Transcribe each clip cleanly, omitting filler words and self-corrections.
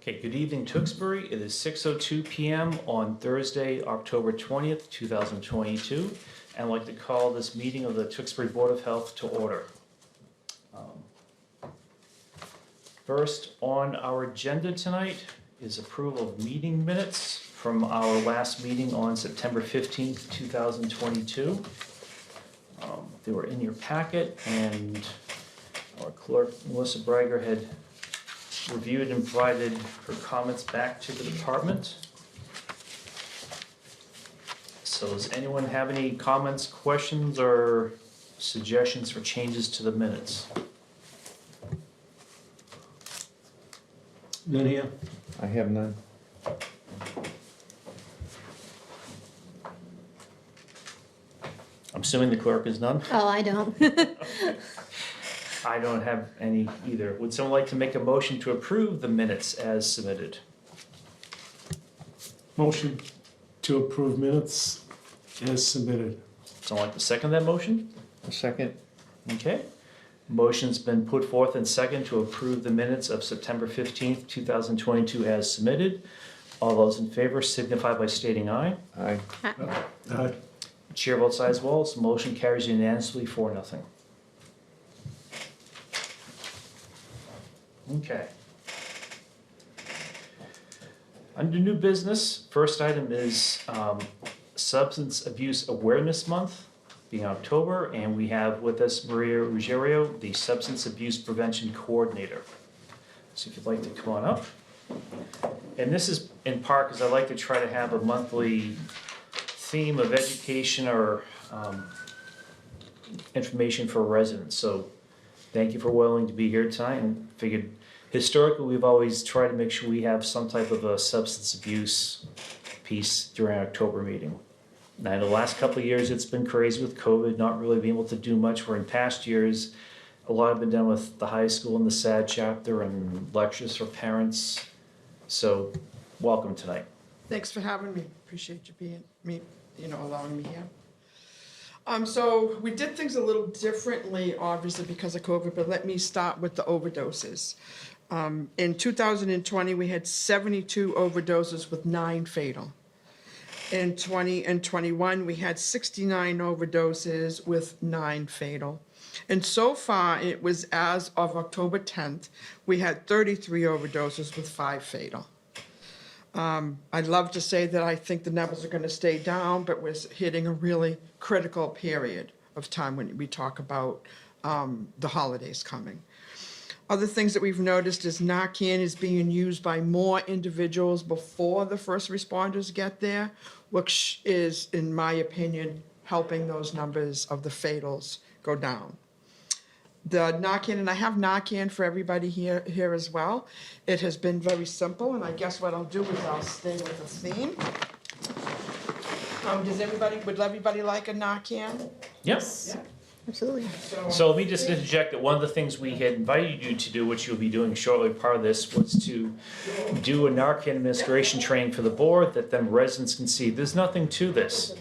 Okay, good evening, Tewksbury. It is 6:02 p.m. on Thursday, October 20th, 2022. And I'd like to call this meeting of the Tewksbury Board of Health to order. First on our agenda tonight is approval of meeting minutes from our last meeting on September 15th, 2022. They were in your packet, and our clerk, Melissa Brager, had reviewed and provided her comments back to the department. So does anyone have any comments, questions, or suggestions for changes to the minutes? None here? I have none. I'm assuming the clerk is none. Oh, I don't. I don't have any either. Would someone like to make a motion to approve the minutes as submitted? Motion to approve minutes as submitted. Someone like to second that motion? A second? Okay. Motion's been put forth and second to approve the minutes of September 15th, 2022 as submitted. All those in favor signify by stating aye. Aye. Aye. Chair votes aye as well, so motion carries unanimously 4-0. Okay. Under new business, first item is Substance Abuse Awareness Month, being October, and we have with us Maria Ruggiero, the Substance Abuse Prevention Coordinator. So if you'd like to come on up. And this is in part because I like to try to have a monthly theme of education or information for residents. So thank you for willing to be here tonight, and figured historically we've always tried to make sure we have some type of a substance abuse piece during our October meeting. Now, in the last couple of years, it's been crazy with COVID, not really being able to do much, where in past years, a lot have been done with the high school and the SAD chapter and lectures for parents. So welcome tonight. Thanks for having me. Appreciate you being allowing me here. So we did things a little differently, obviously because of COVID, but let me start with the overdoses. In 2020, we had 72 overdoses with 9 fatal. In 20 and 21, we had 69 overdoses with 9 fatal. And so far, it was as of October 10th, we had 33 overdoses with 5 fatal. I'd love to say that I think the numbers are going to stay down, but we're hitting a really critical period of time when we talk about the holidays coming. Other things that we've noticed is Narcan is being used by more individuals before the first responders get there, which is, in my opinion, helping those numbers of the fatals go down. The Narcan, and I have Narcan for everybody here as well. It has been very simple, and I guess what I'll do is I'll stay with the theme. Would everybody like a Narcan? Yes. Yeah. Absolutely. So let me just interject that one of the things we had invited you to do, which you'll be doing shortly, part of this, was to do a Narcan administration training for the board that then residents can see. There's nothing to this.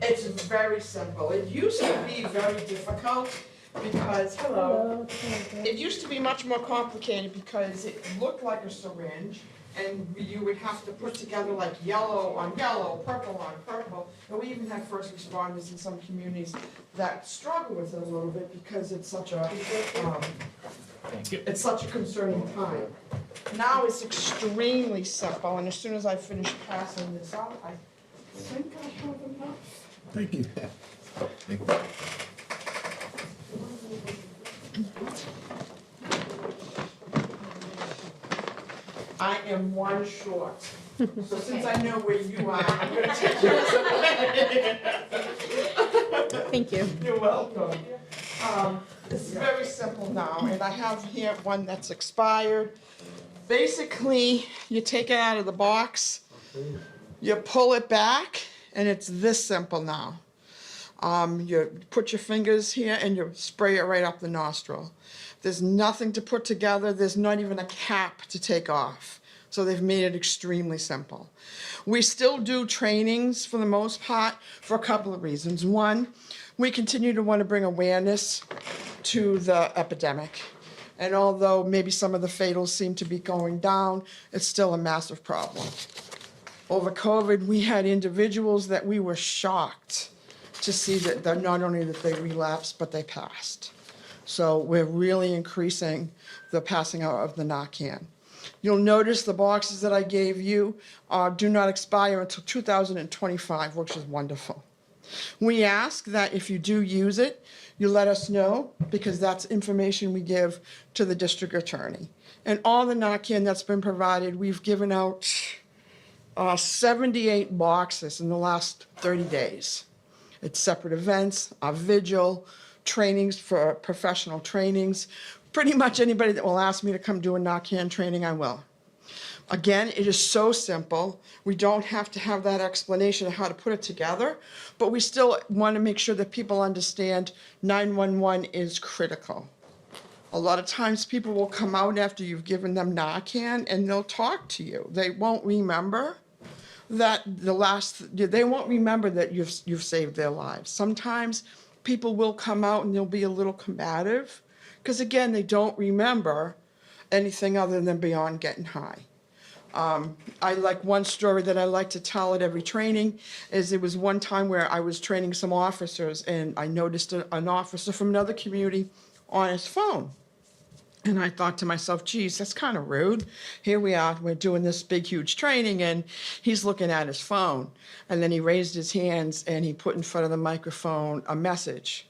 It's very simple. It used to be very difficult because, it used to be much more complicated because it looked like a syringe, and you would have to put together like yellow on yellow, purple on purple. And we even had first responders in some communities that struggle with it a little bit because it's such a Thank you. it's such a concerning time. Now it's extremely simple, and as soon as I finish passing this out, I think I have enough. Thank you. I am one short. So since I know where you are, I'm gonna take yours away. Thank you. You're welcome. It's very simple now, and I have here one that's expired. Basically, you take it out of the box, you pull it back, and it's this simple now. You put your fingers here and you spray it right up the nostril. There's nothing to put together. There's not even a cap to take off. So they've made it extremely simple. We still do trainings for the most part for a couple of reasons. One, we continue to want to bring awareness to the epidemic. And although maybe some of the fatals seem to be going down, it's still a massive problem. Over COVID, we had individuals that we were shocked to see that not only that they relapsed, but they passed. So we're really increasing the passing out of the Narcan. You'll notice the boxes that I gave you do not expire until 2025, which is wonderful. We ask that if you do use it, you let us know, because that's information we give to the district attorney. And all the Narcan that's been provided, we've given out 78 boxes in the last 30 days. It's separate events, our vigil, trainings for professional trainings. Pretty much anybody that will ask me to come do a Narcan training, I will. Again, it is so simple. We don't have to have that explanation of how to put it together, but we still want to make sure that people understand 911 is critical. A lot of times people will come out after you've given them Narcan and they'll talk to you. They won't remember that they won't remember that you've saved their lives. Sometimes people will come out and they'll be a little combative because, again, they don't remember anything other than beyond getting high. I like one story that I like to tell at every training is it was one time where I was training some officers and I noticed an officer from another community on his phone. And I thought to myself, geez, that's kind of rude. Here we are, we're doing this big, huge training, and he's looking at his phone. And then he raised his hands and he put in front of the microphone a message.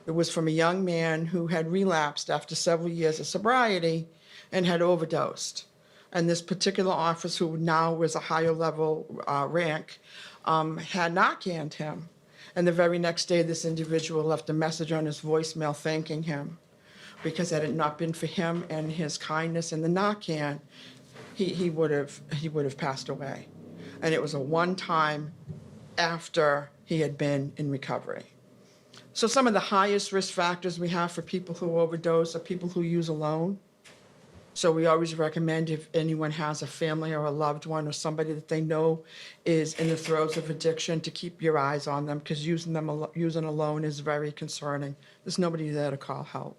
It was from a young man who had relapsed after several years of sobriety and had overdosed. And this particular officer, who now was a higher level rank, had Narcaned him. And the very next day, this individual left a message on his voicemail thanking him, because had it not been for him and his kindness and the Narcan, he would have passed away. And it was a one-time after he had been in recovery. So some of the highest risk factors we have for people who overdose are people who use alone. So we always recommend, if anyone has a family or a loved one or somebody that they know is in the throes of addiction, to keep your eyes on them, because using alone is very concerning. There's nobody there to call help.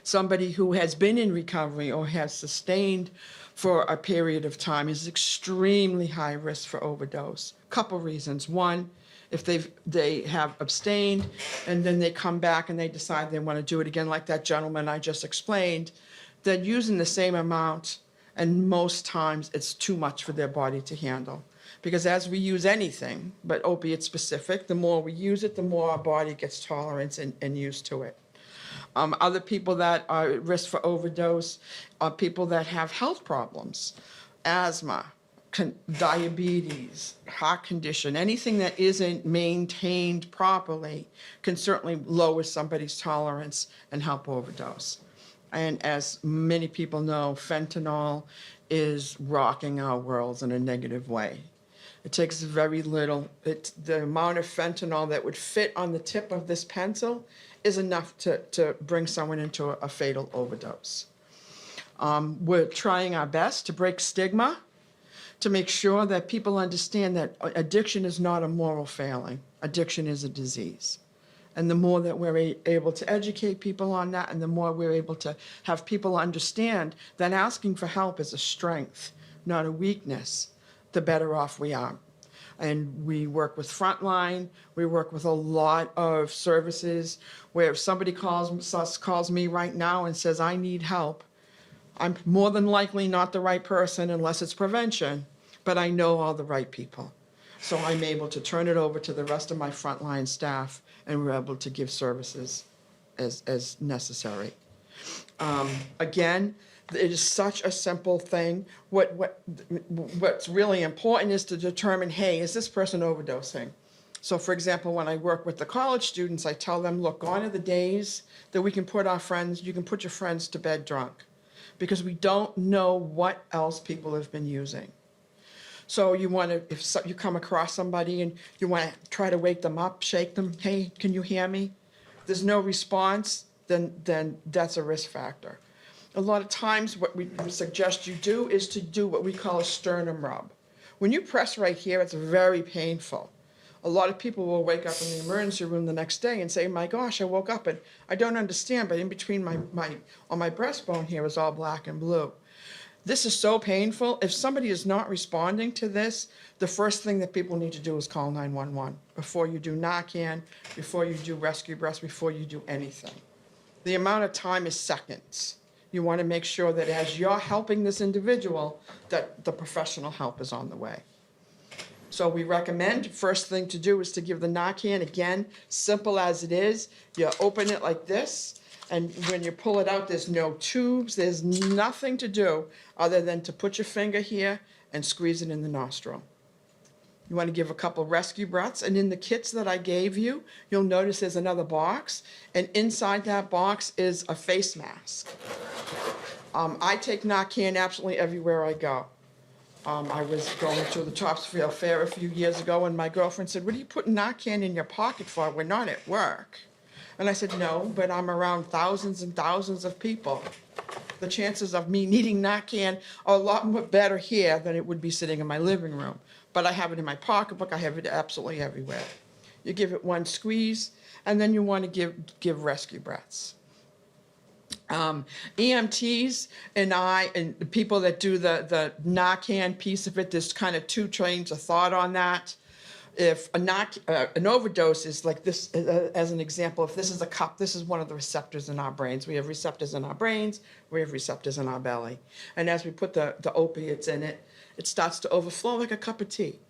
Somebody who has been in recovery or has sustained for a period of time is extremely high risk for overdose. Couple reasons. One, if they have abstained and then they come back and they decide they want to do it again, like that gentleman I just explained, they're using the same amount, and most times it's too much for their body to handle. Because as we use anything, but opiate specific, the more we use it, the more our body gets tolerance and used to it. Other people that are at risk for overdose are people that have health problems, asthma, diabetes, heart condition. Anything that isn't maintained properly can certainly lower somebody's tolerance and help overdose. And as many people know, fentanyl is rocking our worlds in a negative way. It takes very little. The amount of fentanyl that would fit on the tip of this pencil is enough to bring someone into a fatal overdose. We're trying our best to break stigma, to make sure that people understand that addiction is not a moral failing. Addiction is a disease. And the more that we're able to educate people on that, and the more we're able to have people understand that asking for help is a strength, not a weakness, the better off we are. And we work with Frontline. We work with a lot of services where if somebody calls me right now and says, I need help, I'm more than likely not the right person unless it's prevention, but I know all the right people. So I'm able to turn it over to the rest of my Frontline staff, and we're able to give services as necessary. Again, it is such a simple thing. What's really important is to determine, hey, is this person overdosing? So for example, when I work with the college students, I tell them, look, gone are the days that you can put your friends to bed drunk, because we don't know what else people have been using. So you want to, if you come across somebody and you want to try to wake them up, shake them, hey, can you hear me? If there's no response, then that's a risk factor. A lot of times what we suggest you do is to do what we call a sternum rub. When you press right here, it's very painful. A lot of people will wake up in the emergency room the next day and say, my gosh, I woke up and I don't understand, but in between on my breastbone here is all black and blue. This is so painful. If somebody is not responding to this, the first thing that people need to do is call 911 before you do Narcan, before you do rescue breaths, before you do anything. The amount of time is seconds. You want to make sure that as you're helping this individual, that the professional help is on the way. So we recommend, first thing to do is to give the Narcan, again, simple as it is. You open it like this, and when you pull it out, there's no tubes, there's nothing to do other than to put your finger here and squeeze it in the nostril. You want to give a couple rescue breaths, and in the kits that I gave you, you'll notice there's another box, and inside that box is a face mask. I take Narcan absolutely everywhere I go. I was going to the Topsfield Fair a few years ago, and my girlfriend said, what are you putting Narcan in your pocket for? We're not at work. And I said, no, but I'm around thousands and thousands of people. The chances of me needing Narcan are a lot more better here than it would be sitting in my living room. But I have it in my pocketbook. I have it absolutely everywhere. You give it one squeeze, and then you want to give rescue breaths. EMTs and the people that do the Narcan piece of it, there's kind of two trains of thought on that. If an overdose is like this, as an example, if this is a cup, this is one of the receptors in our brains. We have receptors in our brains, we have receptors in our belly. And as we put the opiates in it, it starts to overflow like a cup of tea.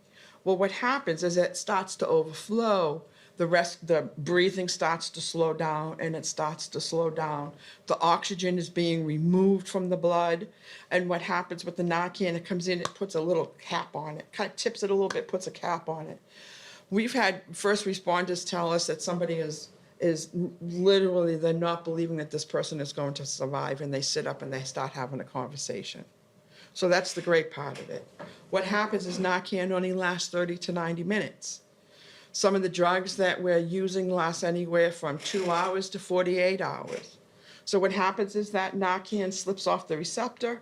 Well, what happens is it starts to overflow. The breathing starts to slow down, and it starts to slow down. The oxygen is being removed from the blood. And what happens with the Narcan, it comes in, it puts a little cap on it, kind of tips it a little bit, puts a cap on it. We've had first responders tell us that somebody is literally, they're not believing that this person is going to survive, and they sit up and they start having a conversation. So that's the great part of it. What happens is Narcan only lasts 30 to 90 minutes. Some of the drugs that we're using last anywhere from 2 hours to 48 hours. So what happens is that Narcan slips off the receptor.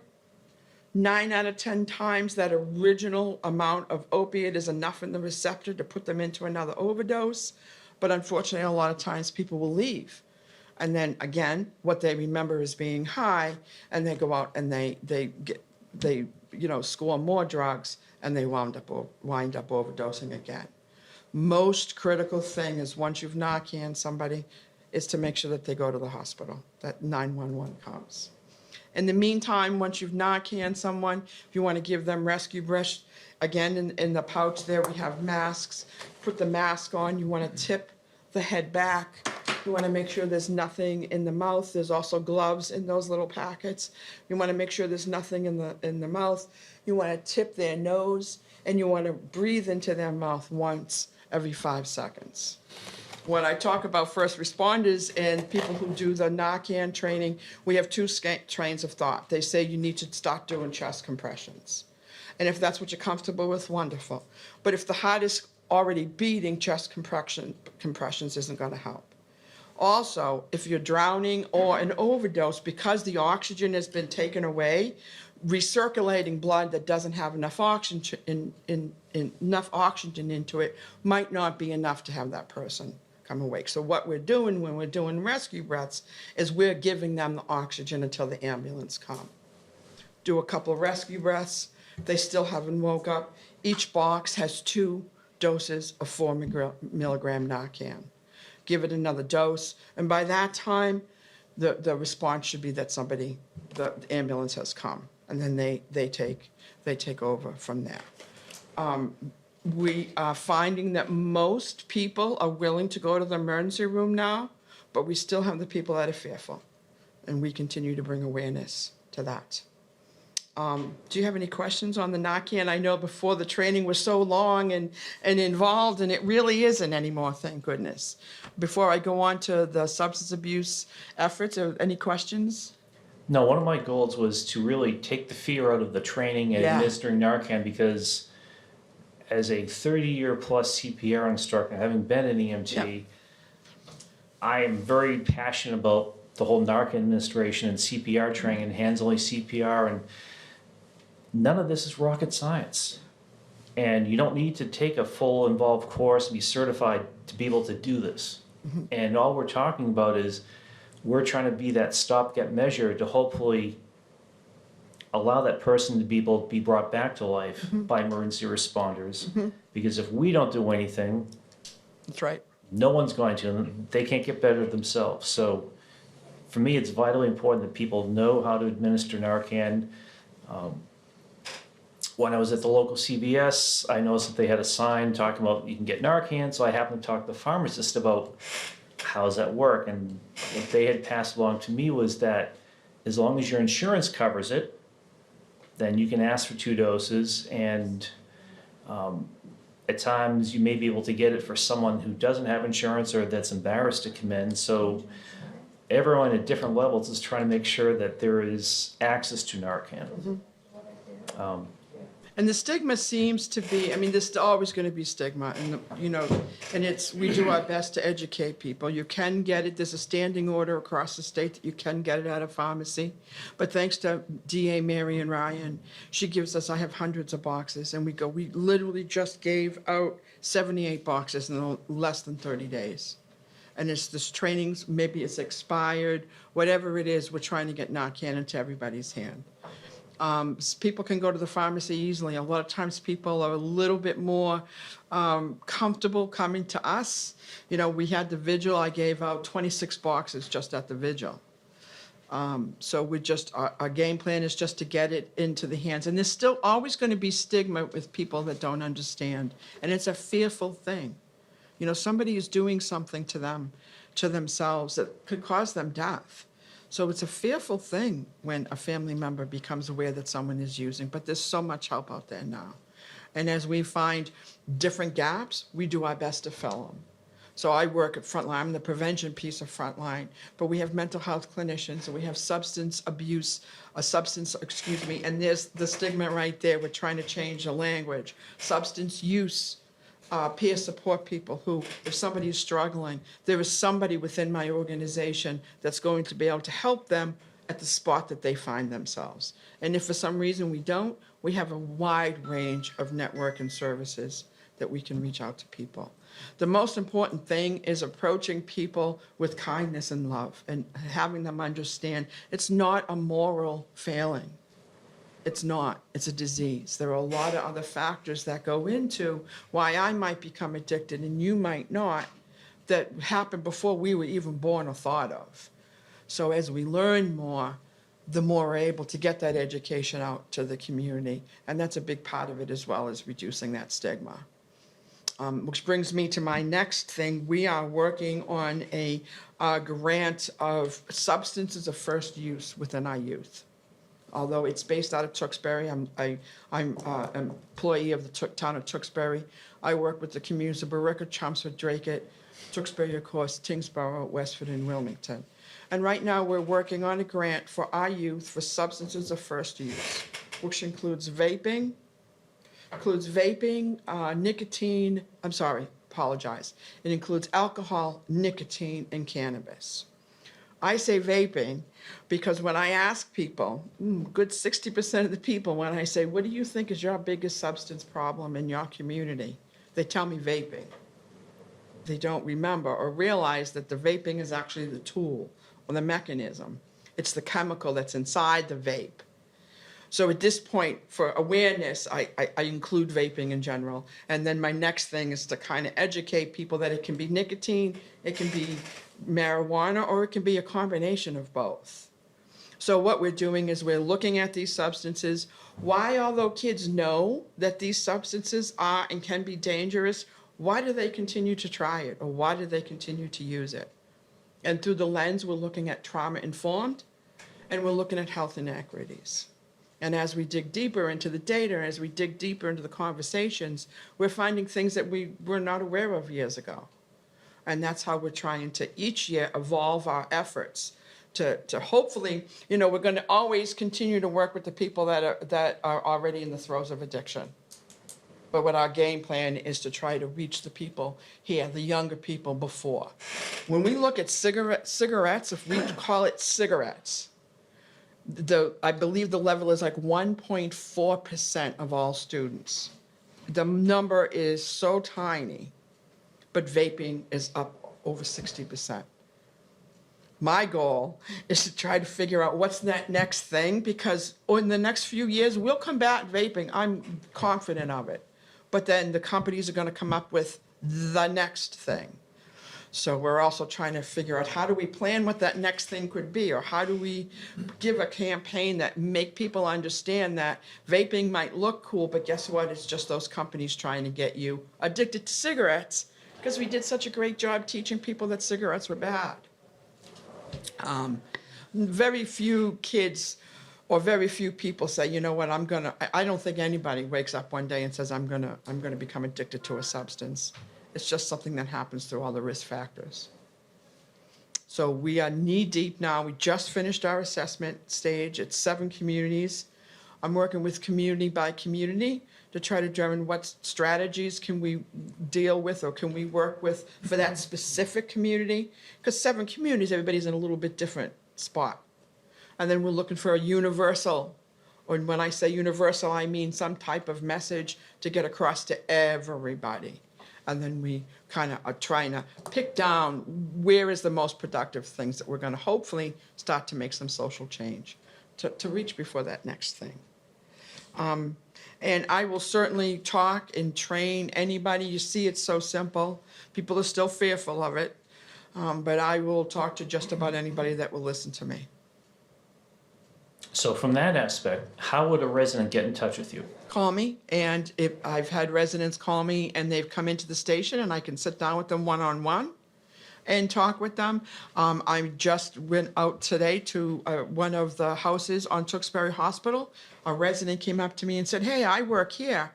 9 out of 10 times that original amount of opiate is enough in the receptor to put them into another overdose. But unfortunately, a lot of times people will leave. And then again, what they remember is being high, and they go out and they score more drugs, and they wind up overdosing again. Most critical thing is once you've Narcan somebody is to make sure that they go to the hospital, that 911 comes. In the meantime, once you've Narcan someone, if you want to give them rescue breaths, again, in the pouch there we have masks. Put the mask on, you want to tip the head back. You want to make sure there's nothing in the mouth. There's also gloves in those little packets. You want to make sure there's nothing in the mouth. You want to tip their nose, and you want to breathe into their mouth once every 5 seconds. When I talk about first responders and people who do the Narcan training, we have two trains of thought. They say you need to start doing chest compressions. And if that's what you're comfortable with, wonderful. But if the heart is already beating, chest compressions isn't going to help. Also, if you're drowning or an overdose, because the oxygen has been taken away, recirculating blood that doesn't have enough oxygen enough oxygen into it might not be enough to have that person come awake. So what we're doing when we're doing rescue breaths is we're giving them the oxygen until the ambulance comes. Do a couple of rescue breaths. They still haven't woke up. Each box has 2 doses of 4 milligram Narcan. Give it another dose, and by that time, the response should be that the ambulance has come, and then they take over from there. We are finding that most people are willing to go to the emergency room now, but we still have the people that are fearful, and we continue to bring awareness to that. Do you have any questions on the Narcan? I know before the training was so long and involved, and it really isn't anymore, thank goodness. Before I go on to the substance abuse efforts, are any questions? No, one of my goals was to really take the fear out of the training and administering Narcan, because as a 30-year plus CPR instructor, having been an EMT, I am very passionate about the whole Narcan administration and CPR training and hands-only CPR, and none of this is rocket science. And you don't need to take a full involved course and be certified to be able to do this. And all we're talking about is we're trying to be that stopgap measure to hopefully allow that person to be able to be brought back to life by emergency responders. Because if we don't do anything, That's right. no one's going to, and they can't get better themselves. So for me, it's vitally important that people know how to administer Narcan. When I was at the local CVS, I noticed that they had a sign talking about you can get Narcan, so I happened to talk to the pharmacist about how does that work, and what they had passed along to me was that as long as your insurance covers it, then you can ask for 2 doses, and at times you may be able to get it for someone who doesn't have insurance or that's embarrassed to come in. So everyone at different levels is trying to make sure that there is access to Narcan. And the stigma seems to be, I mean, there's always going to be stigma, and, and we do our best to educate people. You can get it, there's a standing order across the state that you can get it at a pharmacy. But thanks to DA Marion Ryan, she gives us, I have hundreds of boxes, and we literally just gave out 78 boxes in less than 30 days. And it's this trainings, maybe it's expired, whatever it is, we're trying to get Narcan into everybody's hand. People can go to the pharmacy easily. A lot of times people are a little bit more comfortable coming to us. We had the vigil. I gave out 26 boxes just at the vigil. So our game plan is just to get it into the hands. And there's still always going to be stigma with people that don't understand. And it's a fearful thing. Somebody is doing something to themselves that could cause them death. So it's a fearful thing when a family member becomes aware that someone is using, but there's so much help out there now. And as we find different gaps, we do our best to fill them. So I work at Frontline, I'm the prevention piece of Frontline, but we have mental health clinicians, and we have and there's the stigma right there. We're trying to change the language. Substance use. Peer support people who, if somebody is struggling, there is somebody within my organization that's going to be able to help them at the spot that they find themselves. And if for some reason we don't, we have a wide range of network and services that we can reach out to people. The most important thing is approaching people with kindness and love and having them understand it's not a moral failing. It's not. It's a disease. There are a lot of other factors that go into why I might become addicted and you might not, that happened before we were even born or thought of. So as we learn more, the more we're able to get that education out to the community. And that's a big part of it, as well as reducing that stigma. Which brings me to my next thing. We are working on a grant of substances of first use within our youth. Although it's based out of Tewksbury, I'm an employee of the town of Tewksbury. I work with the communities of Berica, Chelmsford, Dracut, Tewksbury, of course, Tingsboro, Westford, and Wilmington. And right now we're working on a grant for our youth for substances of first use, which includes vaping, nicotine, it includes alcohol, nicotine, and cannabis. I say vaping because when I ask people, good 60% of the people, when I say, what do you think is your biggest substance problem in your community? They tell me vaping. They don't remember or realize that the vaping is actually the tool or the mechanism. It's the chemical that's inside the vape. So at this point, for awareness, I include vaping in general. And then my next thing is to kind of educate people that it can be nicotine, it can be marijuana, or it can be a combination of both. So what we're doing is we're looking at these substances. Why, although kids know that these substances are and can be dangerous, why do they continue to try it, or why do they continue to use it? And through the lens, we're looking at trauma-informed, and we're looking at health inequities. And as we dig deeper into the data, as we dig deeper into the conversations, we're finding things that we were not aware of years ago. And that's how we're trying to each year evolve our efforts to hopefully, we're going to always continue to work with the people that are already in the throes of addiction. But what our game plan is to try to reach the people here, the younger people before. When we look at cigarettes, if we call it cigarettes, I believe the level is like 1.4% of all students the number is so tiny, but vaping is up over 60%. My goal is to try to figure out what's that next thing, because in the next few years, we'll combat vaping. I'm confident of it. But then the companies are going to come up with the next thing. So we're also trying to figure out, how do we plan what that next thing could be, or how do we give a campaign that make people understand that vaping might look cool, but guess what? It's just those companies trying to get you addicted to cigarettes, because we did such a great job teaching people that cigarettes were bad. Very few kids or very few people say, you know what, I don't think anybody wakes up one day and says, I'm gonna become addicted to a substance. It's just something that happens through all the risk factors. So we are knee deep now. We just finished our assessment stage. It's 7 communities. I'm working with community by community to try to determine what strategies can we deal with or can we work with for that specific community. Because 7 communities, everybody's in a little bit different spot. And then we're looking for a universal, or when I say universal, I mean some type of message to get across to everybody. And then we kind of are trying to pick down where is the most productive things that we're going to hopefully start to make some social change to reach before that next thing. And I will certainly talk and train anybody. You see, it's so simple. People are still fearful of it. But I will talk to just about anybody that will listen to me. So from that aspect, how would a resident get in touch with you? Call me, and if I've had residents call me and they've come into the station and I can sit down with them one-on-one and talk with them. I just went out today to one of the houses on Tewksbury Hospital. A resident came up to me and said, hey, I work here.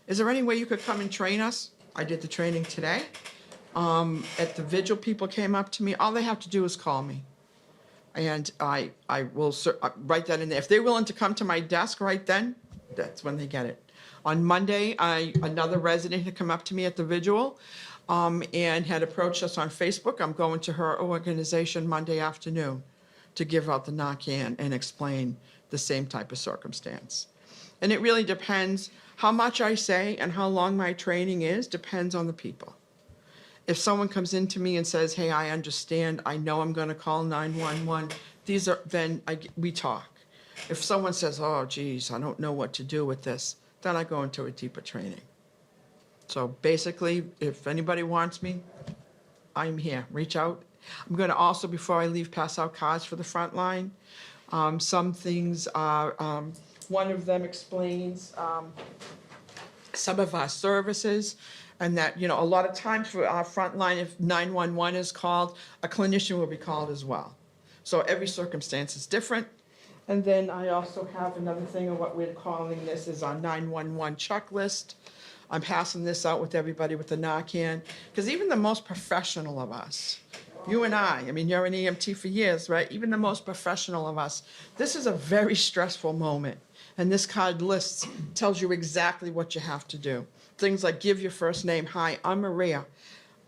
Is there any way you could come and train us? I did the training today. At the vigil, people came up to me. All they have to do is call me. And I will write that in there. If they're willing to come to my desk right then, that's when they get it. On Monday, another resident had come up to me at the vigil and had approached us on Facebook. I'm going to her organization Monday afternoon to give out the Narcan and explain the same type of circumstance. And it really depends how much I say and how long my training is, depends on the people. If someone comes into me and says, hey, I understand, I know I'm going to call 911, we talk. If someone says, oh, geez, I don't know what to do with this, then I go into a deeper training. So basically, if anybody wants me, I'm here. Reach out. I'm going to also, before I leave, pass out cards for the front line. Some things are, one of them explains some of our services. And that, a lot of times for our front line, if 911 is called, a clinician will be called as well. So every circumstance is different. And then I also have another thing of what we're calling this is our 911 checklist. I'm passing this out with everybody with the Narcan, because even the most professional of us, you and I mean, you're an EMT for years, right? Even the most professional of us, this is a very stressful moment. And this card list tells you exactly what you have to do. Things like give your first name. Hi, I'm Maria.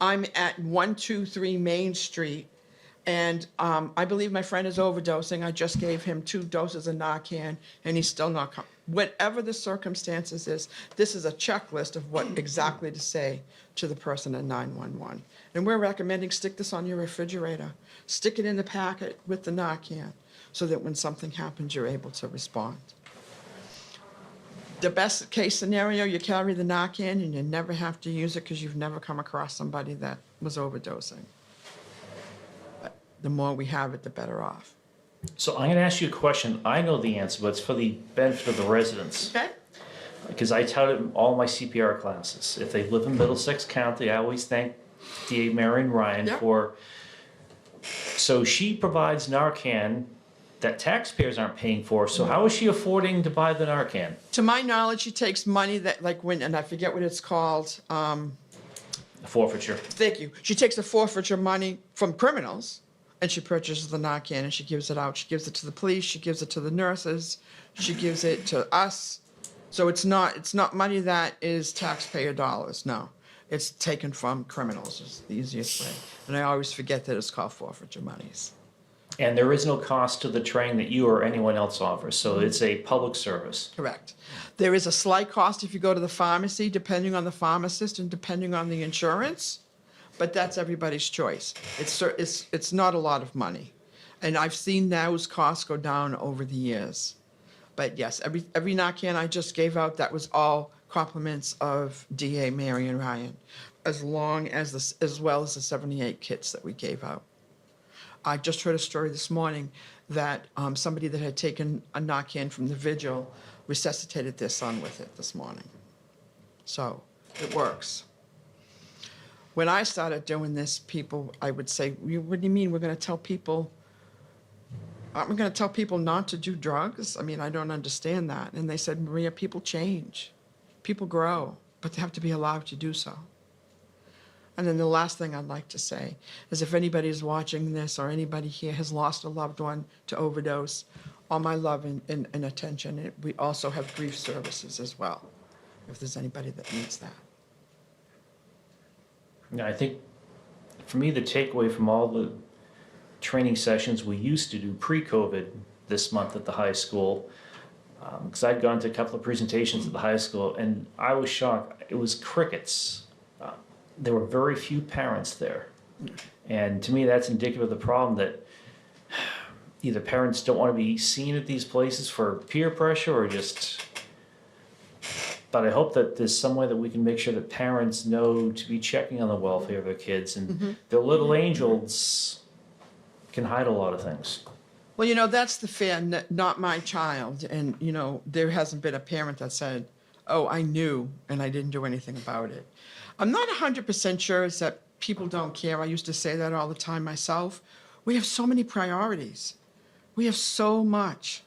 I'm at 123 Main Street, and I believe my friend is overdosing. I just gave him 2 doses of Narcan, and he's still not coming. Whatever the circumstances is, this is a checklist of what exactly to say to the person at 911. And we're recommending stick this on your refrigerator. Stick it in the packet with the Narcan so that when something happens, you're able to respond. The best case scenario, you carry the Narcan and you never have to use it because you've never come across somebody that was overdosing. But the more we have it, the better off. So I'm going to ask you a question. I know the answer, but it's for the benefit of the residents. Okay? Because I tout it in all my CPR classes. If they live in Middlesex County, I always thank DA Marion Ryan Yep. for. So she provides Narcan that taxpayers aren't paying for. So how is she affording to buy the Narcan? To my knowledge, she takes money that, and I forget what it's called. Forfeiture. Thank you. She takes the forfeiture money from criminals and she purchases the Narcan and she gives it out. She gives it to the police. She gives it to the nurses. She gives it to us. So it's not money that is taxpayer dollars. No, it's taken from criminals. Is the easiest way. And I always forget that it's called forfeiture monies. And there is no cost to the training that you or anyone else offers, so it's a public service. Correct. There is a slight cost if you go to the pharmacy, depending on the pharmacist and depending on the insurance, but that's everybody's choice. It's not a lot of money. And I've seen those costs go down over the years. But yes, every Narcan I just gave out, that was all compliments of DA Marion Ryan, as well as the 78 kits that we gave out. I just heard a story this morning that somebody that had taken a Narcan from the vigil resuscitated their son with it this morning. So it works. When I started doing this, people, I would say, what do you mean we're going to tell people? Aren't we going to tell people not to do drugs? I mean, I don't understand that. And they said, Maria, people change. People grow, but they have to be allowed to do so. And then the last thing I'd like to say is if anybody is watching this or anybody here has lost a loved one to overdose, all my love and attention. We also have grief services as well, if there's anybody that needs that. Yeah, I think for me, the takeaway from all the training sessions we used to do pre-COVID this month at the high school, because I'd gone to a couple of presentations at the high school and I was shocked. It was crickets. There were very few parents there. And to me, that's indicative of the problem that either parents don't want to be seen at these places for peer pressure or just... But I hope that there's some way that we can make sure that parents know to be checking on the welfare of their kids, and their little angels can hide a lot of things. Well, that's the fear, not my child. And, there hasn't been a parent that said, oh, I knew and I didn't do anything about it. I'm not 100% sure is that people don't care. I used to say that all the time myself. We have so many priorities. We have so much.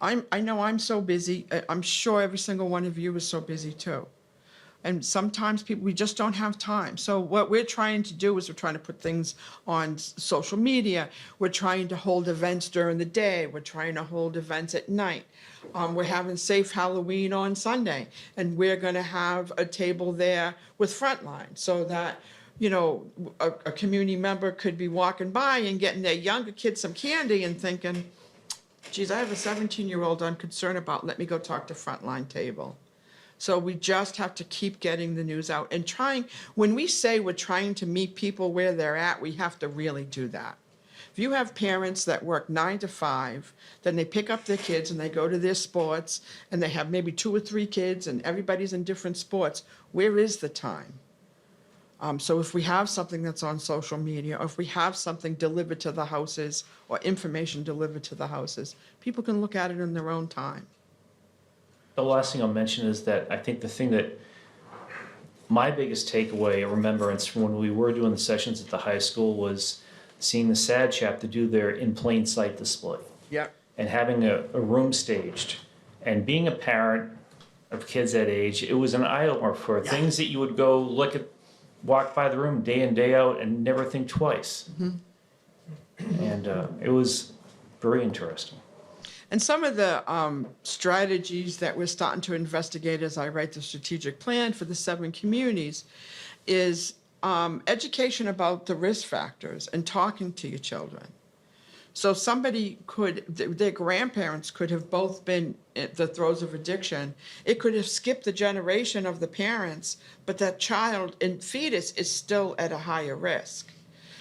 I know I'm so busy. I'm sure every single one of you is so busy too. And sometimes we just don't have time. So what we're trying to do is we're trying to put things on social media. We're trying to hold events during the day. We're trying to hold events at night. We're having Safe Halloween on Sunday. And we're going to have a table there with Frontline so that, a community member could be walking by and getting their younger kids some candy and thinking, geez, I have a 17-year-old I'm concerned about. Let me go talk to Frontline Table. So we just have to keep getting the news out and when we say we're trying to meet people where they're at, we have to really do that. If you have parents that work 9 to 5, then they pick up their kids and they go to their sports and they have maybe 2 or 3 kids and everybody's in different sports, where is the time? So if we have something that's on social media, or if we have something delivered to the houses or information delivered to the houses, people can look at it in their own time. The last thing I'll mention is that I think the thing that my biggest takeaway or remembrance from when we were doing the sessions at the high school was seeing the SAD chapter do their in plain sight display. Yep. And having a room staged. And being a parent of kids that age, it was an eye-opener for things that you would go walk by the room day in, day out and never think twice. And it was very interesting. And some of the strategies that we're starting to investigate as I write the strategic plan for the 7 communities is education about the risk factors and talking to your children. So their grandparents could have both been in the throes of addiction. It could have skipped the generation of the parents, but that child and fetus is still at a higher risk.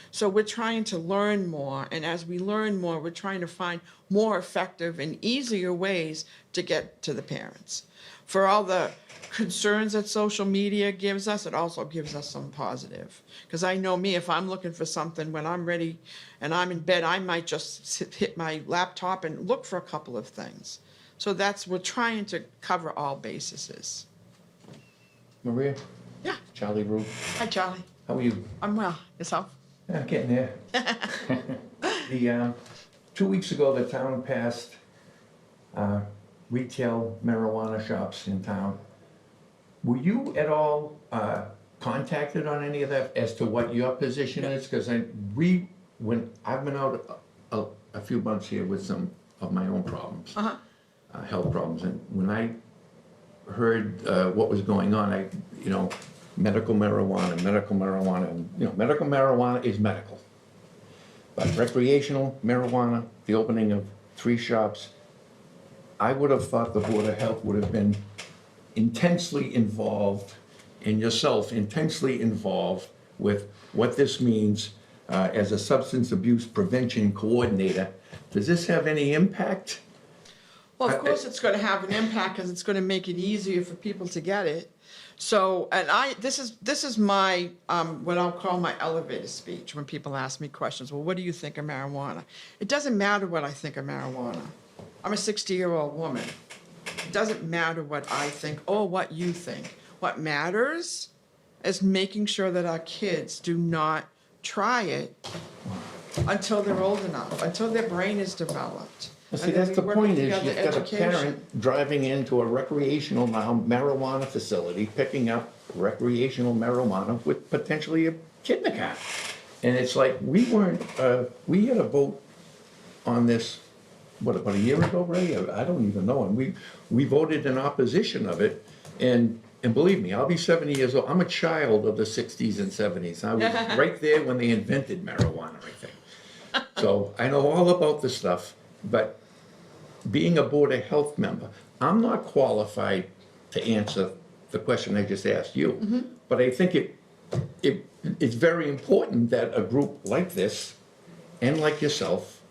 So we're trying to learn more, and as we learn more, we're trying to find more effective and easier ways to get to the parents. For all the concerns that social media gives us, it also gives us some positive. Because I know me, if I'm looking for something, when I'm ready and I'm in bed, I might just hit my laptop and look for a couple of things. So we're trying to cover all bases. Maria? Yeah. Charlie Root. Hi, Charlie. How are you? I'm well. Yourself? Yeah, getting there. 2 weeks ago, the town passed retail marijuana shops in town. Were you at all contacted on any of that as to what your position is? Because when I've been out a few months here with some of my own problems, health problems, and when I heard what was going on, medical marijuana, medical marijuana is medical. But recreational marijuana, the opening of 3 shops, I would have thought the Board of Health would have been intensely involved, and yourself intensely involved with what this means as a substance abuse prevention coordinator. Does this have any impact? Well, of course, it's gonna have an impact, because it's gonna make it easier for people to get it. So, and this is my, what I'll call my elevator speech, when people ask me questions, well, what do you think of marijuana? It doesn't matter what I think of marijuana. I'm a 60-year-old woman. It doesn't matter what I think or what you think. What matters is making sure that our kids do not try it until they're old enough, until their brain is developed. See, And then that's we the work point, is together you've got a education. parent driving into a recreational marijuana facility, picking up recreational marijuana with potentially a kid in the car. And it's like, we had a vote on this, what, about a year ago, Ray? I don't even know, and we voted in opposition of it, and believe me, I'll be 70 years old, I'm a child of the 60s and 70s, I was right there when they invented marijuana, I think. So I know all about this stuff, but being a Board of Health member, I'm not qualified to answer the question I just asked you. But I think it's very important that a group like this, and like yourself,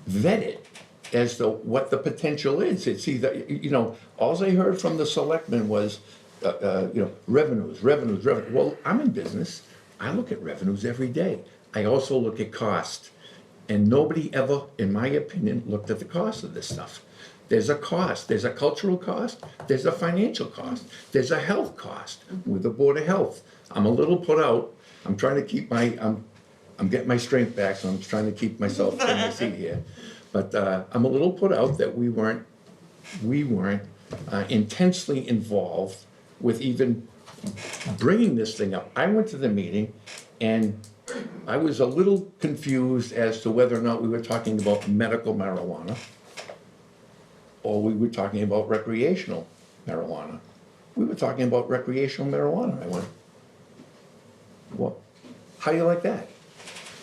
vet it as to what the potential is. It's either, all I heard from the selectmen was, revenues. Well, I'm in business. I look at revenues every day. I also look at cost. And nobody ever, in my opinion, looked at the cost of this stuff. There's a cost, there's a cultural cost, there's a financial cost, there's a health cost with the Board of Health. I'm a little put out, I'm trying to keep I'm getting my strength back, so I'm trying to keep myself in my seat here. But I'm a little put out that we weren't intensely involved with even bringing this thing up. I went to the meeting, and I was a little confused as to whether or not we were talking about medical marijuana or we were talking about recreational marijuana. We were talking about recreational marijuana. I went, well, how do you like that?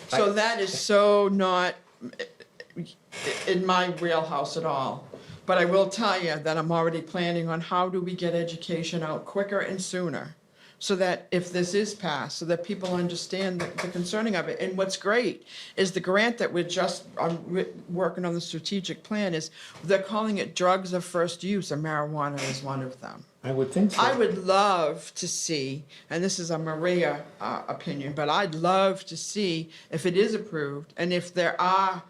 So that is so not in my wheelhouse at all. But I will tell you that I'm already planning on how do we get education out quicker and sooner, so that if this is passed, so that people understand the concerning of it. And what's great is the grant that we're just working on, the strategic plan, is they're calling it drugs of first use, and marijuana is one of them. I would think so. I would love to see, and this is a Maria opinion, but I'd love to see if it is approved, and if there are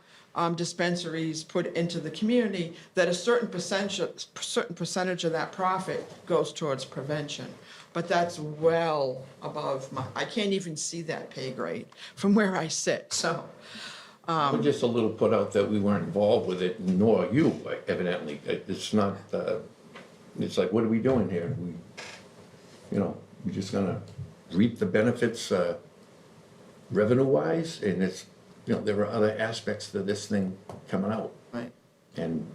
dispensaries put into the community, that a certain percentage of that profit goes towards prevention. But that's well above I can't even see that pay grade from where I sit, so. We're just a little put out that we weren't involved with it, nor you, evidently. It's not, it's like, what are we doing here? We're just gonna reap the benefits revenue-wise, and it's, there are other aspects to this thing coming out. Right. And,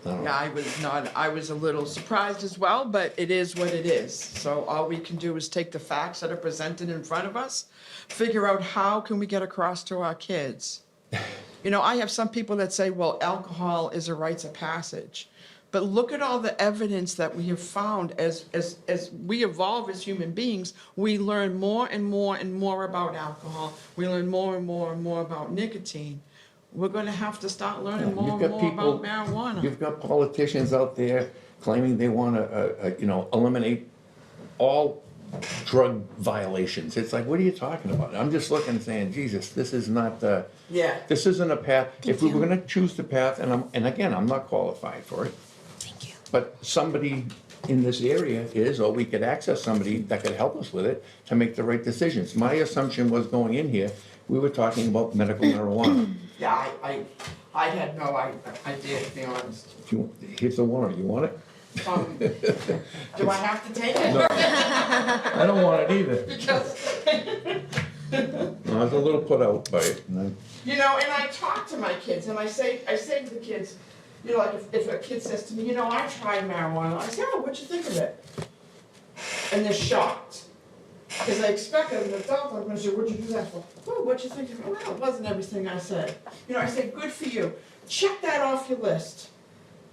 I don't know. Yeah, I was a little surprised as well, but it is what it is. So all we can do is take the facts that are presented in front of us, figure out how can we get across to our kids. I have some people that say, well, alcohol is a rites of passage. But look at all the evidence that we have found as we evolve as human beings. We learn more and more and more about alcohol. We learn more and more and more about nicotine. We're going to have to start learning more and more about marijuana. You've got politicians out there claiming they want to, eliminate all drug violations. It's like, what are you talking about? I'm just looking and saying, Jesus, this is not, Yeah. this isn't a path. If we were going to choose the path, and again, I'm not qualified for it. Thank you. But somebody in this area is, or we could access somebody that could help us with it to make the right decisions. My assumption was going in here, we were talking about medical marijuana. Yeah, I had no idea, to be honest. Here's the warrant, you want it? Do I have to take it? I don't want it either. Because, I was a little put out by it. And and I talk to my kids, and I say to the kids, like if a kid says to me, I tried marijuana, I say, oh, what'd you think of it? And they're shocked. Because I expect as an adult, I'm gonna say, what'd you do that for? Oh, what'd you think? Well, it wasn't everything I said. You know, I say, good for you. Check that off your list.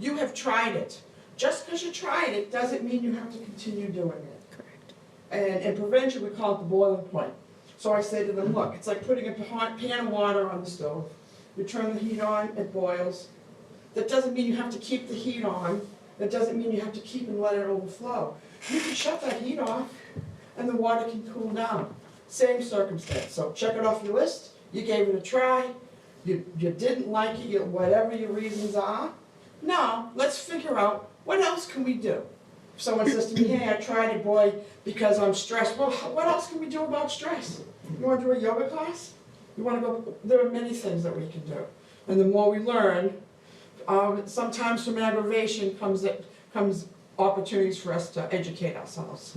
You have tried it. Just because you tried it doesn't mean you have to continue doing it. Correct. And in prevention, we call it the boiling point. So I say to them, look, it's like putting a hot pan of water on the stove. You turn the heat on, it boils. That doesn't mean you have to keep the heat on. That doesn't mean you have to keep and let it overflow. You can shut that heat off and the water can cool down. Same circumstance. So check it off your list. You gave it a try. You didn't like it, whatever your reasons are. Now, let's figure out what else can we do. If someone says to me, hey, I tried it, boy, because I'm stressed. Well, what else can we do about stress? You want to do a yoga class? You want to go? There are many things that we can do. And the more we learn, sometimes from aggravation comes opportunities for us to educate ourselves.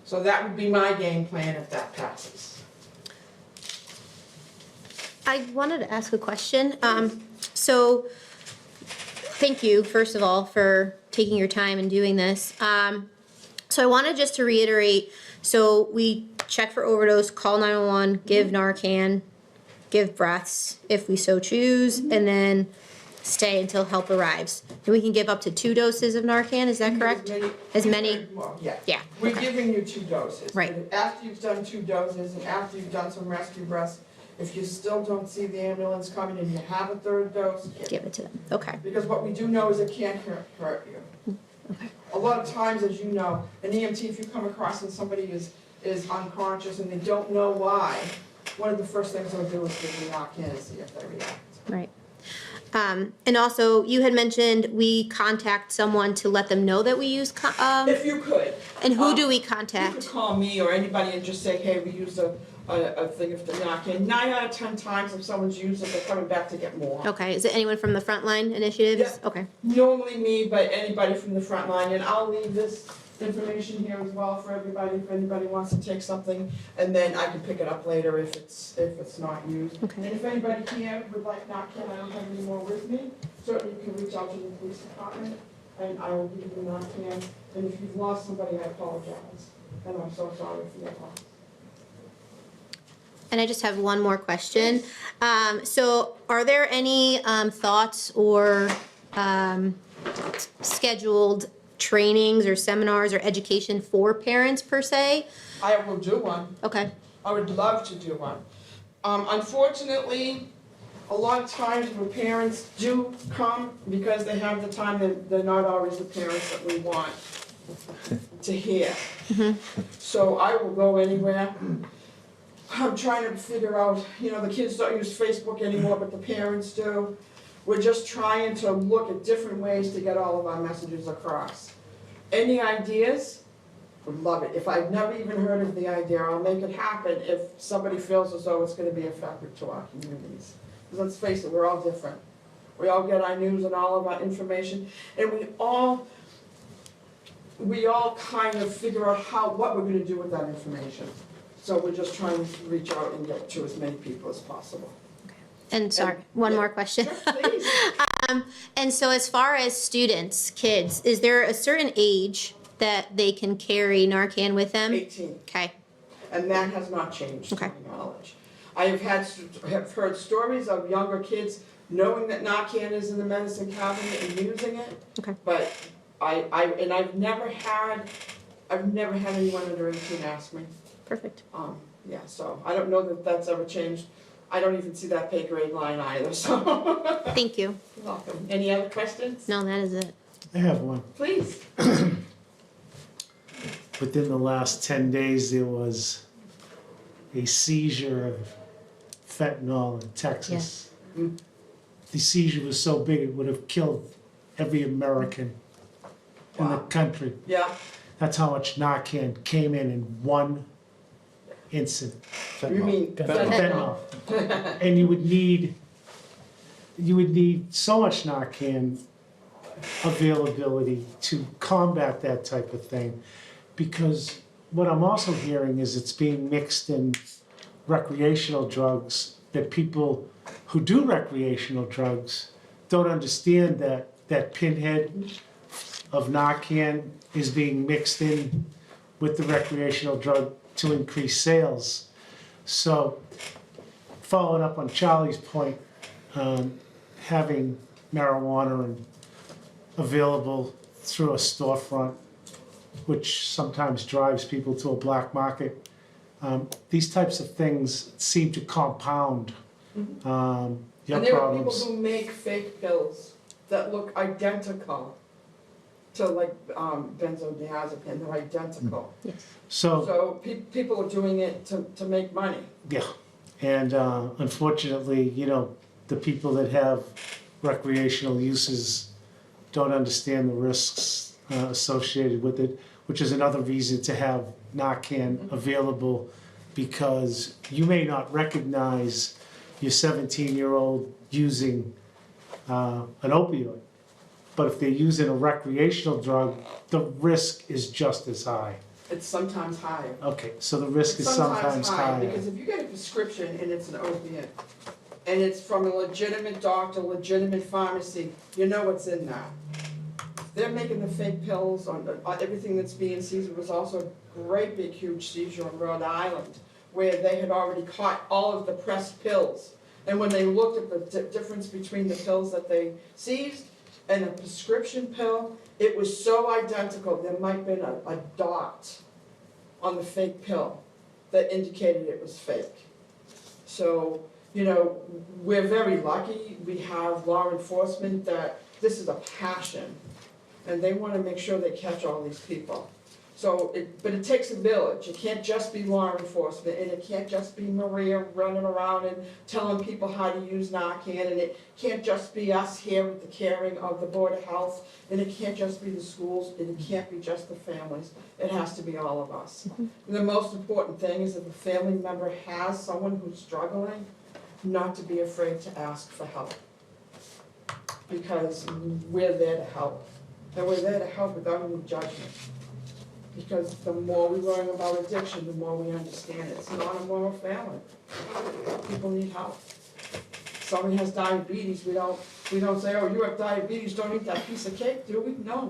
So that would be my game plan if that passes. I wanted to ask a question. So, thank you, first of all, for taking your time and doing this. So I wanted just to reiterate, so we check for overdose, call 911, give Narcan, give breaths if we so choose, and then stay until help arrives. And we can give up to 2 doses of Narcan, is that correct? As many? Well, yeah. Yeah, We're okay. giving you 2 doses. Right. But after you've done 2 doses and after you've done some rescue breaths, if you still don't see the ambulance coming and you have a 3rd dose, Give it to them, okay. because what we do know is it can't hurt you. Okay. A lot of times, as you know, an EMT, if you come across and somebody is unconscious and they don't know why, one of the first things they'll do is give you Narcan and see if they react. Right. And also, you had mentioned we contact someone to let them know that we use, If you could. and who do we You could contact? call me or anybody and just say, hey, we used a thing of the Narcan. 9 out of 10 times if someone's used it, they're coming back to get more. Okay, is it anyone from the Frontline Initiatives? Yeah. Okay, Normally me, but anybody from the front line, and I'll leave this information here as well for everybody, if anybody wants to take something, and then I can pick it up later if it's not used. Okay. And if anybody here would like Narcan, I don't have any more with me, certainly you can reach out to the police department, and I will give you Narcan, and if you've lost somebody, I apologize, and I'm so sorry for your loss. and I just have one more question. So are there any thoughts or scheduled trainings or seminars or education for parents per se? I will do one. Okay, I would love to do one. Unfortunately, a lot of times when parents do come, because they have the time, they're not always the parents that we want to hear. So I will go anywhere. I'm trying to figure out, the kids don't use Facebook anymore, but the parents do. We're just trying to look at different ways to get all of our messages across. Any ideas? Would love it. If I've never even heard of the idea, I'll make it happen if somebody feels as though it's gonna be effective to our communities. Because let's face it, we're all different. We all get our news and all of our information, and we all kind of figure out what we're gonna do with that information. So we're just trying to reach out and get to as many people as possible. and sorry, one yeah. more question. Sure, please. And so as far as students, kids, is there a certain age that they can carry Narcan with them? 18. Okay, And that has not changed, to Okay. my knowledge. I have heard stories of younger kids knowing that Narcan is in the medicine cabinet and using it. Okay. But I've never had anyone under 18 ask me. perfect. Yeah, so I don't know that that's ever changed. I don't even see that pay grade line either, so. Thank you. You're welcome. Any other questions? No, that is it. I have one. Please. Within the last 10 days, there was a seizure of fentanyl in Texas. Yeah. The seizure was so big, it would have killed every American in the Wow. country. Yeah, That's how much Narcan came in one incident. you mean Fentanyl. And you would need so much Narcan availability to combat that type of thing. Because what I'm also hearing is it's being mixed in recreational drugs, that people who do recreational drugs don't understand that pinhead of Narcan is being mixed in with the recreational drug to increase sales. So, following up on Charlie's point, having marijuana available through a storefront, which sometimes drives people to a black market, these types of things seem to compound your And there are people problems. who make fake pills that look identical to like benzodiazepine, they're identical. So, So people are doing it to make money. yeah, and unfortunately, the people that have recreational uses don't understand the risks associated with it, which is another reason to have Narcan available, because you may not recognize your 17-year-old using an opioid, but if they're using a recreational drug, the risk is just as high. It's sometimes higher. Okay, so the risk is It's sometimes higher. Because if you get a prescription and it's an opiate, and it's from a legitimate doctor, legitimate pharmacy, you know what's in that. They're making the fake pills on everything that's being seized. There was also a great big huge seizure in Rhode Island where they had already caught all of the pressed pills. And when they looked at the difference between the pills that they seized and a prescription pill, it was so identical, there might have been a dot on the fake pill that indicated it was fake. So, we're very lucky. We have law enforcement that this is a passion, and they want to make sure they catch all these people. So, but it takes a village. It can't just be law enforcement, and it can't just be Maria running around and telling people how to use Narcan, and it can't just be us here with the caring of the Board of Health, and it can't just be the schools, and it can't be just the families. It has to be all of us. And the most important thing is if a family member has someone who's struggling, not to be afraid to ask for help. Because we're there to help. And we're there to help without any judgment. Because the more we learn about addiction, the more we understand it's not a moral failing. People need help. Somebody has diabetes, we don't say, oh, you have diabetes, don't eat that piece of cake, do we? No.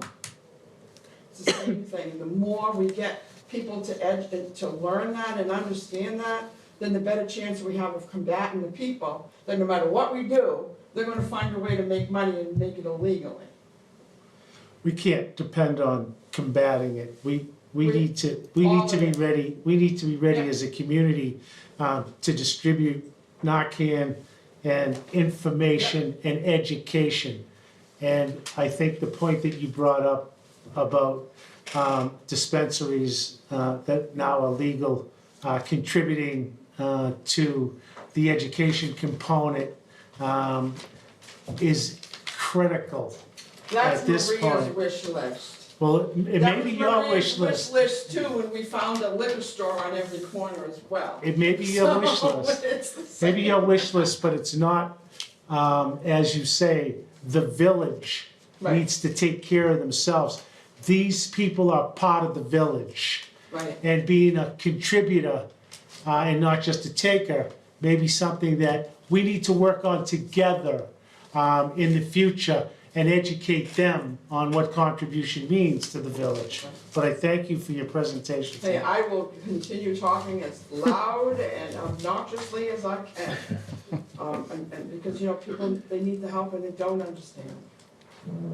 It's the same thing. And the more we get people to learn that and understand that, then the better chance we have of combating the people, that no matter what we do, they're gonna find a way to make money and make it illegally. We can't depend on combating it. We We- need to all be of it. ready, we need to be ready Yeah. as a community to distribute Narcan and information and education. And I think the point that you brought up about dispensaries that now are legal, contributing to the education component is critical. That's At this Maria's point. wish list. Well, it may be your wish list. That was Maria's wish list too, and we found a liquor store on every corner as well. It may be your wish So, list. it's the same. Maybe your wish list, but it's not, as you say, the village Right. needs to take care of themselves. These people are part of the village. Right. And being a contributor and not just a taker may be something that we need to work on together in the future and educate them on what contribution means to the village. But I thank you for your presentation. Hey, I will continue talking as loud and obnoxiously as I can. And because, people, they need the help and they don't understand.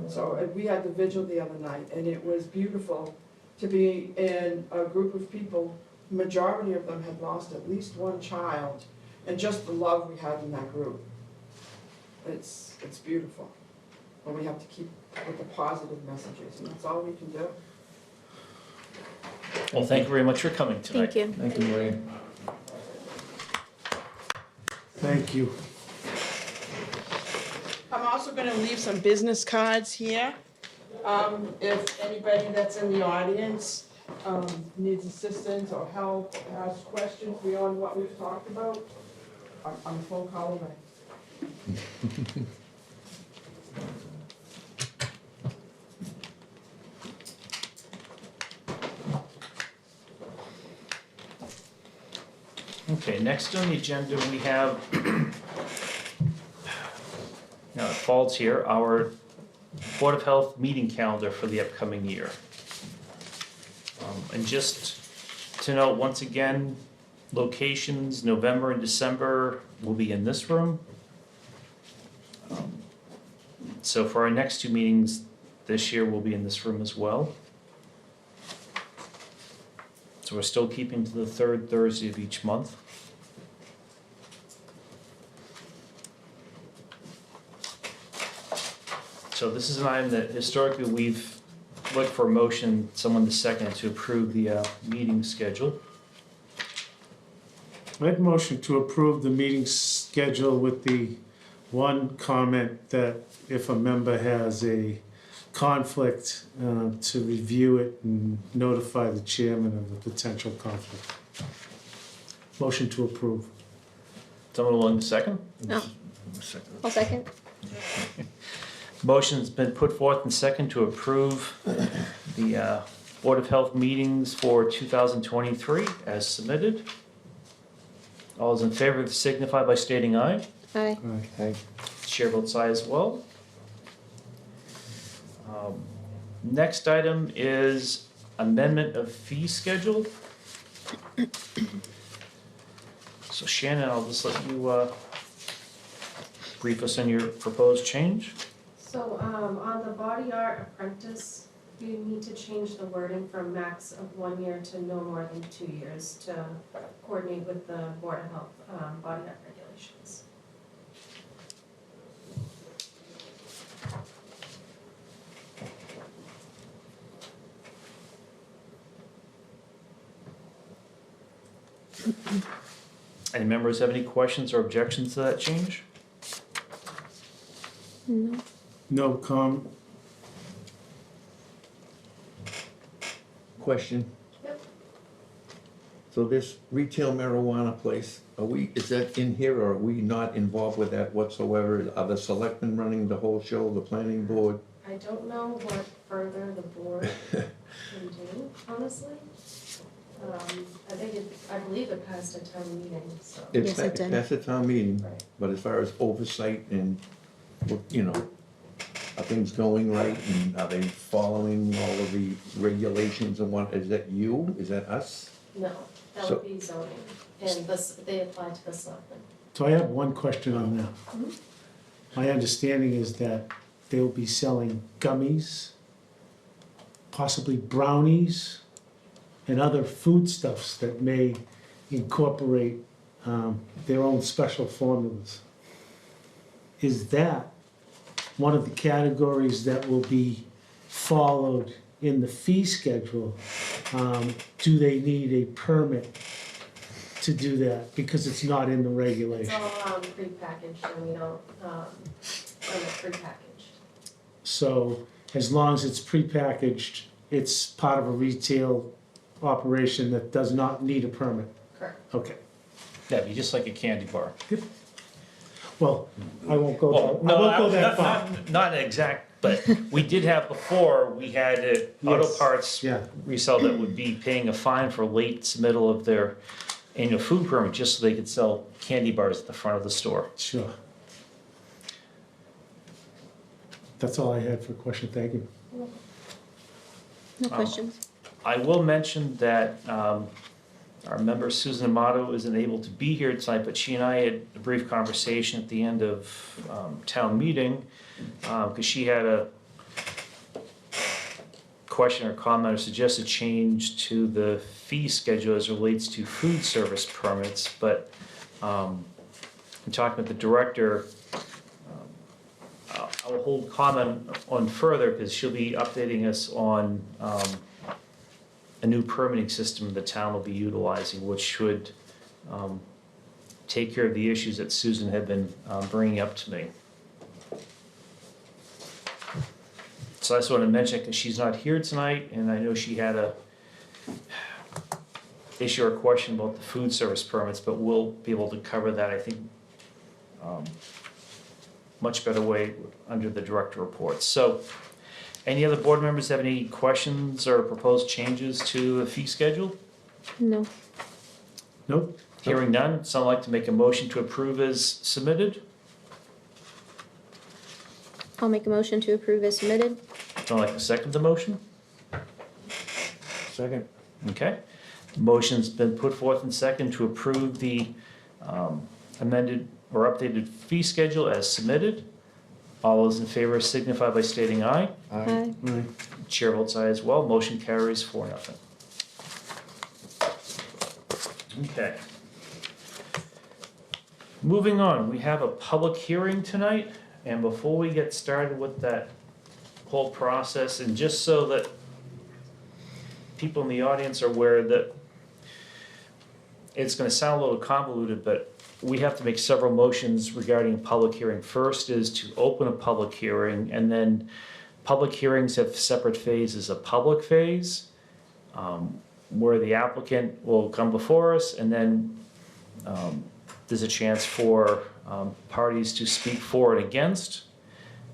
So we had the vigil the other night, and it was beautiful to be in a group of people. Majority of them had lost at least one child, and just the love we had in that group. It's beautiful. And we have to keep with the positive messages, and that's all we can do. Well, thank you very much for coming tonight. Thank you. Thank you, Maria. Thank you. I'm also gonna leave some business cards here. If anybody that's in the audience, needs assistance or help, or has questions beyond what we've talked about, I'm a phone call away. Okay, next on the agenda, we have, now it falls here, our Board of Health meeting calendar for the upcoming year. And just to note, once again, locations, November and December will be in this room. So for our next two meetings this year, we'll be in this room as well. So we're still keeping to the third Thursday of each month. So this is an item that historically we've looked for a motion, someone to second, to approve the meeting schedule. I'd motion to approve the meeting schedule with the one comment that if a member has a conflict, to review it and notify the chairman of the potential conflict. Motion to approve. Someone willing to second? No. I'll second. Motion's been put forth and second to approve the Board of Health meetings for 2023 as submitted. All those in favor signify by stating aye. Aye. Okay. Chair votes aye as well. Next item is amendment of fee schedule. So Shannon, I'll just let you brief us on your proposed change. So, on the body art apprentice, you need to change the wording from max of 1 year to no more than 2 years to coordinate with the Board of Health, body art regulations. Any members have any questions or objections to that change? No. No comment. Question. Yep. So this retail marijuana place, is that in here or are we not involved with that whatsoever? Are the selectmen running the whole show, the planning board? I don't know what further the board can do, honestly. I believe it passed a town meeting, so. It's Yes, it did. That's a town meeting, Right. but as far as oversight and, you know, are things going right and are they following all of the regulations and what, is that you? Is that us? No, that So- would be zoning, and this, they apply to the selectmen. So I have one question on that. My understanding is that they will be selling gummies, possibly brownies, and other foodstuffs that may incorporate their own special formulas. Is that one of the categories that will be followed in the fee schedule? Do they need a permit to do that? Because it's not in the It's regulation. all prepackaged, and we don't, run it prepackaged. So as long as it's prepackaged, it's part of a retail operation that does not need a permit. Correct. Okay. That'd be just like a candy bar. Well, I won't go Well, that, I no, won't go that far. not exact, but we did have before, we had auto Yes. parts Yeah, resell that would be paying a fine for late submittal of their annual food permit just so they could sell candy bars at the front of the store. sure. That's all I had for a question. Thank you. No questions. I will mention that our member Susan Amato isn't able to be here tonight, but she and I had a brief conversation at the end of town meeting, because she had a question or comment or suggested change to the fee schedule as it relates to food service permits, but in talking with the director, I will hold comment on further, because she'll be updating us on a new permitting system the town will be utilizing, which should take care of the issues that Susan had been bringing up to me. So I just want to mention, because she's not here tonight, and I know she had a issue or question about the food service permits, but we'll be able to cover that, I think, much better way under the director reports. So, any other board members have any questions or proposed changes to the fee schedule? No. Nope. Hearing none, someone like to make a motion to approve as submitted? I'll make a motion to approve as submitted. Someone like to second the motion? Second. Okay. Motion's been put forth and second to approve the amended or updated fee schedule as submitted. All those in favor signify by stating aye. Aye. Chair votes aye as well. Motion carries 4-0. Okay. Moving on, we have a public hearing tonight, and before we get started with that whole process, and just so that people in the audience are aware that it's gonna sound a little convoluted, but we have to make several motions regarding a public hearing. First is to open a public hearing, and then public hearings have separate phases. A public phase, where the applicant will come before us, and then there's a chance for parties to speak for and against.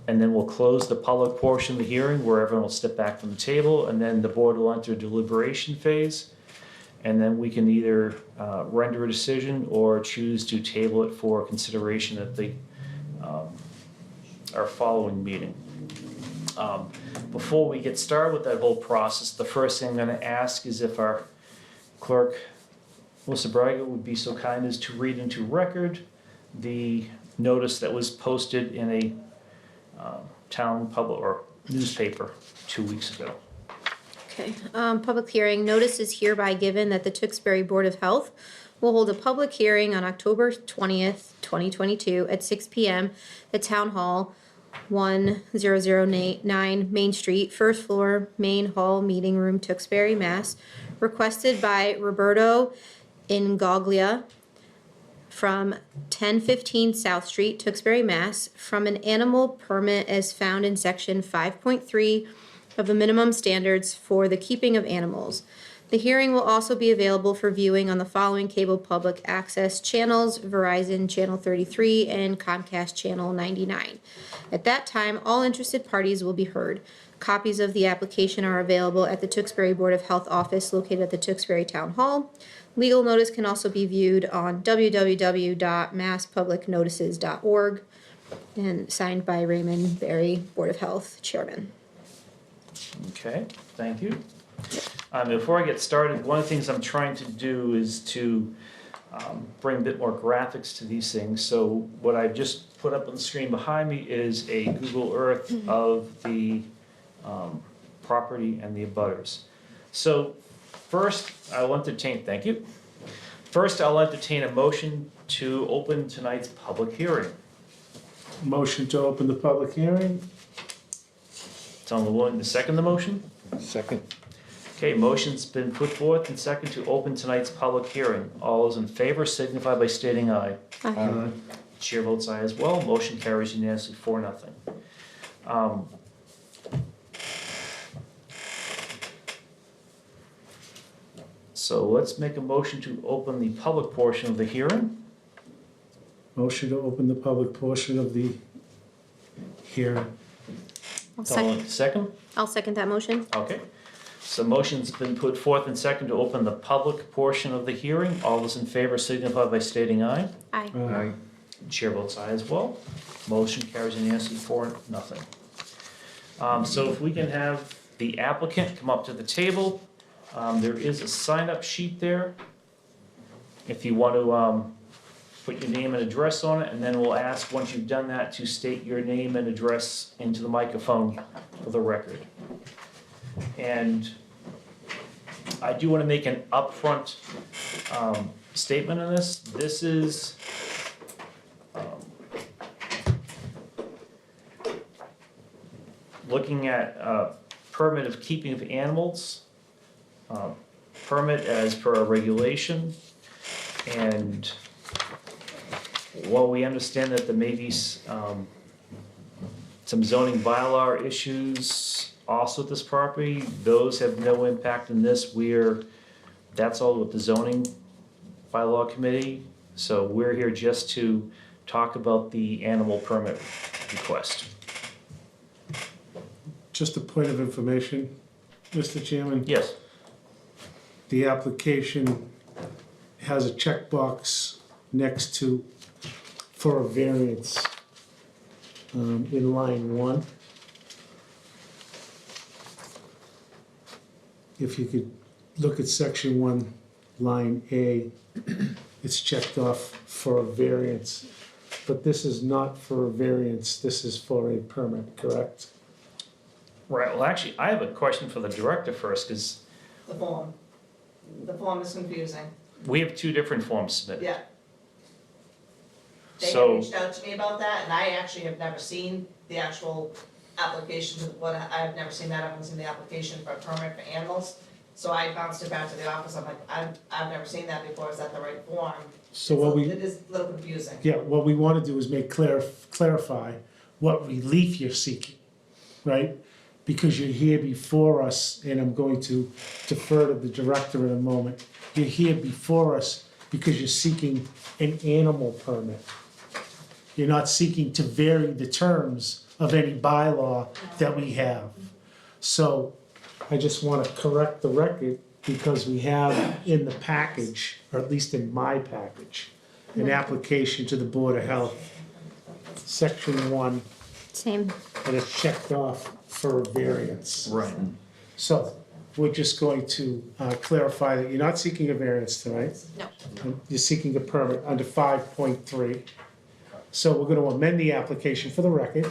And then we'll close the public portion of the hearing where everyone will step back from the table, and then the board will enter deliberation phase. And then we can either render a decision or choose to table it for consideration at the our following meeting. Before we get started with that whole process, the first thing I'm gonna ask is if our clerk, Melissa Braga, would be so kind as to read into record the notice that was posted in a town public or newspaper 2 weeks ago. Okay, public hearing, notice is hereby given that the Tewksbury Board of Health will hold a public hearing on October 20th, 2022 at 6 p.m. at Town Hall, 1009 Main Street, first floor, Main Hall Meeting Room, Tewksbury, Mass. Requested by Roberto Ingoglia from 1015 South Street, Tewksbury, Mass. From an animal permit as found in section 5.3 of the minimum standards for the keeping of animals. The hearing will also be available for viewing on the following cable public access channels: Verizon Channel 33 and Comcast Channel 99. At that time, all interested parties will be heard. Copies of the application are available at the Tewksbury Board of Health office located at the Tewksbury Town Hall. Legal notice can also be viewed on www.masspublicnotices.org and signed by Raymond Berry, Board of Health Chairman. Okay, thank you. Before I get started, one of the things I'm trying to do is to bring a bit more graphics to these things. So what I've just put up on the screen behind me is a Google Earth of the property and the abutters. So first, I'll entertain, thank you. First, I'll entertain a motion to open tonight's public hearing. Motion to open the public hearing? Someone willing to second the motion? Second. Okay, motion's been put forth and second to open tonight's public hearing. All those in favor signify by stating aye. Aye. Chair votes aye as well. Motion carries unanimously 4-0. So let's make a motion to open the public portion of the hearing. Motion to open the public portion of the hearing. Second? I'll second that motion. Okay. So motion's been put forth and second to open the public portion of the hearing. All those in favor signify by stating aye. Aye. Aye. Chair votes aye as well. Motion carries unanimously 4-0. So if we can have the applicant come up to the table. There is a sign-up sheet there. If you want to put your name and address on it, and then we'll ask, once you've done that, to state your name and address into the microphone for the record. And I do want to make an upfront statement on this. This is looking at permit of keeping of animals, permit as per our regulation. And while we understand that there may be some zoning bylaw issues also with this property, those have no impact in this. That's all with the zoning bylaw committee. So we're here just to talk about the animal permit request. Just a point of information, Mr. Chairman. Yes. The application has a checkbox next to for a variance in line 1. If you could look at section 1, line A, it's checked off for a variance. But this is not for a variance, this is for a permit, correct? Right, well, actually, I have a question for the director first, because The form. The form is confusing, we have two different forms submitted. yeah. They had So, reached out to me about that, and I actually have never seen the actual application, I've never seen that, I've seen the application for a permit for animals. So I bounced it back to the office, I'm like, I've never seen that before, is that the right form? So what we, It is a little confusing. yeah, what we wanna do is clarify what relief you're seeking, right? Because you're here before us, and I'm going to defer to the director in a moment. You're here before us because you're seeking an animal permit. You're not seeking to vary the terms of any bylaw that we have. So I just wanna correct the record because we have in the package, or at least in my package, an application to the Board of Health, section 1, Same. and it's checked off for a variance. right, So we're just going to clarify that you're not seeking a variance tonight. No. You're seeking a permit under 5.3. So we're gonna amend the application for the record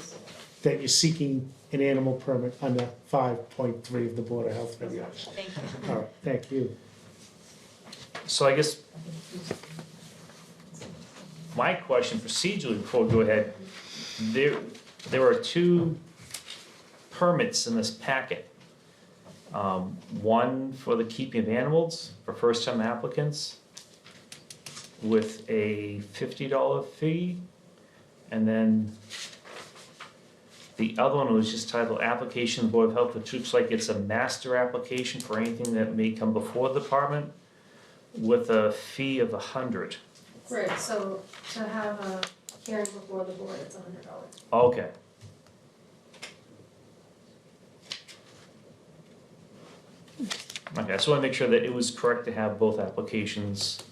that you're seeking an animal permit under 5.3 of the Board of Health regulations. Thank you. All right, thank you. so I guess my question procedurally before we go ahead, there are two permits in this packet. One for the keeping of animals for first-time applicants with a $50 fee. And then the other one was just titled Application to the Board of Health, which looks like it's a master application for anything that may come before the department with a fee of $100. Right, so to have a hearing before the board, it's $100. Okay. Okay, I just want to make sure that it was correct to have both applications.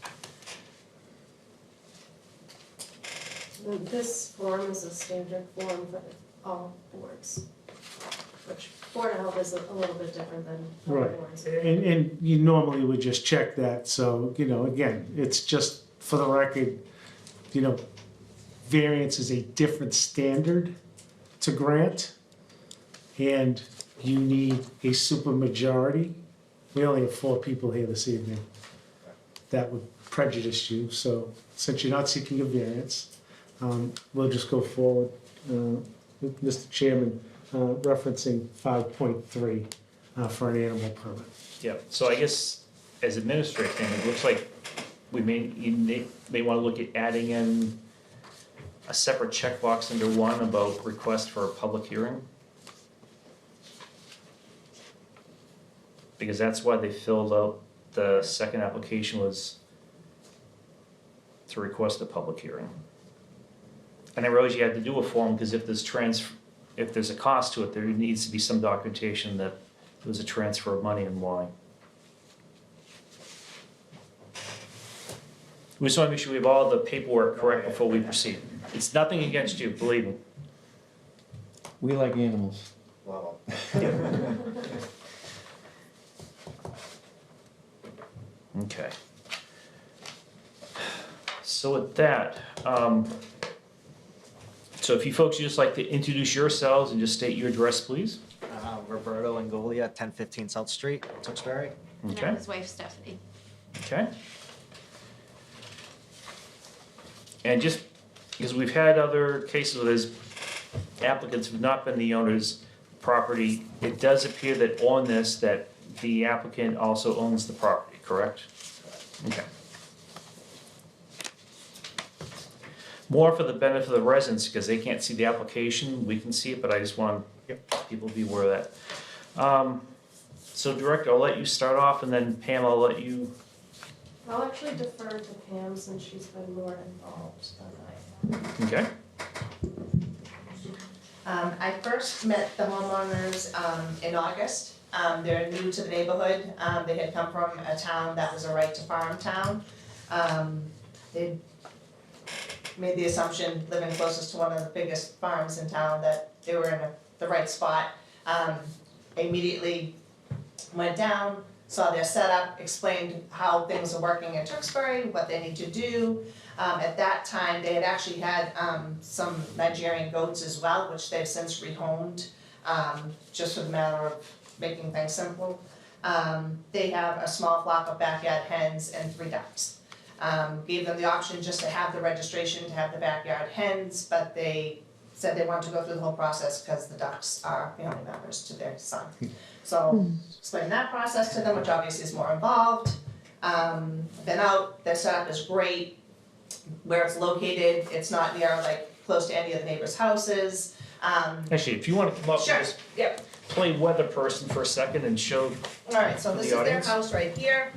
This form is a standard form for all boards, which Board of Health is a little bit different than other Right, boards. and you normally would just check that, so, again, it's just for the record, variance is a different standard to grant, and you need a supermajority. We only have 4 people here this evening. That would prejudice you, so since you're not seeking a variance, we'll just go forward, with Mr. Chairman, referencing 5.3 for an animal permit. Yeah, so I guess as administrative thing, it looks like you may want to look at adding in a separate checkbox under 1 about request for a public hearing. Because that's why they filled out the second application was to request a public hearing. And I realize you had to do a form, because if there's a cost to it, there needs to be some documentation that there was a transfer of money and why. We just want to make sure we have all the paperwork correct before we proceed. It's nothing against you, believe me. We like animals. Okay. So with that, so if you folks would just like to introduce yourselves and just state your address, please. Roberto Angolia, 1015 South Street, Tewksbury. Okay, His wife Stephanie. okay. And just because we've had other cases where there's applicants who've not been the owners of property, it does appear that on this, that the applicant also owns the property, correct? Okay. More for the benefit of the residents, because they can't see the application, we can see it, but I just want people to be aware of that. So Director, I'll let you start off, and then Pam, I'll let you. I'll actually defer to Pam since she's been more involved than I am. Okay. I first met the homeowners in August. They're new to the neighborhood. They had come from a town that was a right to farm town. They made the assumption, living closest to one of the biggest farms in town, that they were in the right spot. Immediately went down, saw their setup, explained how things are working in Tewksbury, what they need to do. At that time, they had actually had some Nigerian goats as well, which they've since rehomed, just for the matter of making things simple. They have a small flock of backyard hens and 3 ducks. Gave them the option just to have the registration to have the backyard hens, but they said they wanted to go through the whole process because the ducks are family members to their son. So explain that process to them, which obviously is more involved. Been out, their setup is great. Where it's located, it's not near like close to any of the neighbors' houses. Actually, if you wanna come up and Sure, just yep. play weather person for a second and show, Alright, so For this the is their audience? house right here.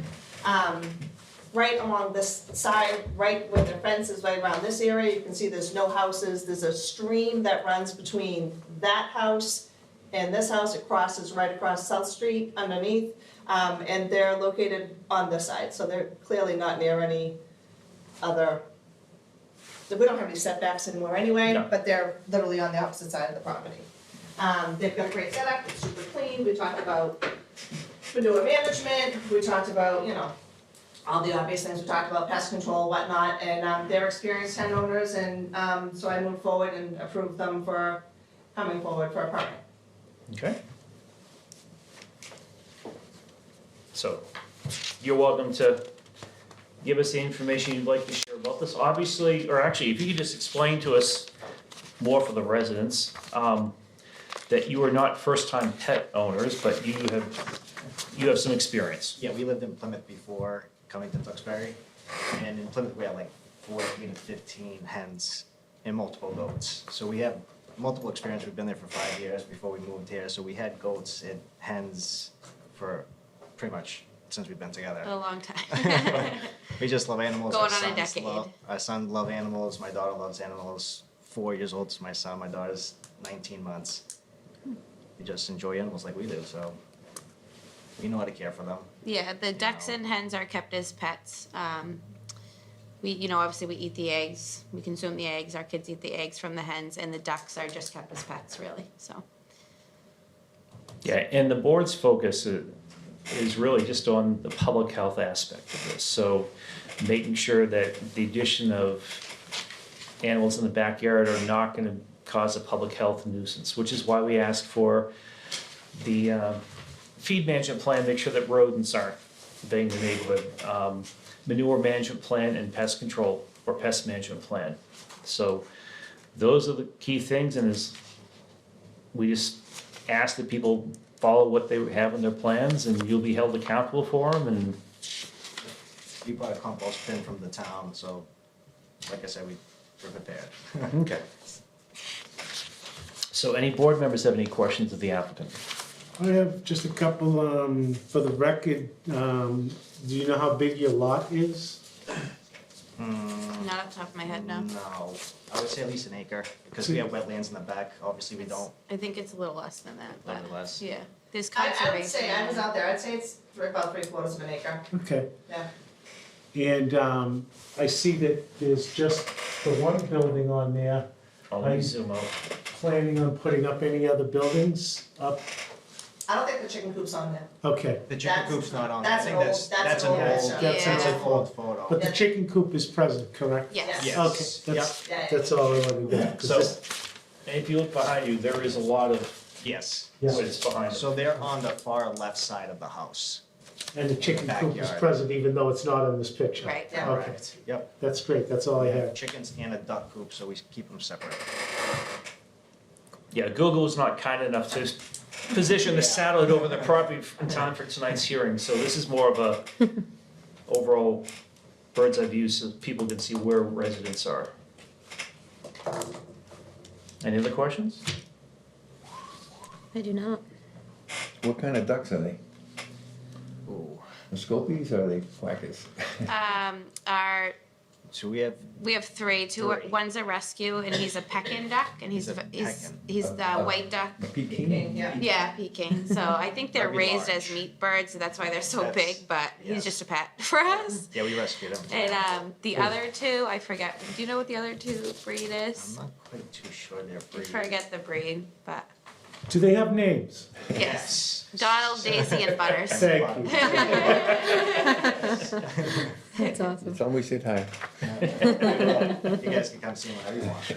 Right along this side, right where the fence is, right around this area, you can see there's no houses. There's a stream that runs between that house and this house. It crosses right across South Street underneath. And they're located on this side, so they're clearly not near any other, we don't have any setbacks anymore anyway, No. but they're literally on the opposite side of the property. They've got a great setup, it's super clean. We talked about manure management, we talked about, you know, all the obvious things, we talked about pest control, whatnot, and they're experienced hen owners, and so I moved forward and approved them for coming forward for a permit. okay? So, you're welcome to give us the information you'd like to share about this. Obviously, or actually, if you could just explain to us more for the residents, that you are not first-time pet owners, but you have some experience. Yeah, we lived in Plymouth before coming to Tewksbury, and in Plymouth we had like 14 to 15 hens and multiple goats. So we have multiple experience. We've been there for 5 years before we moved here. So we had goats and hens for pretty much since we've been together. A long time. We just love animals. Going Our on a sons decade. Our son loves animals. My daughter loves animals. 4 years old is my son. My daughter's 19 months. We just enjoy animals like we do, so we know how to care for them. Yeah, the ducks and hens are kept as pets. We, you know, obviously we eat the eggs, we consume the eggs, our kids eat the eggs from the hens, and the ducks are just kept as pets, really, so. Yeah, and the board's focus is really just on the public health aspect of this. So making sure that the addition of animals in the backyard are not gonna cause a public health nuisance, which is why we ask for the feed management plan, make sure that rodents aren't invading the neighborhood. Manure management plan and pest control or pest management plan. So those are the key things, and we just ask that people follow what they have in their plans, and you'll be held accountable for them, and We bought a compost bin from the town, so like I said, we're prepared. okay. So any board members have any questions of the applicant? I have just a couple, for the record, do you know how big your lot is? Not off the top of my head, no. No, I would say at least an acre, because we have wetlands in the back, obviously we don't, I think it's a little less than that, a but, little less. yeah. There's I conservation. would say, I was out there, I'd say it's about 3/4 of an acre, Okay. yeah. And I see that there's just the one building on there. Let me zoom out. Planning on putting up any other buildings up? I don't think the chicken coop's on there. Okay, The chicken That's- coop's not on, I that's think an old- that's that's an an old old, restaurant. that's Yeah. an that's an old old photo. but the chicken coop is present, correct? Yes. Yes. Okay, that's, Yeah. that's all I wanted to get. 'cause So, this- and if you look behind you, there is a lot of Yes, Yeah. woods behind it. so they're on the far left side of the house. And the chicken coop is Backyard. present even though it's not on this picture? Right. Yeah. Okay, Yep, that's great, that's all I have. chickens and a duck coop, so we keep them separate. Yeah, Google is not kind enough to position the satellite over the property in time for tonight's hearing, so this is more of a overall bird's eye view so people can see where residents are. Any other questions? I do not. What kind of ducks are they? Ooh, Scopies or are they quackers? so we have, We have three. Three. One's a rescue, and he's a Pekin duck, and he's He's a he's the white duck. A Peking? Peking, yeah. Yeah, Peking. So I think they're Might be raised as large. meat birds, so that's why they're so That's- big. But yeah. he's just a pet for us. yeah, we rescued them. And the other two, I forget. Do you know what the other two breed I'm is? not quite too sure their I breed. forget the breed, but Do they have names? Yes. Donald, Daisy, and Butters. Thank you. That's awesome. Somebody said hi. You guys can come see whenever you want.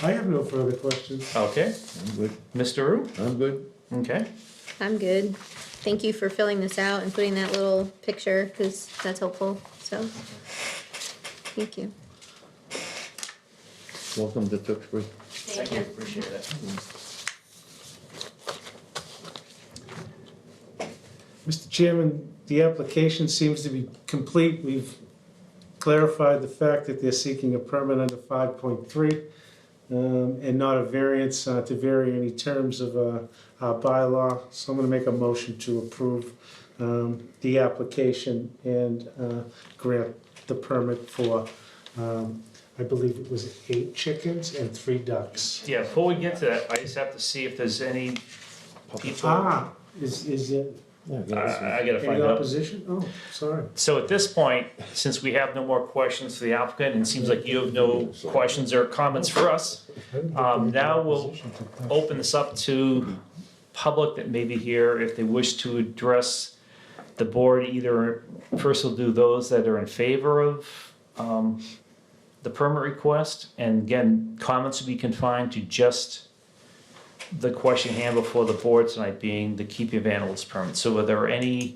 I have no further questions. Okay, I'm good. Mr. Rue? I'm good. Okay. I'm good. Thank you for filling this out and putting that little picture, because that's helpful, so. Thank you. Welcome to Tewksbury. Thank you. Appreciate it. Mr. Chairman, the application seems to be complete. We've clarified the fact that they're seeking a permit under 5.3 and not a variance to vary any terms of our bylaw. So I'm going to make a motion to approve the application and grant the permit for, I believe it was 8 chickens and 3 ducks. Yeah, before we get to that, I just have to see if there's any people. Is it I gotta any find out. opposition? Oh, sorry. So at this point, since we have no more questions for the applicant, and it seems like you have no questions or comments for us, now we'll open this up to public that may be here if they wish to address the board. Either, first we'll do those that are in favor of the permit request, and again, comments will be confined to just the question hand before the board tonight, being the keeping of animals permit. So are there any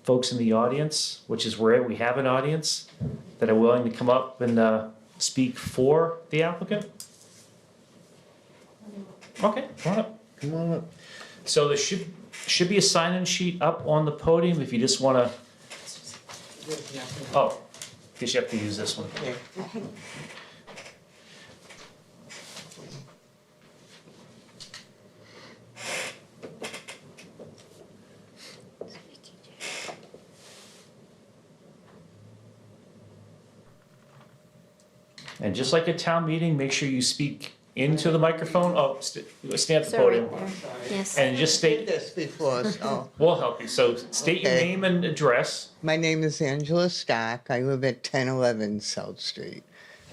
folks in the audience, which is rare, we have an audience, that are willing to come up and speak for the applicant? Okay, come on up. Come on up. So there should be a sign-in sheet up on the podium if you just wanna, oh, guess you have to use this one. And just like a town meeting, make sure you speak into the microphone. Oh, stand at the So right podium. there. Yes. And just Did state, this before, so. we'll help you. So state your Okay. name and address. My name is Angela Stark. I live at 1011 South Street.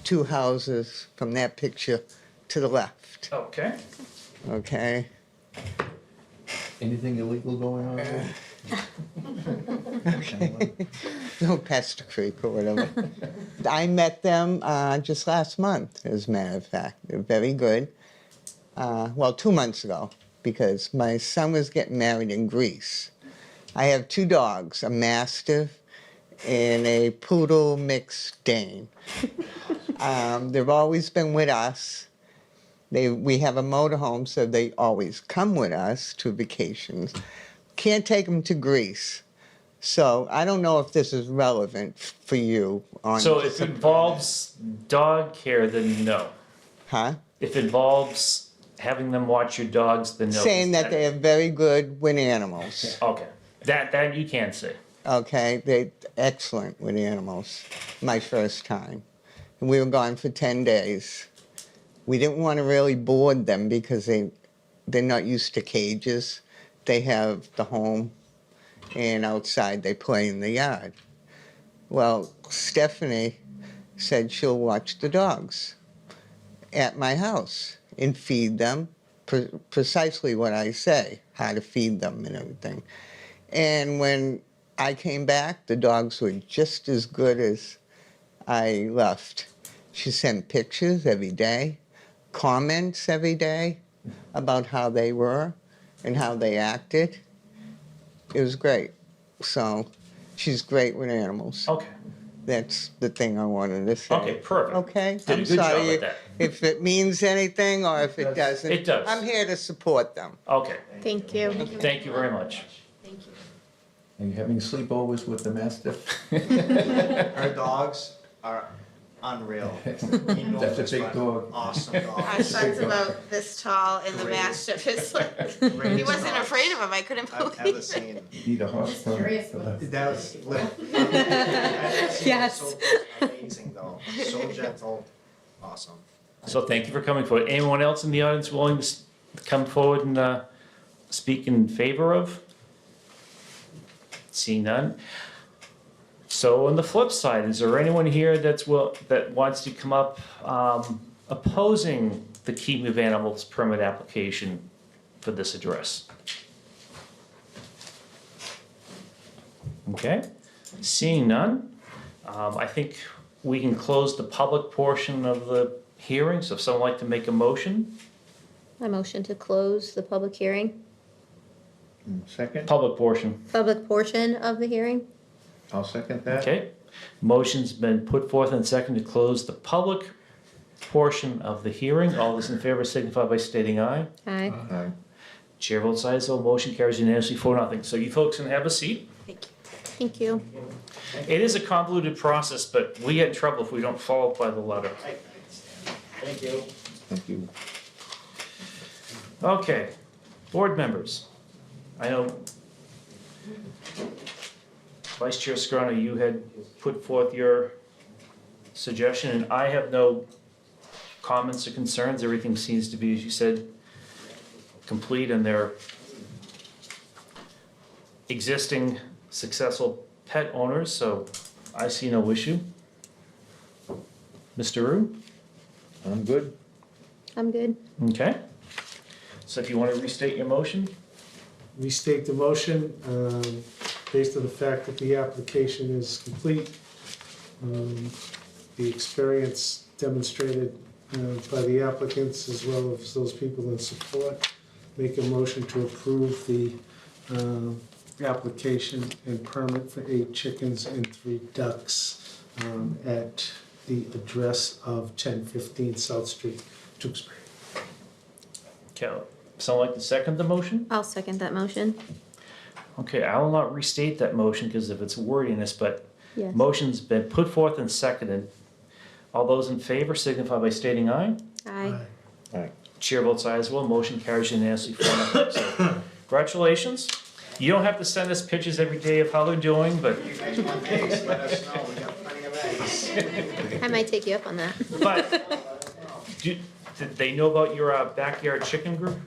2 houses from that picture to the left, Okay. okay? Anything illegal going on there? No Pester Creek or whatever. I met them just last month, as a matter of fact. They're very good. Well, 2 months ago, because my son was getting married in Greece. I have 2 dogs, a Mastiff and a Poodle mixed Dane. They've always been with us. We have a motorhome, so they always come with us to vacations. Can't take them to Greece. So I don't know if this is relevant for you on. So if it involves dog care, then no. Huh? If it involves having them watch your dogs, then no. Saying that they are very good with animals. Okay. That you can say. Okay, they're excellent with animals. My first time. And we were gone for 10 days. We didn't want to really board them because they're not used to cages. They have the home, and outside they play in the yard. Well, Stephanie said she'll watch the dogs at my house and feed them precisely what I say, how to feed them and everything. And when I came back, the dogs were just as good as I left. She sent pictures every day, comments every day about how they were and how they acted. It was great. So she's great with animals. Okay. That's the thing I wanted to say. Okay, perfect. Okay? Did a I'm good job sorry at that. if it means anything or if it doesn't. It does. I'm here to support them. Okay. Thank you. Thank you very much. Are you having sleepovers with the Mastiff? Our dogs are unreal. That's a big dog. Awesome Our dogs. son's about this tall, and the Great. Mastiff is like, he Greatest wasn't dogs afraid of him. I couldn't I've believe ever it. seen. Need a horse permit Curious for what- that. That was little. Yes. So amazing though, so gentle, awesome. So thank you for coming forward. Anyone else in the audience willing to come forward and speak in favor of? Seeing none. So on the flip side, is there anyone here that wants to come up opposing the keeping of animals permit application for this address? Okay, seeing none, I think we can close the public portion of the hearing, so if someone would like to make a motion. I motion to close the public hearing, Second? Public portion, public portion of the hearing. I'll second that. okay? Motion's been put forth and second to close the public portion of the hearing. All those in favor signify by stating aye. Aye. Aye. Chair votes aye, so motion carries unanimously 4-0. So you folks can have a seat. Thank you. It is a convoluted process, but we get in trouble if we don't follow by the letter. Thank you. Thank you. Okay, board members. I know Vice Chair Scarano, you had put forth your suggestion, and I have no comments or concerns. Everything seems to be, as you said, complete, and they're existing successful pet owners, so I see no issue. Mr. Rue? I'm good. I'm good. Okay. So if you want to restate your motion? Restate the motion, based on the fact that the application is complete. The experience demonstrated by the applicants as well as those people in support. Make a motion to approve the application and permit for 8 chickens and 3 ducks at the address of 1015 South Street, Tewksbury. Okay, someone like to second the motion? I'll second that motion. Okay, I will not restate that motion because of its wordiness, but Yes. motion's been put forth and seconded. All those in favor signify by stating aye. Aye. Aye. Chair votes aye as well, motion carries unanimously 4-0. So, congratulations. You don't have to send us pictures every day of how they're doing, but, You guys want eggs, let us know, we got plenty of eggs. I might take you up on that. did they know about your backyard chicken group?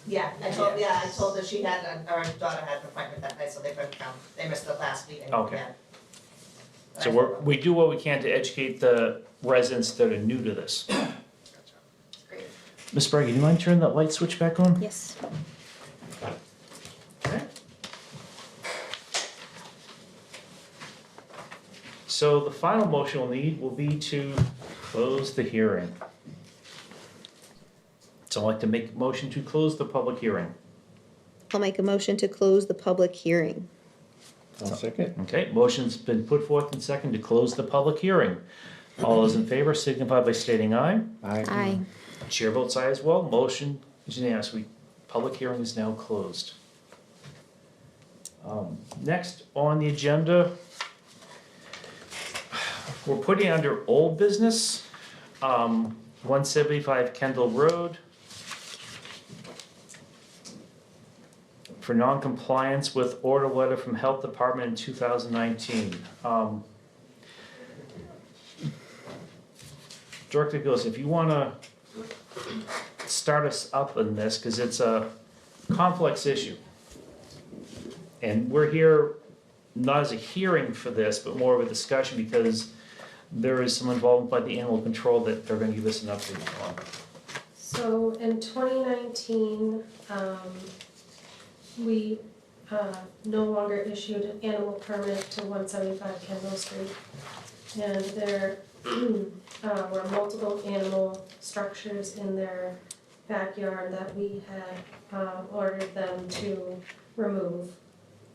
Yeah, I told her she had, her daughter had an appointment that night, so they couldn't come. They missed the last meeting. Okay. Yeah. So we do what we can to educate the residents that are new to this. Great. Ms. Bragg, do you mind turning that light switch back on? Yes. Okay. So the final motion we'll need will be to close the hearing. So I'd like to make a motion to close the public hearing. I'll make a motion to close the public hearing. I'll second. Okay, motion's been put forth and second to close the public hearing. All those in favor signify by stating aye. Aye. Chair votes aye as well. Motion is unanimous. Public hearing is now closed. Next on the agenda, we're putting under old business, 175 Kendall Road for non-compliance with order letter from Health Department in 2019. Director Gillis, if you want to start us up in this, because it's a complex issue. And we're here not as a hearing for this, but more of a discussion because there is some involvement by the animal control that they're going to give us an update on. So in 2019, we no longer issued an animal permit to 175 Kendall Street. And there were multiple animal structures in their backyard that we had ordered them to remove.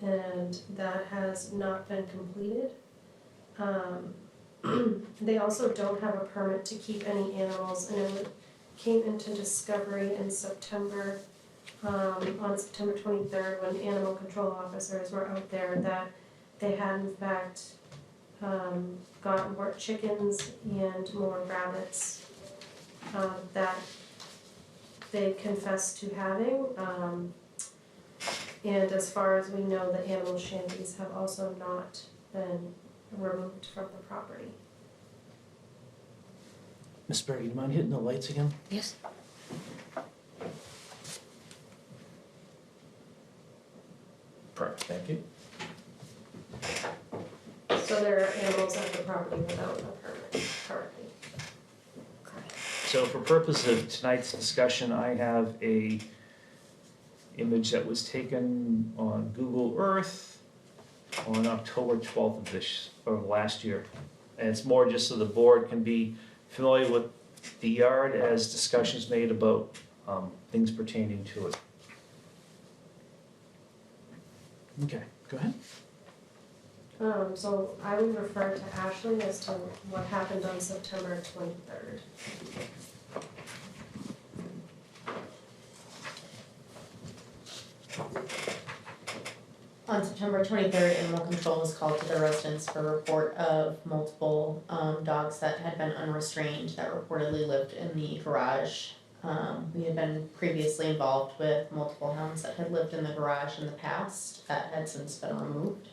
And that has not been completed. They also don't have a permit to keep any animals, and it came into discovery in September, on September 23rd, when animal control officers were out there, that they had in fact gotten more chickens and more rabbits that they confessed to having. And as far as we know, the animal shanties have also not been removed from the property. Ms. Berry, do you mind hitting the lights again? Yes. Perfect, thank you. So there are animals at the property without a permit currently. So for purpose of tonight's discussion, I have a image that was taken on Google Earth on October 12th of last year. And it's more just so the board can be familiar with the yard as discussions made about things pertaining to it. Okay, go ahead. So I would refer to Ashley as to what happened on September 23rd. On September 23rd, animal control was called to the residence for a report of multiple dogs that had been unrestrained that reportedly lived in the garage. We had been previously involved with multiple hounds that had lived in the garage in the past that had since been removed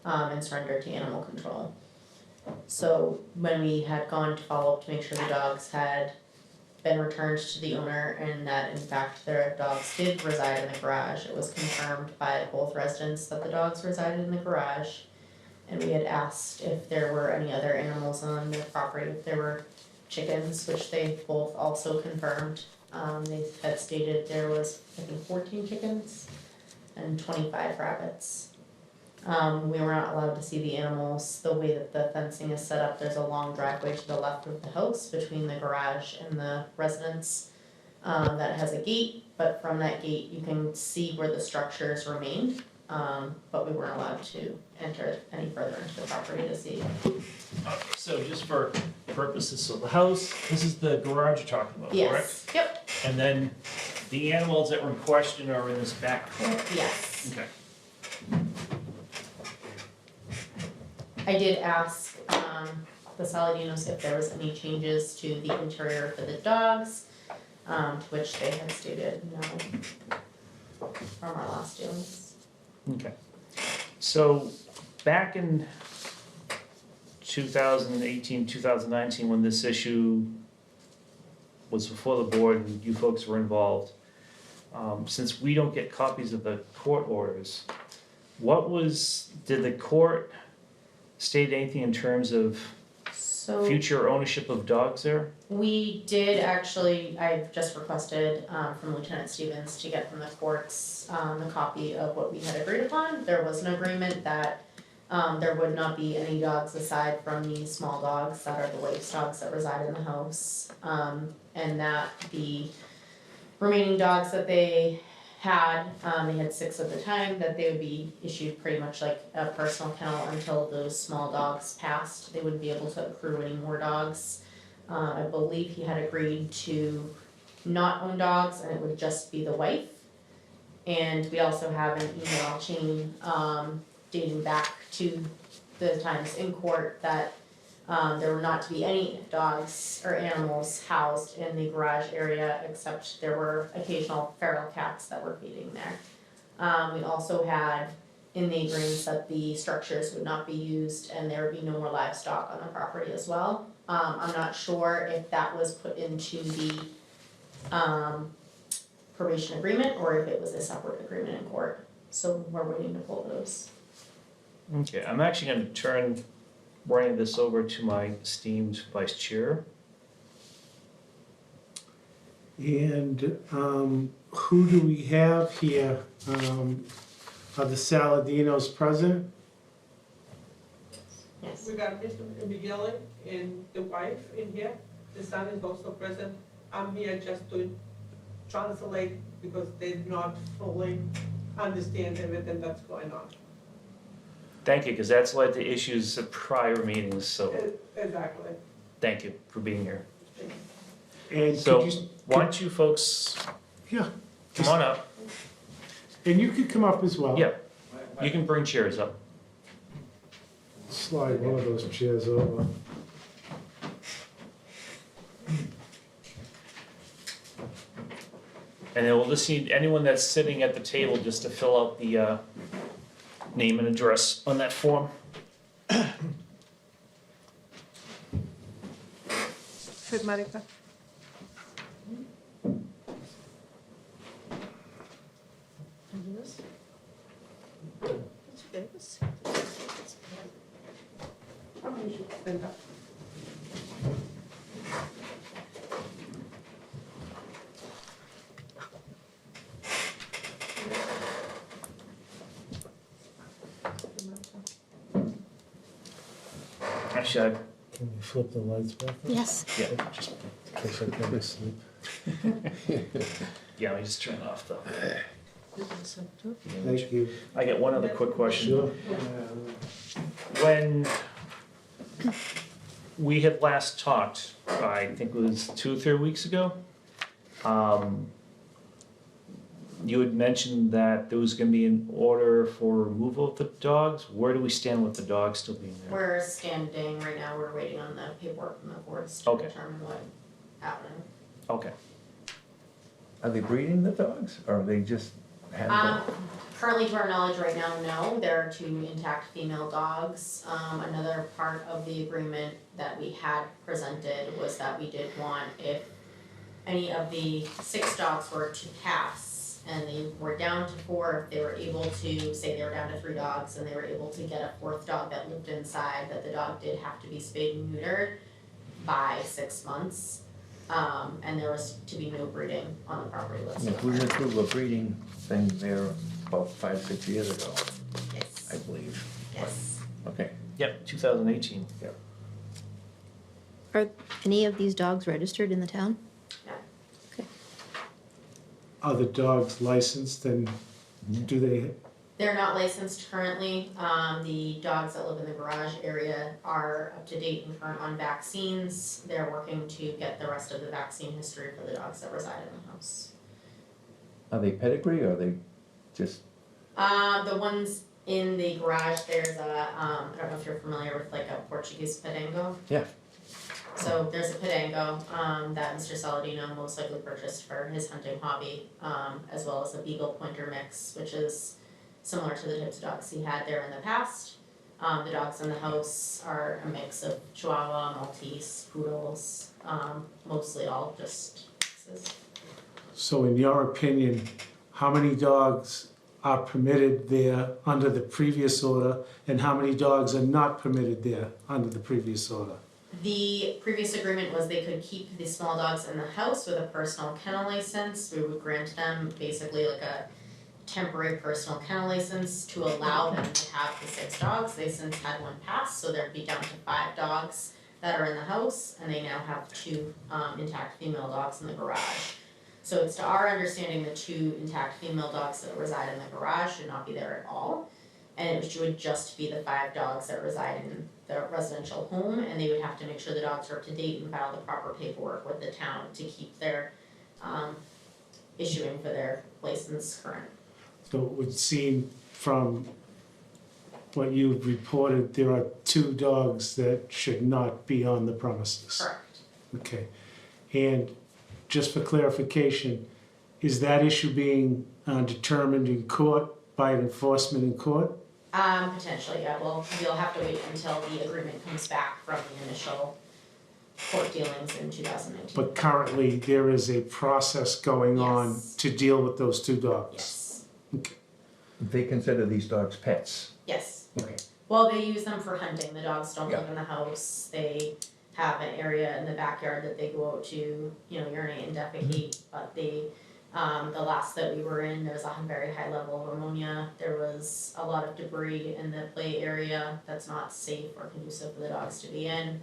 and surrendered to animal control. So when we had gone to follow up to make sure the dogs had been returned to the owner and that in fact their dogs did reside in the garage, it was confirmed by both residents that the dogs resided in the garage. And we had asked if there were any other animals on their property, if there were chickens, which they both also confirmed. They had stated there was, I think, 14 chickens and 25 rabbits. We were not allowed to see the animals. The way that the fencing is set up, there's a long driveway to the left of the house between the garage and the residence that has a gate, but from that gate you can see where the structures remained, but we weren't allowed to enter any further into the property to see. So just for purposes, so the house, this is the garage you're talking about, correct? Yes, yep, And then the animals that were in question are in this back corner? yes. Okay. I did ask the Saladinos if there was any changes to the interior for the dogs, to which they had stated no from our last dealings. Okay. So back in 2018, 2019, when this issue was before the board and you folks were involved, since we don't get copies of the court orders, did the court state anything in terms of So future ownership of dogs there? we did actually, I've just requested from Lieutenant Stevens to get from the courts a copy of what we had agreed upon. There was an agreement that there would not be any dogs aside from these small dogs that are the waste dogs that reside in the house. And that the remaining dogs that they had 6 at the time, that they would be issued pretty much like a personal kennel until those small dogs passed. They wouldn't be able to accrue any more dogs. I believe he had agreed to not own dogs and it would just be the wife. And we also have an email chain dating back to the times in court that there were not to be any dogs or animals housed in the garage area, except there were occasional feral cats that were feeding there. We also had in the agreements that the structures would not be used and there would be no more livestock on the property as well. I'm not sure if that was put into the probation agreement or if it was a separate agreement in court. So we're waiting to pull those. Okay, I'm actually gonna turn running this over to my esteemed vice chair. And who do we have here? Are the Saladinos present? Yes. We got Mr. Miguel and the wife in here. The son is also present. I'm here just to translate because they do not fully understand everything that's going on. Thank you, because that's led to issues at prior meetings, so Exactly. thank you for being here. And So, could you, why don't you folks yeah, come on up? and you could come up as well. Yeah, you can bring chairs up. Slide one of those chairs over. And then we'll just need anyone that's sitting at the table just to fill out the name and address on that form. Marika. Probably should stand up. Actually, Can you flip the lights back on? Yes. just, In case I go to sleep. yeah, let me just turn it off though. Thank you. I got one other quick question. Sure. When we had last talked, I think it was 2 or 3 weeks ago, you had mentioned that there was gonna be an order for removal of the dogs. Where do we stand with the dogs still being there? We're standing right now, we're waiting on the paperwork from the boards to Okay. determine what happened. Okay, Are they breeding the dogs, or are they just had them? Currently, to our knowledge right now, no, there are 2 intact female dogs. Another part of the agreement that we had presented was that we did want, if any of the 6 dogs were to pass and they were down to 4, if they were able to, say they were down to 3 dogs and they were able to get a 4th dog that lived inside, that the dog did have to be spayed and neutered by 6 months. And there was to be no breeding on the property If whatsoever. we went through a breeding thing there about 5, 6 years ago, Yes, I believe. yes. Okay. yep, 2018. Are any of these dogs registered in the town? Are the dogs licensed and do they, They're not licensed currently. The dogs that live in the garage area are up to date and current on vaccines. They're working to get the rest of the vaccine history for the dogs that reside in the house. Are they pedigree, or are they just, The ones in the garage, there's a, I don't know if you're familiar with like a Portuguese Padengo. yeah, So there's a Padengo, that Mr. Saladino most likely purchased for his hunting hobby, as well as a Beagle Pointer mix, which is similar to the types of dogs he had there in the past. The dogs in the house are a mix of Chihuahua, Maltese, Poodles, mostly all just mixes. so in your opinion, how many dogs are permitted there under the previous order and how many dogs are not permitted there under the previous order? The previous agreement was they could keep the small dogs in the house with a personal kennel license. We would grant them basically like a temporary personal kennel license to allow them to have the 6 dogs. They since had 1 pass, so there'd be down to 5 dogs that are in the house, and they now have 2 intact female dogs in the garage. So it's to our understanding the 2 intact female dogs that reside in the garage should not be there at all. And it would just be the 5 dogs that reside in the residential home, and they would have to make sure the dogs are up to date and file the proper paperwork with the town to keep their issuing for their license current. So it would seem from what you've reported, there are 2 dogs that should not be on the premises. Correct. Okay. And just for clarification, is that issue being determined in court by an enforcement in court? Potentially, yeah, well, you'll have to wait until the agreement comes back from the initial court dealings in 2019. But currently, there is a process going on Yes. to deal with those 2 dogs? Yes, they consider these dogs pets? yes. Okay. Well, they use them for hunting, the dogs don't Yeah. live in the house, they have an area in the backyard that they go out to, urinate and defecate, but the last that we were in, there was a very high level of ammonia, there was a lot of debris in the play area that's not safe or conducive for the dogs to be in.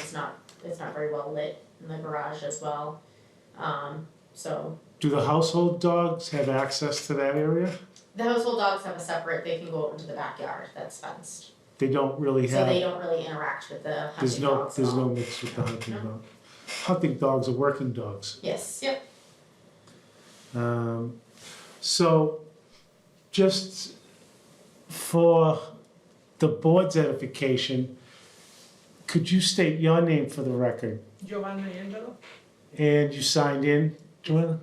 It's not very well lit in the garage as well, so. Do the household dogs have access to that area? The household dogs have a separate, they can go out into the backyard that's fenced, They don't really so they have, don't really interact with the there's hunting no, dogs at there's no all. mix with the hunting No. dog. Hunting dogs are working dogs. Yes, yep. So, just for the board's edification, could you state your name for the record? Giovanna Angelo? And you signed in, Joanna?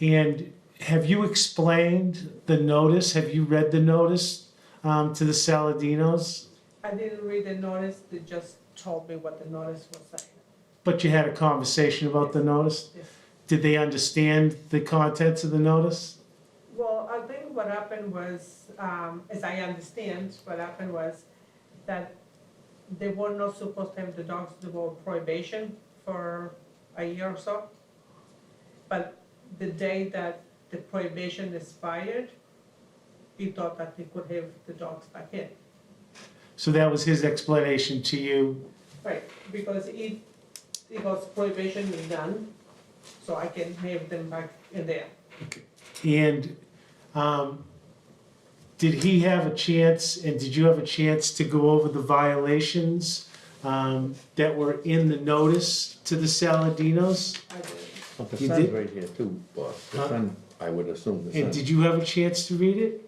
And have you explained the notice? Have you read the notice to the Saladinos? I didn't read the notice, they just told me what the notice was saying. But you had a conversation about the notice? Yes. Did they understand the contents of the notice? Well, I think what happened was, as I understand, what happened was that they were not supposed to have the dogs to go on prohibition for a year or so. But the day that the prohibition expired, he thought that he could have the dogs back in. So that was his explanation to you. Right, because it was prohibition is done, so I can have them back in there. And did he have a chance, and did you have a chance to go over the violations that were in the notice to the Saladinos? I did. Well, the You sun's did- right here too, boss. The Huh? sun, I would assume the And sun. did you have a chance to read it?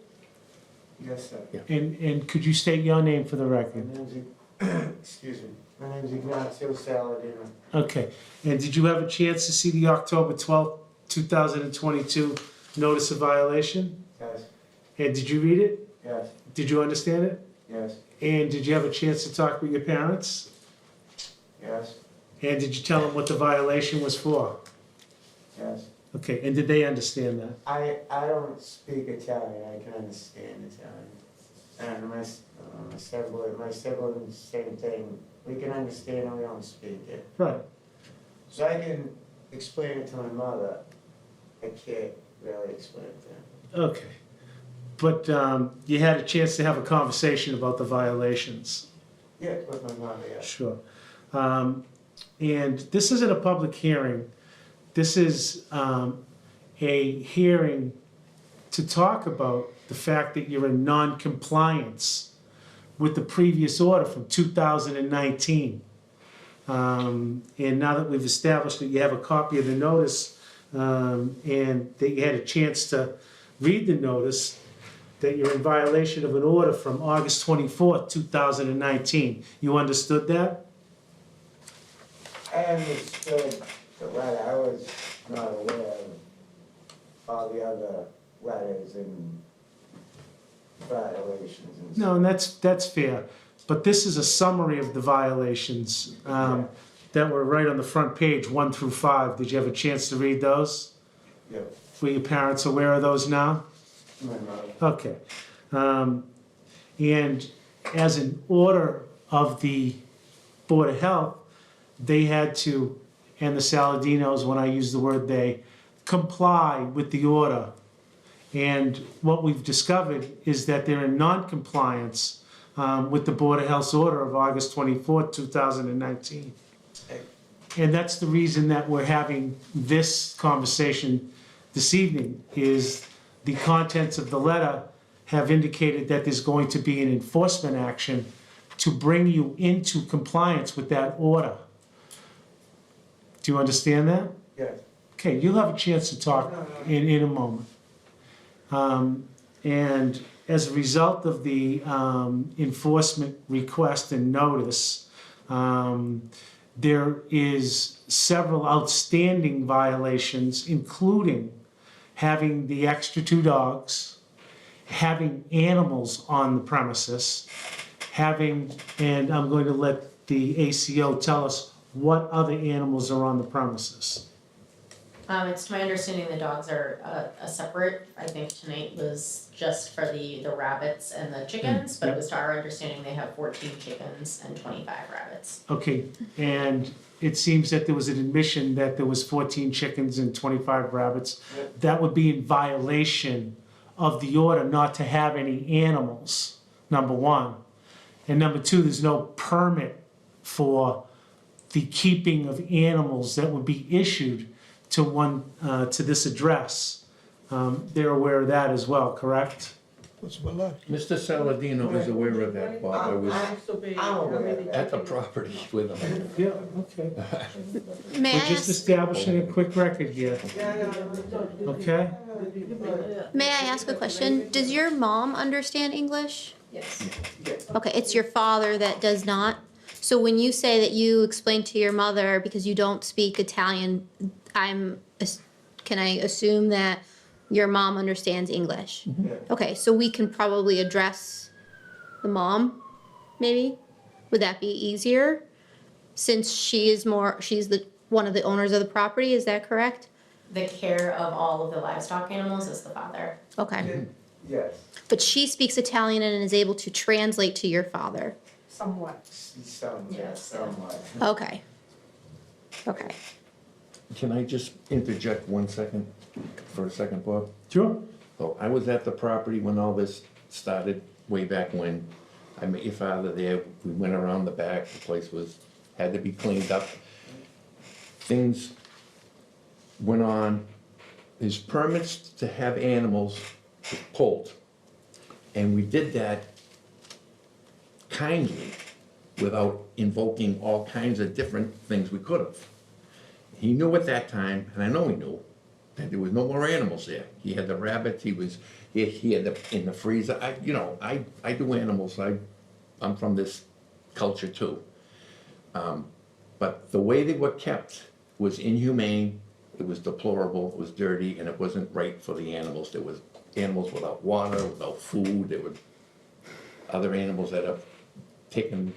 Yes, sir. And could you state your name for the record? My name's, excuse me, my name's Ignacio Saladino. Okay, and did you have a chance to see the October 12th, 2022 notice of violation? Yes, And did you read it? yes, Did you understand it? yes, And did you have a chance to talk with your parents? yes, And did you tell them what the violation was for? yes. Okay, and did they understand that? I don't speak Italian, I can understand Italian. And my siblings, same thing, we can understand and we don't speak it. Right. So I can explain it to my mother, I can't really explain it to them. Okay. But you had a chance to have a conversation about the violations. Yeah, with my mother, yeah. Sure. And this isn't a public hearing. This is a hearing to talk about the fact that you're in non-compliance with the previous order from 2019. And now that we've established that you have a copy of the notice and that you had a chance to read the notice, that you're in violation of an order from August 24th, 2019. You understood that? I understood the letter, I was not aware of all the other letters and violations and stuff. No, and that's fair. But this is a summary of the violations that were right on the front page, 1 through 5. Did you have a chance to read those? Yeah, Were your parents aware of those now? my mother. Okay. And as an order of the Board of Health, they had to, and the Saladinos, when I use the word they, comply with the order. And what we've discovered is that they're in non-compliance with the Board of Health's order of August 24th, 2019. And that's the reason that we're having this conversation this evening, is the contents of the letter have indicated that there's going to be an enforcement action to bring you into compliance with that order. Do you understand that? Yes, Okay, you'll have a chance to talk in a moment. And as a result of the enforcement request and notice, there is several outstanding violations, including having the extra 2 dogs, having animals on the premises, having, and I'm going to let the ACO tell us what other animals are on the premises. It's my understanding the dogs are a separate, I think tonight was just for the rabbits and the chickens, but it was to our understanding they have 14 chickens and 25 rabbits. Okay, and it seems that there was an admission that there was 14 chickens and 25 rabbits. That would be in violation of the order not to have any animals, number one. And number two, there's no permit for the keeping of animals that would be issued to this address. They're aware of that as well, correct? Mr. Saladino is aware of that, Bob. I was I'm aware. at the property with him. Yeah, okay. May We're I just ask, establishing a quick record here, okay? may I ask a question? Does your mom understand English? Yes. Okay, it's your father that does not. So when you say that you explained to your mother because you don't speak Italian, can I assume that your mom understands English? Yeah. Okay, so we can probably address the mom, maybe? Would that be easier? Since she's one of the owners of the property, is that correct? The care of all of the livestock animals is the father. Okay. Yes, But she speaks Italian and is able to translate to your father. Somewhat. Yes. somewhat. Okay. Okay. Can I just interject 1 second, for a second, Bob? Sure. So I was at the property when all this started, way back when. I met your father there, we went around the back, the place had to be cleaned up. Things went on, his permits to have animals were pulled. And we did that kindly, without invoking all kinds of different things we could have. He knew at that time, and I know he knew, that there was no more animals there. He had the rabbits, he had in the freezer, I do animals, I'm from this culture too. But the way they were kept was inhumane, it was deplorable, it was dirty, and it wasn't right for the animals. There was animals without water, without food, there were other animals that have taken,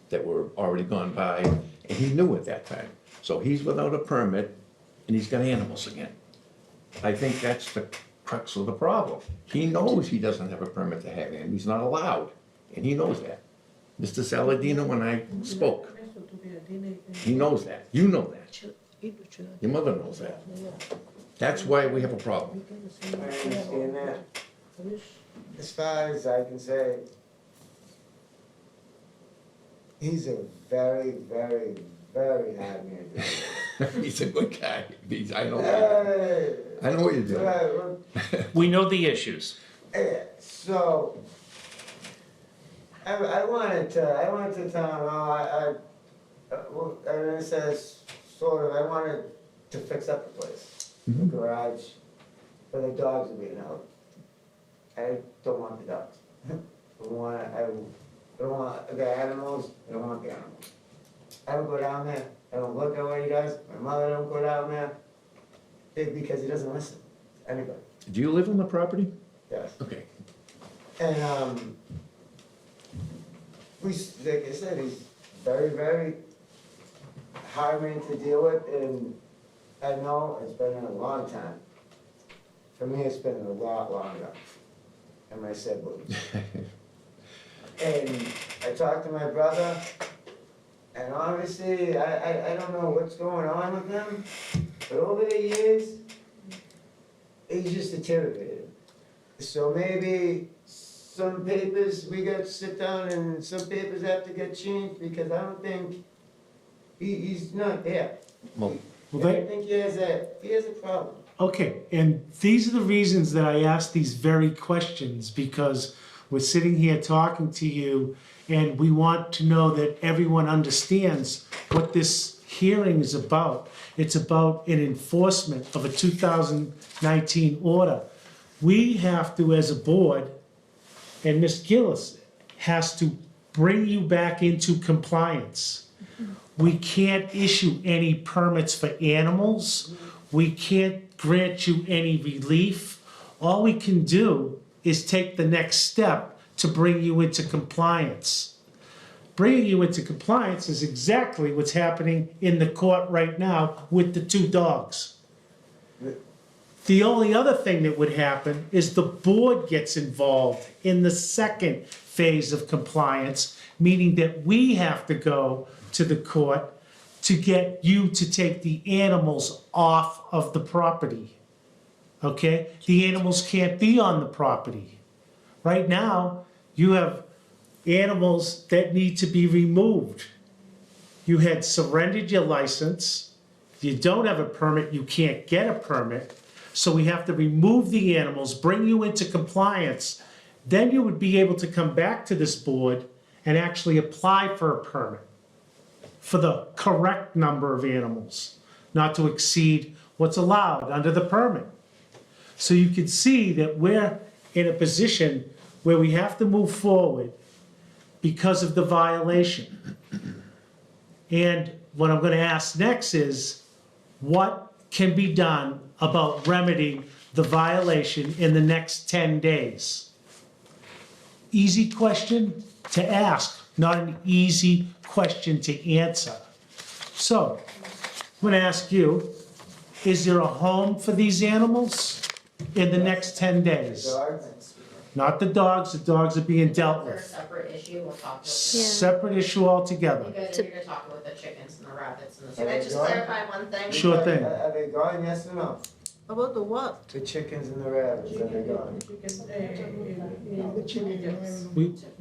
that were already gone by, and he knew at that time. So he's without a permit, and he's got animals again. I think that's the crux of the problem. He knows he doesn't have a permit to have him, he's not allowed, and he knows that. Mr. Saladino, when I spoke, he knows that, you know that. Your mother knows that. That's why we have a problem. I understand that. As far as I can say, he's a very, very, very hard man to deal with. He's a good guy, I know what you're doing. We know the issues. So, I wanted to tell him, and it says, sort of, I wanted to fix up the place, the garage, where the dogs are being held. I don't want the dogs. I don't want the animals, I don't want the animals. I don't go down there, I don't look at what he does, my mother don't go down there, because he doesn't listen to anybody. Do you live on the property? Yes. Okay. And, like I said, he's very, very hard man to deal with, and I know it's been a long time. For me, it's been a lot longer, and my siblings. And I talked to my brother, and honestly, I don't know what's going on with him, but over the years, he's just deteriorated. So maybe some papers, we got to sit down and some papers have to get changed, because I don't think, he's not there. Well, I think he has a problem. Okay, and these are the reasons that I ask these very questions, because we're sitting here talking to you, and we want to know that everyone understands what this hearing is about. It's about an enforcement of a 2019 order. We have to, as a board, and Ms. Gillis has to bring you back into compliance. We can't issue any permits for animals. We can't grant you any relief. All we can do is take the next step to bring you into compliance. Bringing you into compliance is exactly what's happening in the court right now with the two dogs. The only other thing that would happen is the board gets involved in the second phase of compliance, meaning that we have to go to the court to get you to take the animals off of the property. Okay? The animals can't be on the property. Right now, you have animals that need to be removed. You had surrendered your license. If you don't have a permit, you can't get a permit. So we have to remove the animals, bring you into compliance. Then you would be able to come back to this board and actually apply for a permit for the correct number of animals, not to exceed what's allowed under the permit. So you can see that we're in a position where we have to move forward because of the violation. And what I'm going to ask next is, what can be done about remedying the violation in the next 10 days? Easy question to ask, not an easy question to answer. So, I'm going to ask you, is there a home for these animals in the next 10 days? Dogs? Not the dogs are being dealt They're a with. separate issue, we'll talk with. Separate issue altogether. You guys are here to talk about the chickens and the rabbits and the. Can I just clarify one thing? Sure thing. Are they gone, yes or no? About the what? The chickens and the rabbits, are they gone?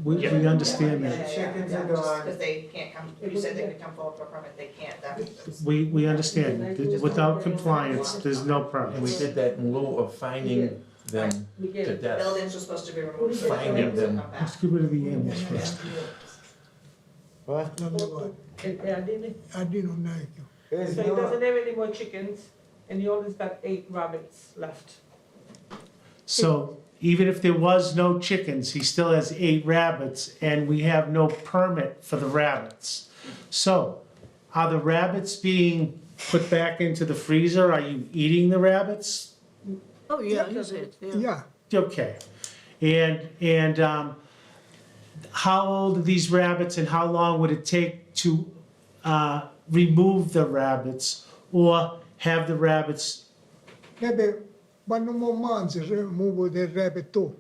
We understand The that. chickens are Because gone. they can't come, you said they could come forward for a permit, they can't, that's. We understand. Without compliance, there's no And we permit. did that in lieu of finding them to death. Buildings were supposed to be removed, so Finding they would them. come back. Let's get rid of the animals first. What? I didn't know. There's So he no, doesn't have any more chickens, and he only got 8 rabbits left. So even if there was no chickens, he still has 8 rabbits, and we have no permit for the rabbits. So are the rabbits being put back into the freezer? Are you eating the rabbits? Oh, yeah, you said, yeah. Okay. And how old are these rabbits, and how long would it take to remove the rabbits or have the rabbits? Maybe one more month is remove the rabbit too.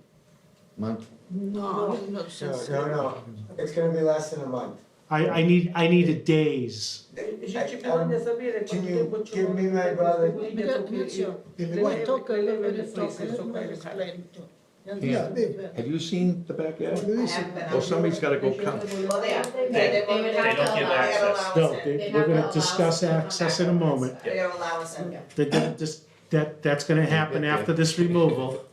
Month? No, no, it's gonna be less than a month. I need a days. Can you give me my brother? Yeah, Have you seen the backyard? I haven't been. Well, somebody's gotta go count. Well, they are. They would have to They allow gotta us. allow No, us in. we're gonna discuss access in a moment. They gotta allow us in. They're gonna that's gonna happen after this removal.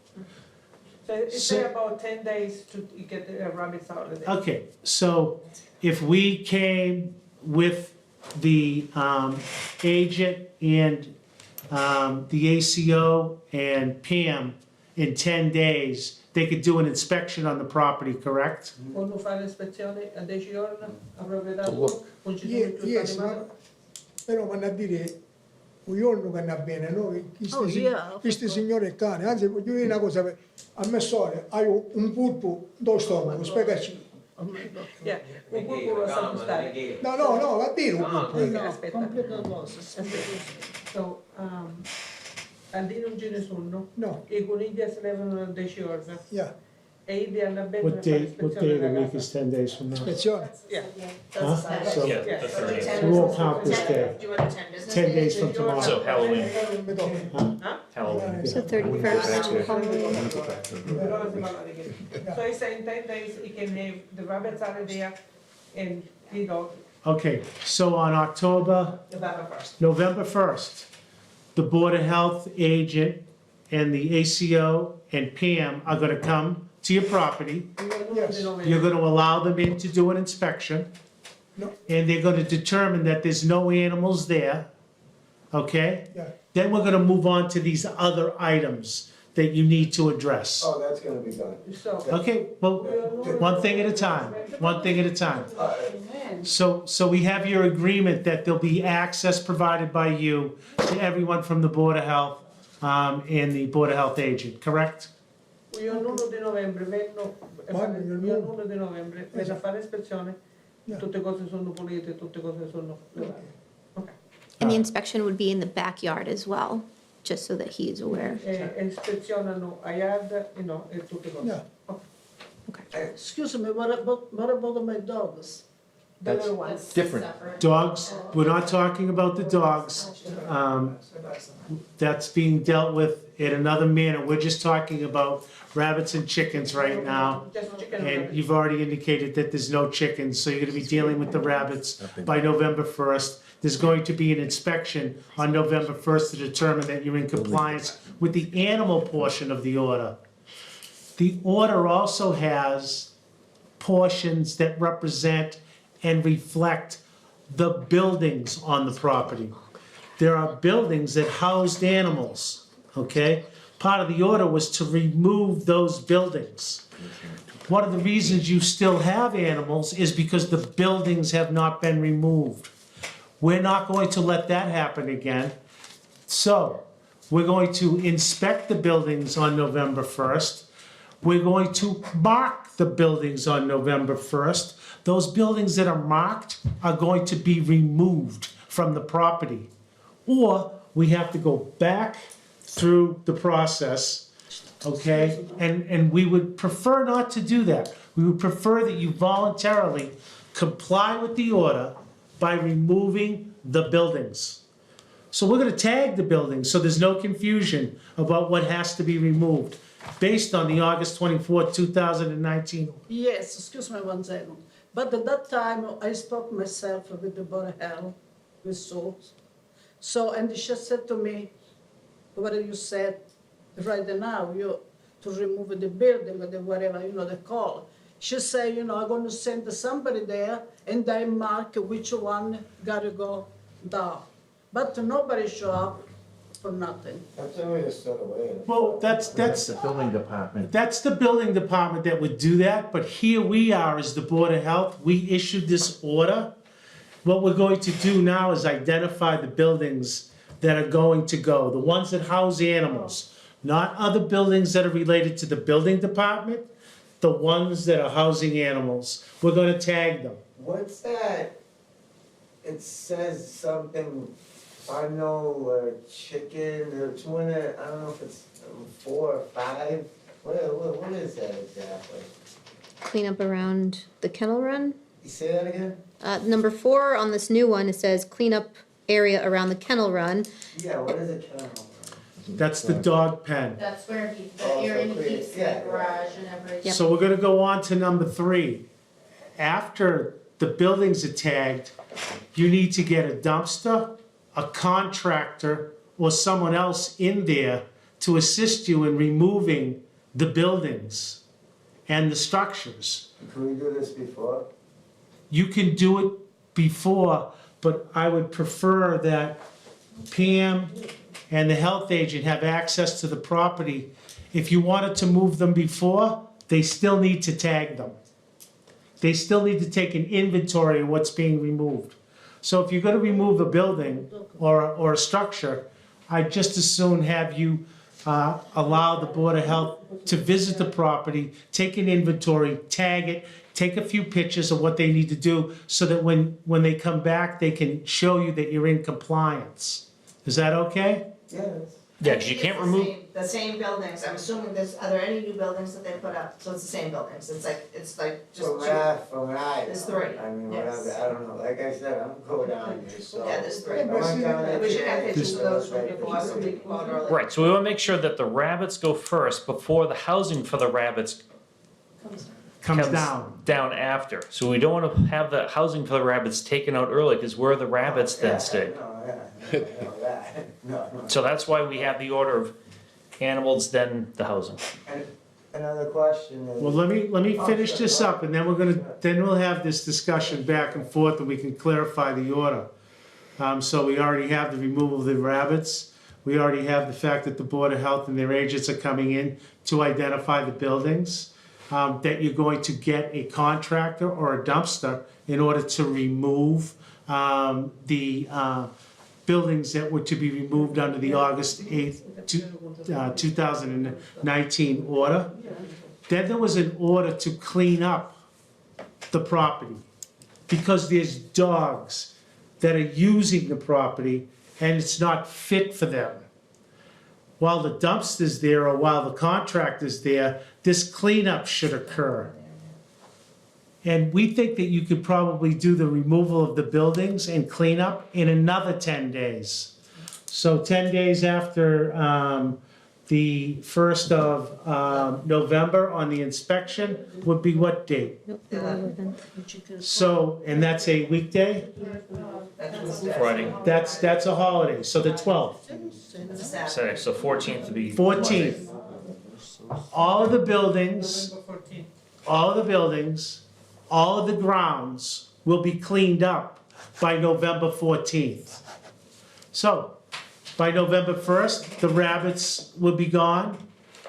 So it's So- say about 10 days to get the rabbits out of there. Okay, so if we came with the agent and the ACO and Pam in 10 days, they could do an inspection on the property, correct? Quando fai l'ispezione a 10 giorni avrebbe To dato look. non ci sono Yes, più yes, animali. ma però vanno a dire un giorno che andrà bene, no? Oh, yeah. Questi signori è cane, anzi voglio dire una cosa, a me storia, hai un pulpo dallo stomaco, spiegaci. Yeah, un pulpo lo sa gustare. No, va a dire un pulpo. Aspetta. So, al di non ce ne sono, No, i conigli si levano a 10 giorni yeah, e i di hanno bene What per day, fare what l'ispezione day of the della week casa. is 10 days from now? ispezione. Yeah. Huh? So Yeah, Yeah. the 30th. we won't count this day, Do you want to 10 business 10 days from tomorrow. So Halloween, Mi tocca. Halloween. So 31st, Halloween. Allora si parla di che. So he said in 10 days he can have the rabbits out of there and the dog. Okay, so on November 1st, the Board of Health agent and the ACO and Pam are gonna come to your property. Yes. You're gonna allow them in to do an inspection. No. And they're gonna determine that there's no animals there, okay? Yeah. Then we're gonna move on to these other items that you need to address. Oh, that's gonna be done. So, Okay, well, one thing at a time, one thing at a time. So we have your agreement that there'll be access provided by you to everyone from the Board of Health, and the Board of Health agent, correct? io l'1 di novembre vengo, Guarda, io l'1 di novembre vengo a fare l'ispezione, Yeah. tutte cose sono pulite, tutte cose sono levate. Ok. And the inspection would be in the backyard as well, just so that he is aware. E ispezionano a yard, e tutte cose. Yeah. Excuse me, what about my dogs? The That's little ones. different. Dogs, we're not talking about the dogs. That's being dealt with in another manner. We're just talking about rabbits and chickens right now. Just chicken And rabbit. you've already indicated that there's no chickens, so you're gonna be dealing with the rabbits by November 1st. There's going to be an inspection on November 1st to determine that you're in compliance with the animal portion of the order. The order also has portions that represent and reflect the buildings on the property. There are buildings that housed animals, okay? Part of the order was to remove those buildings. One of the reasons you still have animals is because the buildings have not been removed. We're not going to let that happen again. So, we're going to inspect the buildings on November 1st. We're going to mark the buildings on November 1st. Those buildings that are marked are going to be removed from the property. Or we have to go back through the process, okay? And we would prefer not to do that. We would prefer that you voluntarily comply with the order by removing the buildings. So we're gonna tag the buildings, so there's no confusion about what has to be removed, based on the August 24th, 2019. Yes, excuse me one second. But at that time, I spoke myself with the Board of Health, with Salt. So, and she said to me, what you said right now, to remove the building or the whatever, the call. She said, I'm gonna send somebody there and I mark which one gotta go down. But nobody show up for nothing. That's the way to sort of way. Well, That's the building department. that's the building department that would do that, but here we are as the Board of Health, we issued this order. What we're going to do now is identify the buildings that are going to go, the ones that house animals, not other buildings that are related to the building department, the ones that are housing animals. We're gonna tag them. What's that? It says something, funnel or chicken, or it's one of, I don't know if it's 4 or 5. What is that exactly? Clean up around the kennel run. You say that again? Number 4 on this new one, it says clean up area around the kennel run. Yeah, what is it? That's the dog pen. That's where the Oh, area so he keeps the yeah. garage and everything. So we're gonna go on to number 3. After the buildings are tagged, you need to get a dumpster, a contractor, or someone else in there to assist you in removing the buildings and the structures. Can we do this before? You can do it before, but I would prefer that Pam and the health agent have access to the property. If you wanted to move them before, they still need to tag them. They still need to take an inventory of what's being removed. So if you're gonna remove a building or a structure, I'd just as soon have you allow the Board of Health to visit the property, take an inventory, tag it, take a few pictures of what they need to do, so that when they come back, they can show you that you're in compliance. Is that okay? Yes. Yeah, 'cause you can't remove, The same buildings, I'm assuming are there any new buildings that they put up? So it's the same buildings, it's like just From two. what I know. There's 3, I mean, yes. whatever, I don't know, like I said, I'm going down here, so. Yeah, there's 3. I went down there We should have today, pictures of so those it's from right before, so we can go early. right, so we wanna make sure that the rabbits go first before the housing for the rabbits Comes down. down after. So we don't wanna have the housing for the rabbits taken out early, because where the rabbits then stay. No, that, no. So that's why we have the order of animals, then the housing. And another question is. Well, let me finish this up, and then we'll have this discussion back and forth, and we can clarify the order. So we already have the removal of the rabbits. We already have the fact that the Board of Health and their agents are coming in to identify the buildings. That you're going to get a contractor or a dumpster in order to remove the buildings that were to be removed under the August 8th, 2019 order. Then there was an order to clean up the property, because there's dogs that are using the property and it's not fit for them. While the dumpster's there or while the contractor's there, this cleanup should occur. And we think that you could probably do the removal of the buildings and cleanup in another 10 days. So 10 days after the 1st of November on the inspection would be what date? So, and that's a weekday? Friday, That's a holiday, so the 12th. Saturday, so 14th to be. 14th. All of the buildings, all of the grounds will be cleaned up by November 14th. So, by November 1st, the rabbits will be gone.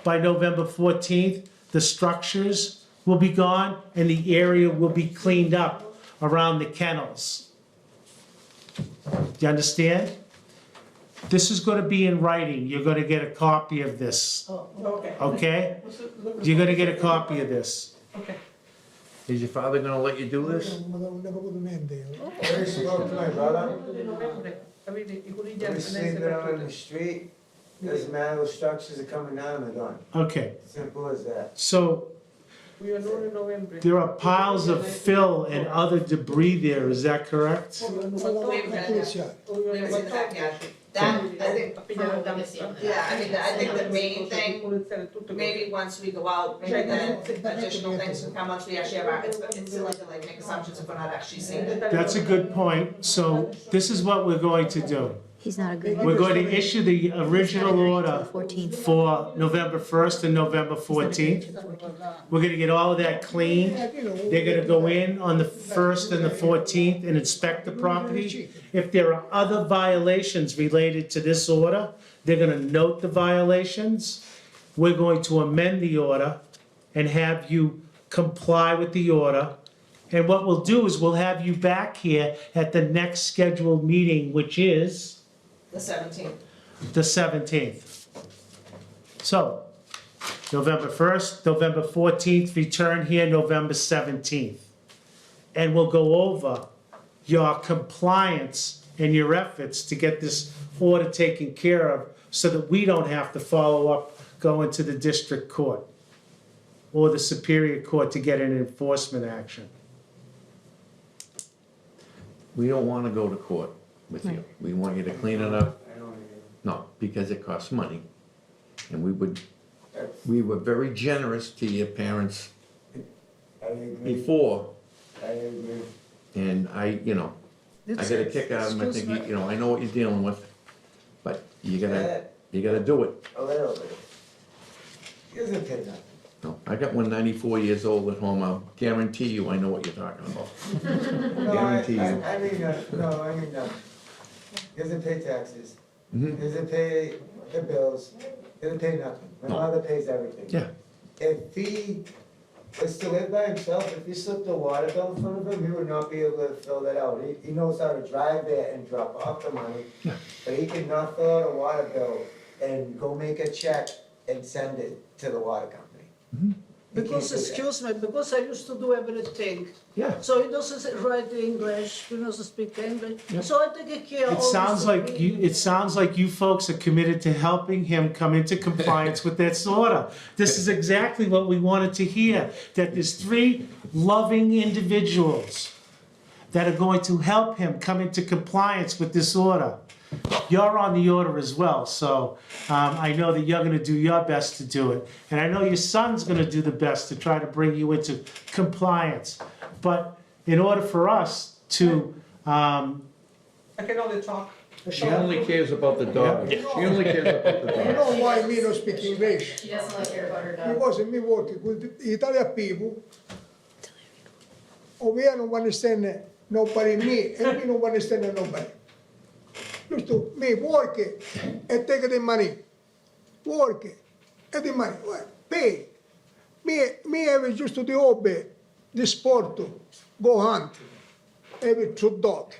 By November 14th, the structures will be gone and the area will be cleaned up around the kennels. Do you understand? This is gonna be in writing. You're gonna get a copy of this, Okay. okay? You're gonna get a copy of this. Okay. Is your father gonna let you do this? Where is she going to my brother? We're sleeping out in the street, doesn't matter, those structures are coming down, they're gone. Okay, Simple as that. so there are piles of fill and other debris there, is that correct? We haven't seen the backyard. That, I think, Abbiamo dato- yeah, I think the main thing, maybe once we go out, maybe then additional things can come once we actually have our, it's silly to like make assumptions if we're not actually seeing it. That's a good point. So this is what we're going to do. He's not agreeing. We're going to issue the original order 14th. for November 1st and November 14th. We're gonna get all of that clean. They're gonna go in on the 1st and the 14th and inspect the property. If there are other violations related to this order, they're gonna note the violations. We're going to amend the order and have you comply with the order. And what we'll do is we'll have you back here at the next scheduled meeting, which is The 17th. the 17th. So, November 1st, November 14th, return here November 17th. And we'll go over your compliance and your efforts to get this order taken care of so that we don't have to follow up, go into the district court or the Superior Court to get an enforcement action. We don't wanna go to court with you. We want you to clean it up. No, because it costs money. And we were very generous to your parents I agree, before, I agree. and I got a kick out of them. I think, I know what you're dealing with, but you gotta do it. A little bit. Here's a pin up. No, I got one 94 years old at home. I'll guarantee you I know what you're talking about. No, Guarantee you. I mean, he doesn't pay taxes, he Mhm. doesn't pay the bills, he doesn't pay nothing. My No. mother pays everything. Yeah, If he was to live by himself, if he slipped a water bill in front of him, he would not be able to fill that out. He knows how to drive there and drop off the money, Yeah. but he cannot fill out a water bill and go make a check and send it to the water company. He can't Because, do that. excuse me, because I used to do everything. yeah. So he doesn't write English, he doesn't speak English. Yeah. So I take care of It all sounds this like you folks are committed to helping him come into compliance with this order. This is exactly what we wanted to hear, that there's 3 loving individuals that are going to help him come into compliance with this order. You're on the order as well, so I know that you're gonna do your best to do it. And I know your son's gonna do the best to try to bring you into compliance. But in order for us to, I can only talk. She only cares about the dog. She only cares about the You dog. know why me don't speak English? She doesn't like your butter dog. Because me working with Italian people, over here don't understand nobody me, and me don't understand nobody. Just to me work and take the money, work and the money, well, pay. Me have just the hobby, the sport, go hunt, have 2 dog.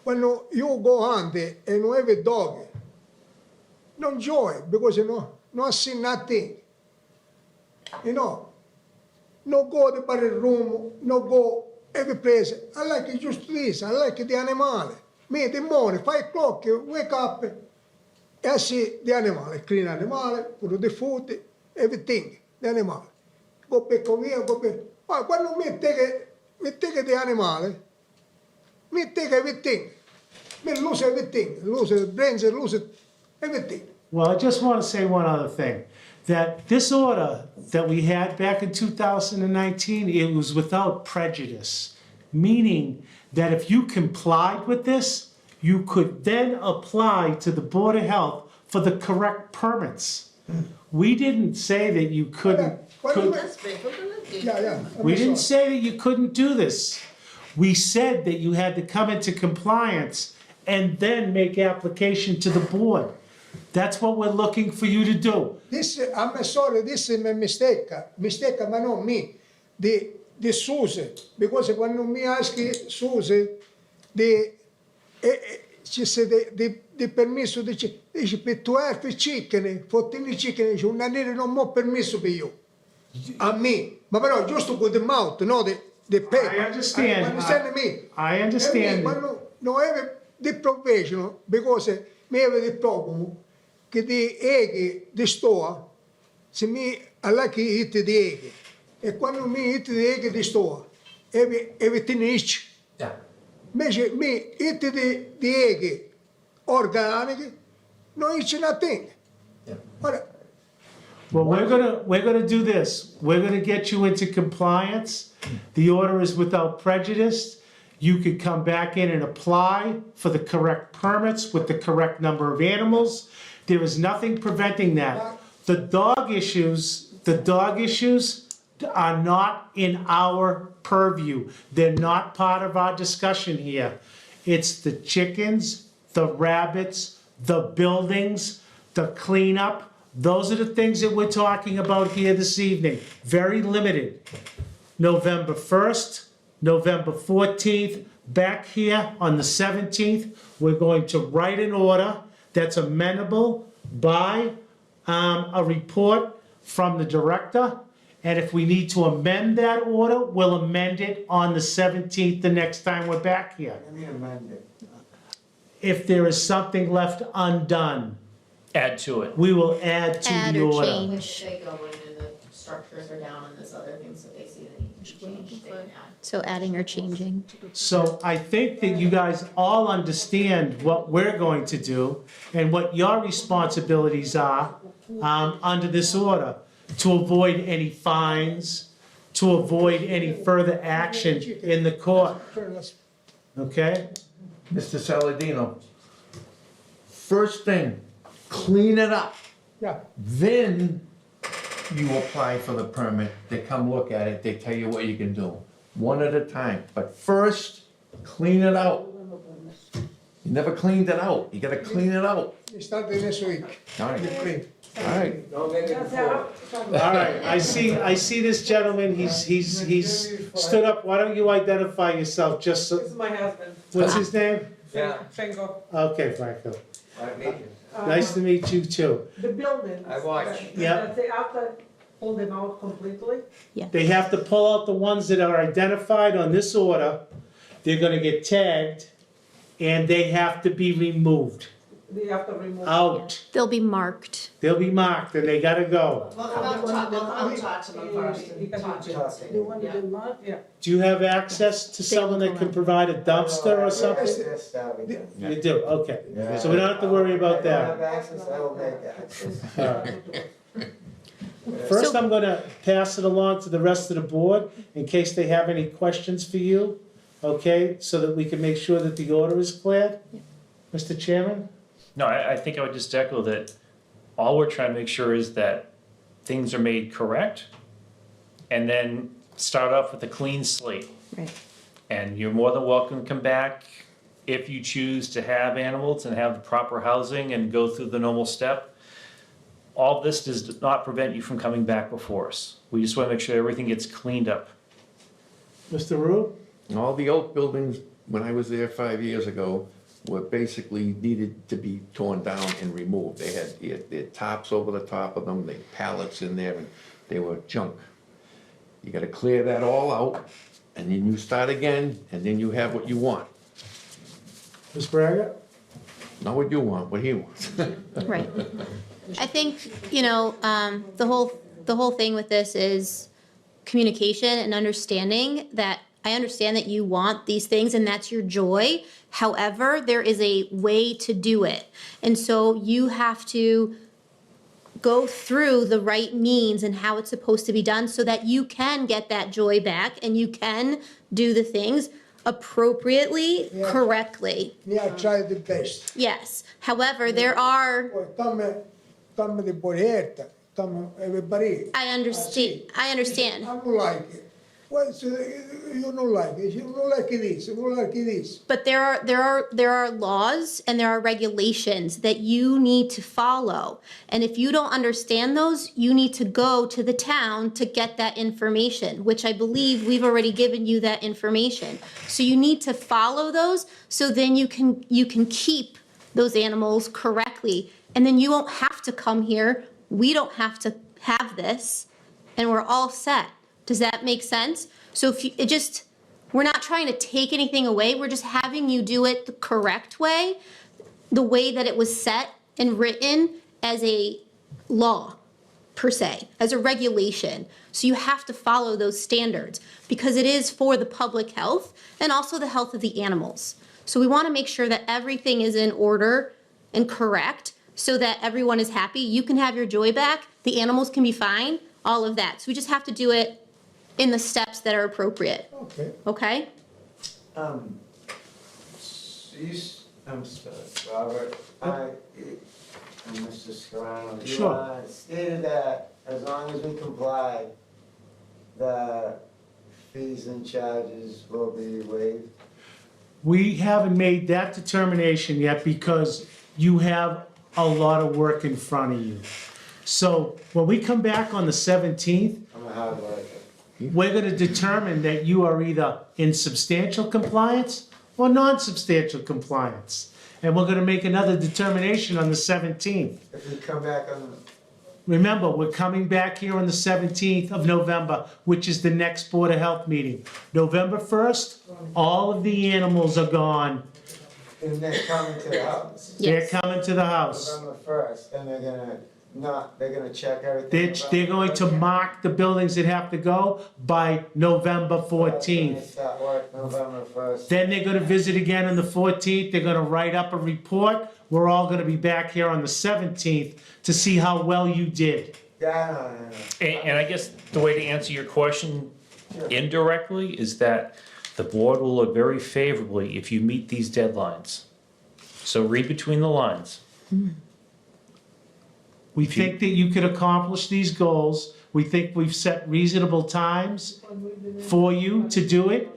When you go hunt and you have a dog, don't enjoy because not see nothing. No go to the room, no go every place. I like just this, I like the animal. Me, the morning, 5 o'clock, wake up, I see the animal, clean animal, put the food, everything, the animal. Go back over here, go back. Ma quando me take the animal, me take everything. Me lose everything, lose the brains, lose everything. well, I just wanna say one other thing. That this order that we had back in 2019, it was without prejudice. Meaning that if you complied with this, you could then apply to the Board of Health for the correct permits. We didn't say that you couldn't. Yeah. We didn't say that you couldn't do this. We said that you had to come into compliance and then make application to the board. That's what we're looking for you to do. This, I'm sorry, this is a mistake, but not me. The Susie, because when me ask Susie, she said the permesso dice per 12 chicken, 14 chicken, dice un anello non ho permesso per io. A me, ma però giusto con the mouth, no the paper. I understand. Understand me? I understand. But no have the professional because me have the problem che the egg the store, se me I like to eat the egg. E quando mi eat the egg the store, everything is. Yeah. Invece me eat the egg organic, no eat nothing. But Well, we're gonna do this. We're gonna get you into compliance. The order is without prejudice. You could come back in and apply for the correct permits with the correct number of animals. There is nothing preventing that. The dog issues are not in our purview. They're not part of our discussion here. It's the chickens, the rabbits, the buildings, the cleanup. Those are the things that we're talking about here this evening. Very limited. November 1st, November 14th, back here on the 17th, we're going to write an order that's amenable by a report from the director. And if we need to amend that order, we'll amend it on the 17th, the next time we're back here. Let me amend it. If there is something left undone, Add to it. we will add to Add the or order. change. They go in and the structures are down and there's other things that they see that need to be changed, they can add. So adding or changing. So I think that you guys all understand what we're going to do and what your responsibilities are under this order, to avoid any fines, to avoid any further action in the court, okay? Mr. Saladino, first thing, clean it up. yeah, Then you apply for the permit, they come look at it, they tell you what you can do, one at a time. But first, clean it out. You never cleaned it out, you gotta clean it out. we start the next week. All right, We clean. all right. Don't make it before. All right, I see this gentleman, he's stood up. Why don't you identify yourself, just so, This is my husband, what's his name? Yeah. Fingo. Okay, Franco. I meet you. Nice to meet you too. The buildings. I watch. Yeah. That they have to pull them out completely. They have to pull out the ones that are identified on this order. They're gonna get tagged, and they have to be removed, They have to remove. out. They'll be marked. They'll be marked, and they gotta go. Well, I'll talk to them first and talk to them. They want to mark, yeah. Do you have access to someone that can provide a dumpster or something? Yes, that we do. You do, okay. Yeah. So we don't have to worry about If I don't have that. access, I will make that. First, So- I'm gonna pass it along to the rest of the board in case they have any questions for you, okay? So that we can make sure that the order is cleared. Mr. Chairman? No, I think I would just echo that all we're trying to make sure is that things are made correct, and then start off with a clean slate. Right. And you're more than welcome to come back if you choose to have animals and have the proper housing and go through the normal step. All this does not prevent you from coming back before us. We just want to make sure everything gets cleaned up. Mr. Rue? All the old buildings, when I was there 5 years ago, were basically needed to be torn down and removed. They had their tops over the top of them, they had pallets in there, and they were junk. You gotta clear that all out, and then you start again, and then you have what you want. Ms. Braga? Not what you want, what he wants. Right. I think, the whole thing with this is communication and understanding that I understand that you want these things and that's your joy. However, there is a way to do it. And so you have to go through the right means and how it's supposed to be done so that you can get that joy back and you can do the things appropriately, Yeah. correctly. Yeah, try the best. Yes. However, there are, Tell me the borreta, tell me everybody. I understand. I don't like it. Well, so you don't like it, you don't like this, you don't like this. But there are laws and there are regulations that you need to follow. And if you don't understand those, you need to go to the town to get that information, which I believe we've already given you that information. So you need to follow those so then you can keep those animals correctly. And then you won't have to come here. We don't have to have this and we're all set. Does that make sense? So if you, we're not trying to take anything away, we're just having you do it the correct way, the way that it was set and written as a law, per se, as a regulation. So you have to follow those standards because it is for the public health and also the health of the animals. So we want to make sure that everything is in order and correct so that everyone is happy. You can have your joy back, the animals can be fine, all of that. So we just have to do it in the steps that are appropriate, Okay. okay? I'm sorry, Robert, and Mr. Scarano, you Sure. stated that as long as we comply, the fees and charges will be waived. We haven't made that determination yet because you have a lot of work in front of you. So when we come back on the 17th, I'm a hard worker. we're gonna determine that you are either in substantial compliance or non-substantial compliance. And we're gonna make another determination on the 17th. If we come back on, Remember, we're coming back here on the 17th of November, which is the next Board of Health meeting. November 1st, all of the animals are gone. and they're coming to the house, They're Yes. coming to the house. November 1st, and they're gonna check everything. They're going to mark the buildings that have to go by November 14th. Start work November 1st. Then they're gonna visit again on the 14th, they're gonna write up a report. We're all gonna be back here on the 17th to see how well you did. Yeah, I know. And I guess the way to answer your question indirectly is that the board will look very favorably if you meet these deadlines. So read between the lines. We think that you could accomplish these goals. We think we've set reasonable times for you to do it.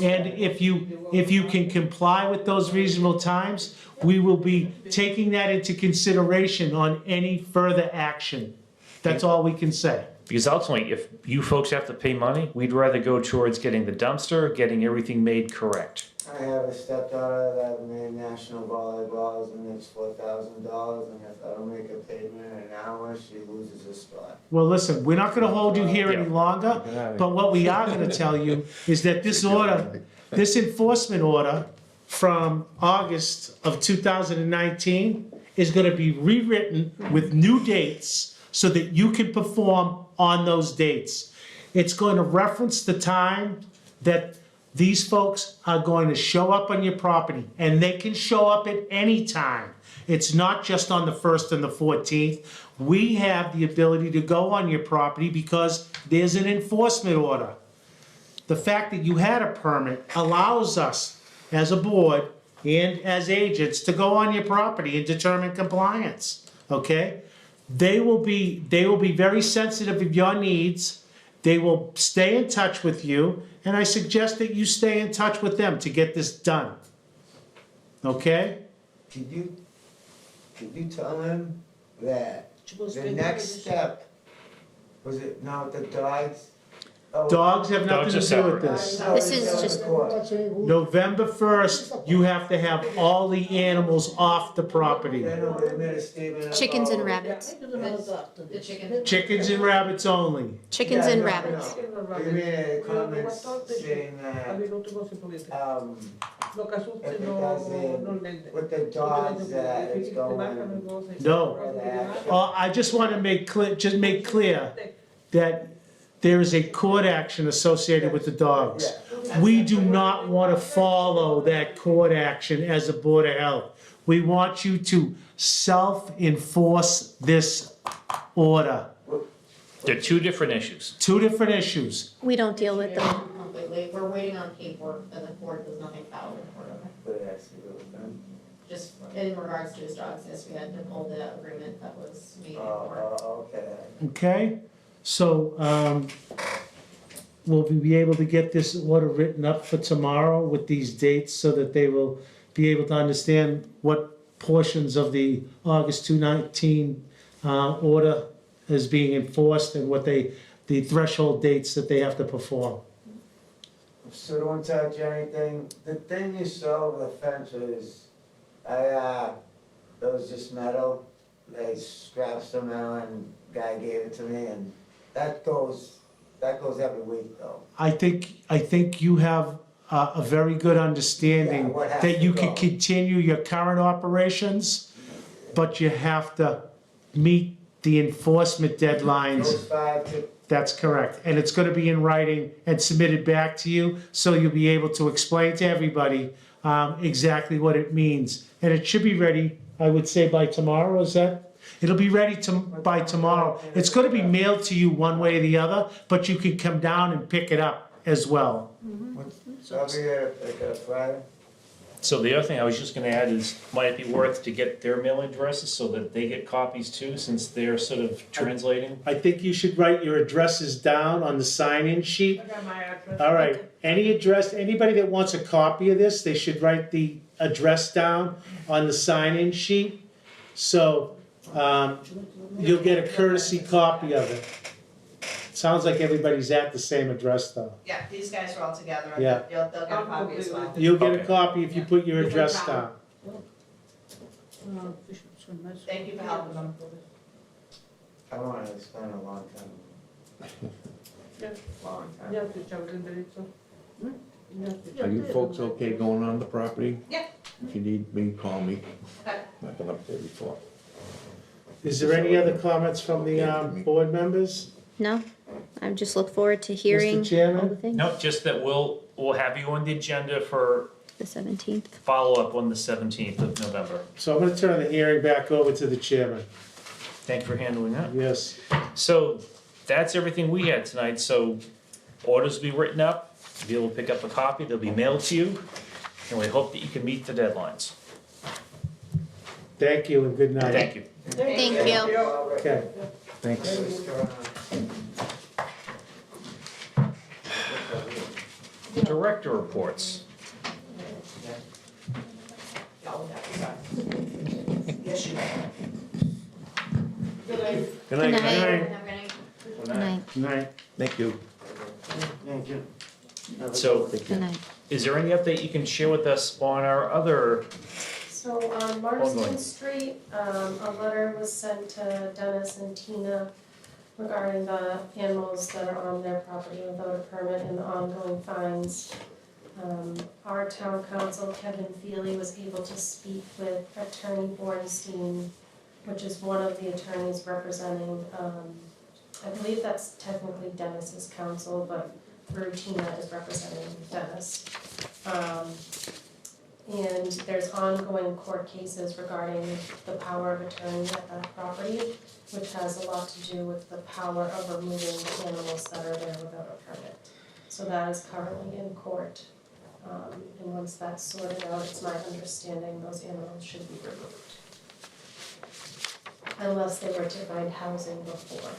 And if you can comply with those reasonable times, we will be taking that into consideration on any further action. That's all we can say. Because ultimately, if you folks have to pay money, we'd rather go towards getting the dumpster, getting everything made correct. I have a stepdaughter that made national volleyballs and makes $4,000, and if I don't make a payment in an hour, she loses a spot. Well, listen, we're not gonna hold you here any longer, but what we are gonna tell you is that this order, this enforcement order from August of 2019 is gonna be rewritten with new dates so that you can perform on those dates. It's going to reference the time that these folks are going to show up on your property, and they can show up at any time. It's not just on the 1st and the 14th. We have the ability to go on your property because there's an enforcement order. The fact that you had a permit allows us, as a board and as agents, to go on your property and determine compliance, okay? They will be very sensitive of your needs. They will stay in touch with you, and I suggest that you stay in touch with them to get this done. Okay? Could you tell him that the next step, was it, no, the dogs? Oh, Dogs have nothing Dogs to are do with separate. this. This is just- November 1st, you have to have all the animals off the property. They know they made a statement. Chickens and about- rabbits. The chicken. Chickens and rabbits only. Chickens Yeah, and no, rabbits. no. You made a comment saying that, Lo que asuste if it no doesn't, vende. with the dogs that it's going. No. I just want to make clear that there is a court action associated with the dogs. We do not want to follow that court action as a Board of Health. We want you to self-enforce this order. They're two different issues. Two different issues. We don't deal with them. Completely, we're waiting on paperwork, and the court does nothing filed in court of it. But it has to go with them. Just in regards to his dogs, yes, we had to pull the agreement that was made in court. Okay. Okay? So, will we be able to get this order written up for tomorrow with these dates so that they will be able to understand what portions of the August 2019 order is being enforced and what the threshold dates that they have to perform? So don't touch anything. The thing you saw with the fence was, it was just metal. They scrapped some metal and guy gave it to me, and that goes every week though. I think you have a very good understanding Yeah, what has that to you can go. continue your current operations, but you have to meet the enforcement deadlines. Those 5 to, That's correct. And it's gonna be in writing and submitted back to you, so you'll be able to explain to everybody exactly what it means. And it should be ready, I would say, by tomorrow, is that? It'll be ready by tomorrow. It's gonna be mailed to you one way or the other, but you can come down and pick it up as well. So I'll be here like Friday. So the other thing I was just gonna add is, might it be worth to get their mailing addresses so that they get copies too, since they're sort of translating? I think you should write your addresses down on the sign-in sheet. I got my address. All right, any address, anybody that wants a copy of this, they should write the address down on the sign-in sheet. So, you'll get a courtesy copy of it. Sounds like everybody's at the same address though. Yeah, these guys are all together, Yeah. they'll get a copy as well. You'll get a Okay. copy if you put your address down. Thank you for helping them. I want to spend a long time. Yeah. Long time. Yeah, diciamo l'indirizzo. Are you folks okay going on the property? Yeah. If you need me, call me. Okay. I've been up there before. Is there any other comments from the board members? No, I just look forward to hearing Mr. Chairman? all the things. No, just that we'll have you on the agenda for The 17th. follow-up on the 17th of November. So I'm gonna turn the hearing back over to the chairman. Thank you for handling that. Yes. So that's everything we had tonight, so orders will be written up, you'll be able to pick up a copy, they'll be mailed to you, and we hope that you can meet the deadlines. Thank you and good night. Thank you. Thank you. Okay. Thanks. Director reports. Yes, you are. Good Good night. night. Night. Good night. Night. Thank you. Thank you. So, Good night. is there any update you can share with us on our other, So on Marston Street, a letter was sent to Dennis and Tina regarding the animals that are on their property without a permit and the ongoing fines. Our town council, Kevin Feely, was able to speak with Attorney Bornstein, which is one of the attorneys representing, I believe that's technically Dennis's counsel, but through Tina is representing Dennis. And there's ongoing court cases regarding the power of attorney at that property, which has a lot to do with the power of removing the animals that are there without a permit. So that is currently in court. And once that's sorted out, it's my understanding those animals should be removed. Unless they were to find housing before.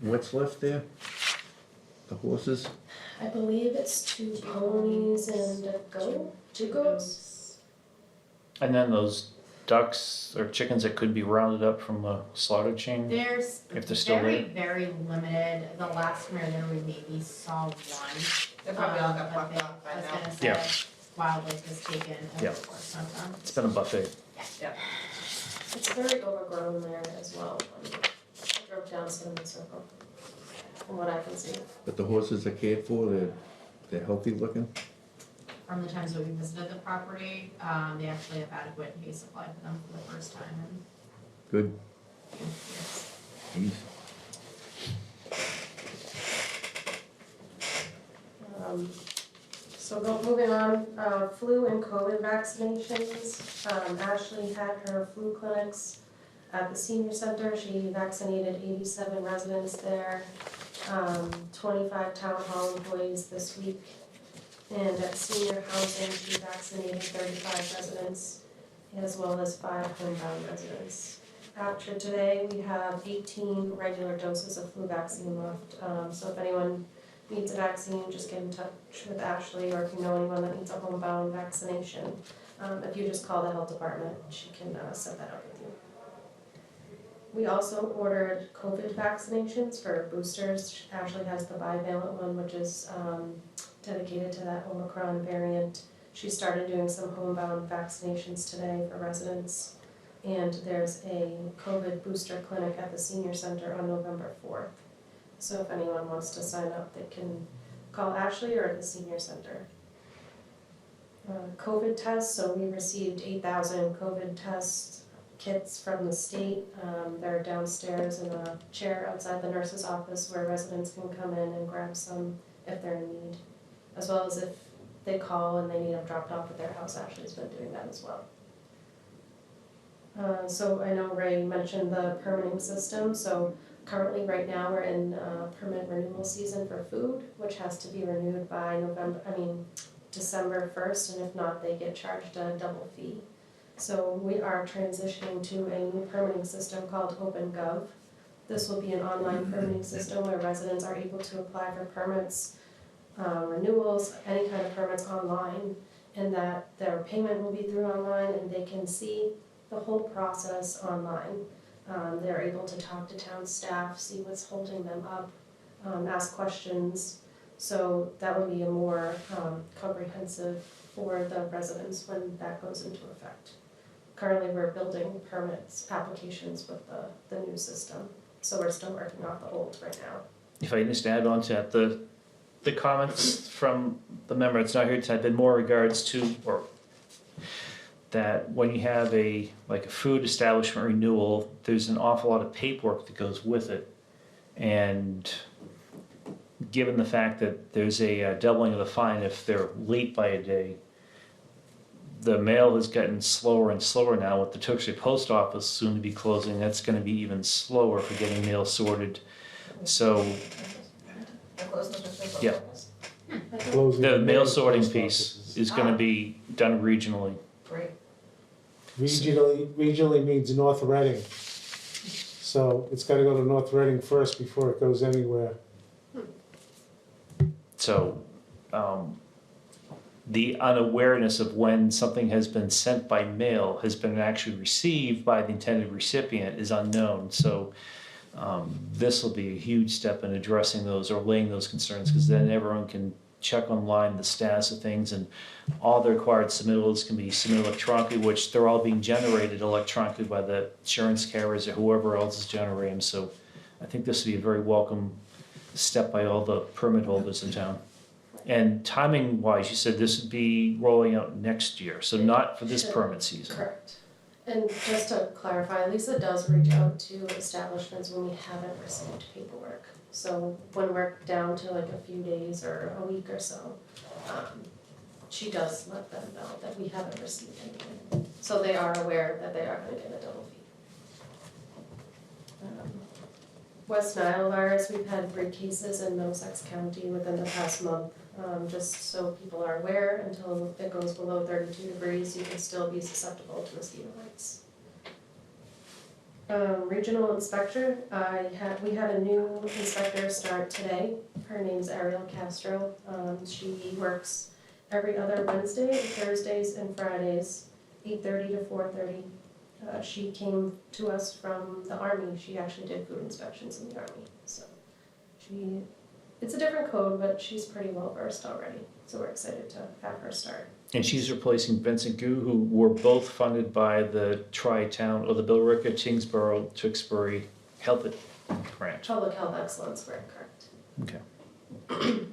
What's left there? The horses? I believe it's 2 ponies and a goat, 2 goats? and then those ducks or chickens that could be rounded up from the slaughter chain? There's If they're still very, there. very limited, the last time we were there, we maybe saw one. They probably all got I fucked think- up by I was now. gonna Yeah. say, wildlife was taken Yeah. over or something. It's been a buffet. Yeah. It's very overgrown there as well. I drove down Cinnamon Circle, from what I can see. But the horses are cared for, they're healthy looking? From the times that we visited the property, they actually have adequate hay supply for them for the first time in Good. years. Jeez. Moving on, flu and COVID vaccinations. Ashley had her flu clinics at the senior center. She vaccinated 87 residents there, 25 town hall employees this week. And at senior housing, she vaccinated 35 residents as well as 5 homebound residents. After today, we have 18 regular doses of flu vaccine left. So if anyone needs a vaccine, just get in touch with Ashley, or if you know anyone that needs a homebound vaccination, if you just call the health department, she can set that up with you. We also ordered COVID vaccinations for boosters. Ashley has the bivalent one, which is dedicated to that Omicron variant. She started doing some homebound vaccinations today for residents. And there's a COVID booster clinic at the senior center on November 4th. So if anyone wants to sign up, they can call Ashley or the senior center. COVID tests, so we received 8,000 COVID test kits from the state. They're downstairs in a chair outside the nurse's office where residents can come in and grab some if they're in need. as well as if they call and they need them dropped off at their house, Ashley's been doing that as well. So I know Ray mentioned the permitting system, so currently, right now, we're in permit renewal season for food, which has to be renewed by December 1st, and if not, they get charged a double fee. So we are transitioning to a new permitting system called OpenGov. This will be an online permitting system where residents are able to apply for permits, renewals, any kind of permits online, and that their payment will be through online and they can see the whole process online. They're able to talk to town staff, see what's holding them up, ask questions. So that would be a more comprehensive for the residents when that goes into effect. Currently, we're building permits, applications with the new system, so we're still working off the old right now. If I can just add on to that, the comments from the member that's not here tonight, been more regards to, or that when you have a food establishment renewal, there's an awful lot of paperwork that goes with it. And given the fact that there's a doubling of the fine if they're late by a day, the mail has gotten slower and slower now. With the Tewksbury Post Office soon to be closing, that's going to be even slower for getting mail sorted. So, yeah, Closing the mail post sorting offices. piece is going to be done regionally. Great. Regionally means North Reading. So it's gotta go to North Reading first before it goes anywhere. So, the unawareness of when something has been sent by mail has been actually received by the intended recipient is unknown. So, this will be a huge step in addressing those or laying those concerns, because then everyone can check online the status of things, and all the required submittals can be submitted electronically, which they're all being generated electronically by the insurance carriers or whoever else is generating them. So I think this would be a very welcome step by all the permit holders in town. And timing wise, you said this would be rolling out next year, so not for this permit season. Correct. And just to clarify, Lisa does reach out to establishments when we haven't received paperwork. So when we're down to like a few days or a week or so, she does let them know that we haven't received anything. So they are aware that they are gonna get a double fee. West Nile virus, we've had 3 cases in Middlesex County within the past month. Just so people are aware, until it goes below 32 degrees, you can still be susceptible to mosquito bites. Regional inspector, we had a new inspector start today. Her name's Ariel Castro. She works every other Wednesday, Thursdays, and Fridays, 8:30 to 4:30. She came to us from the Army. She actually did food inspections in the Army, so it's a different code, but she's pretty well versed already. So we're excited to have her start. And she's replacing Vincent Gu, who were both funded by the Tri-Town, or the Bill Ricker Tingsboro Tewksbury Health Grant. Public Health Excellence Grant, correct. Okay.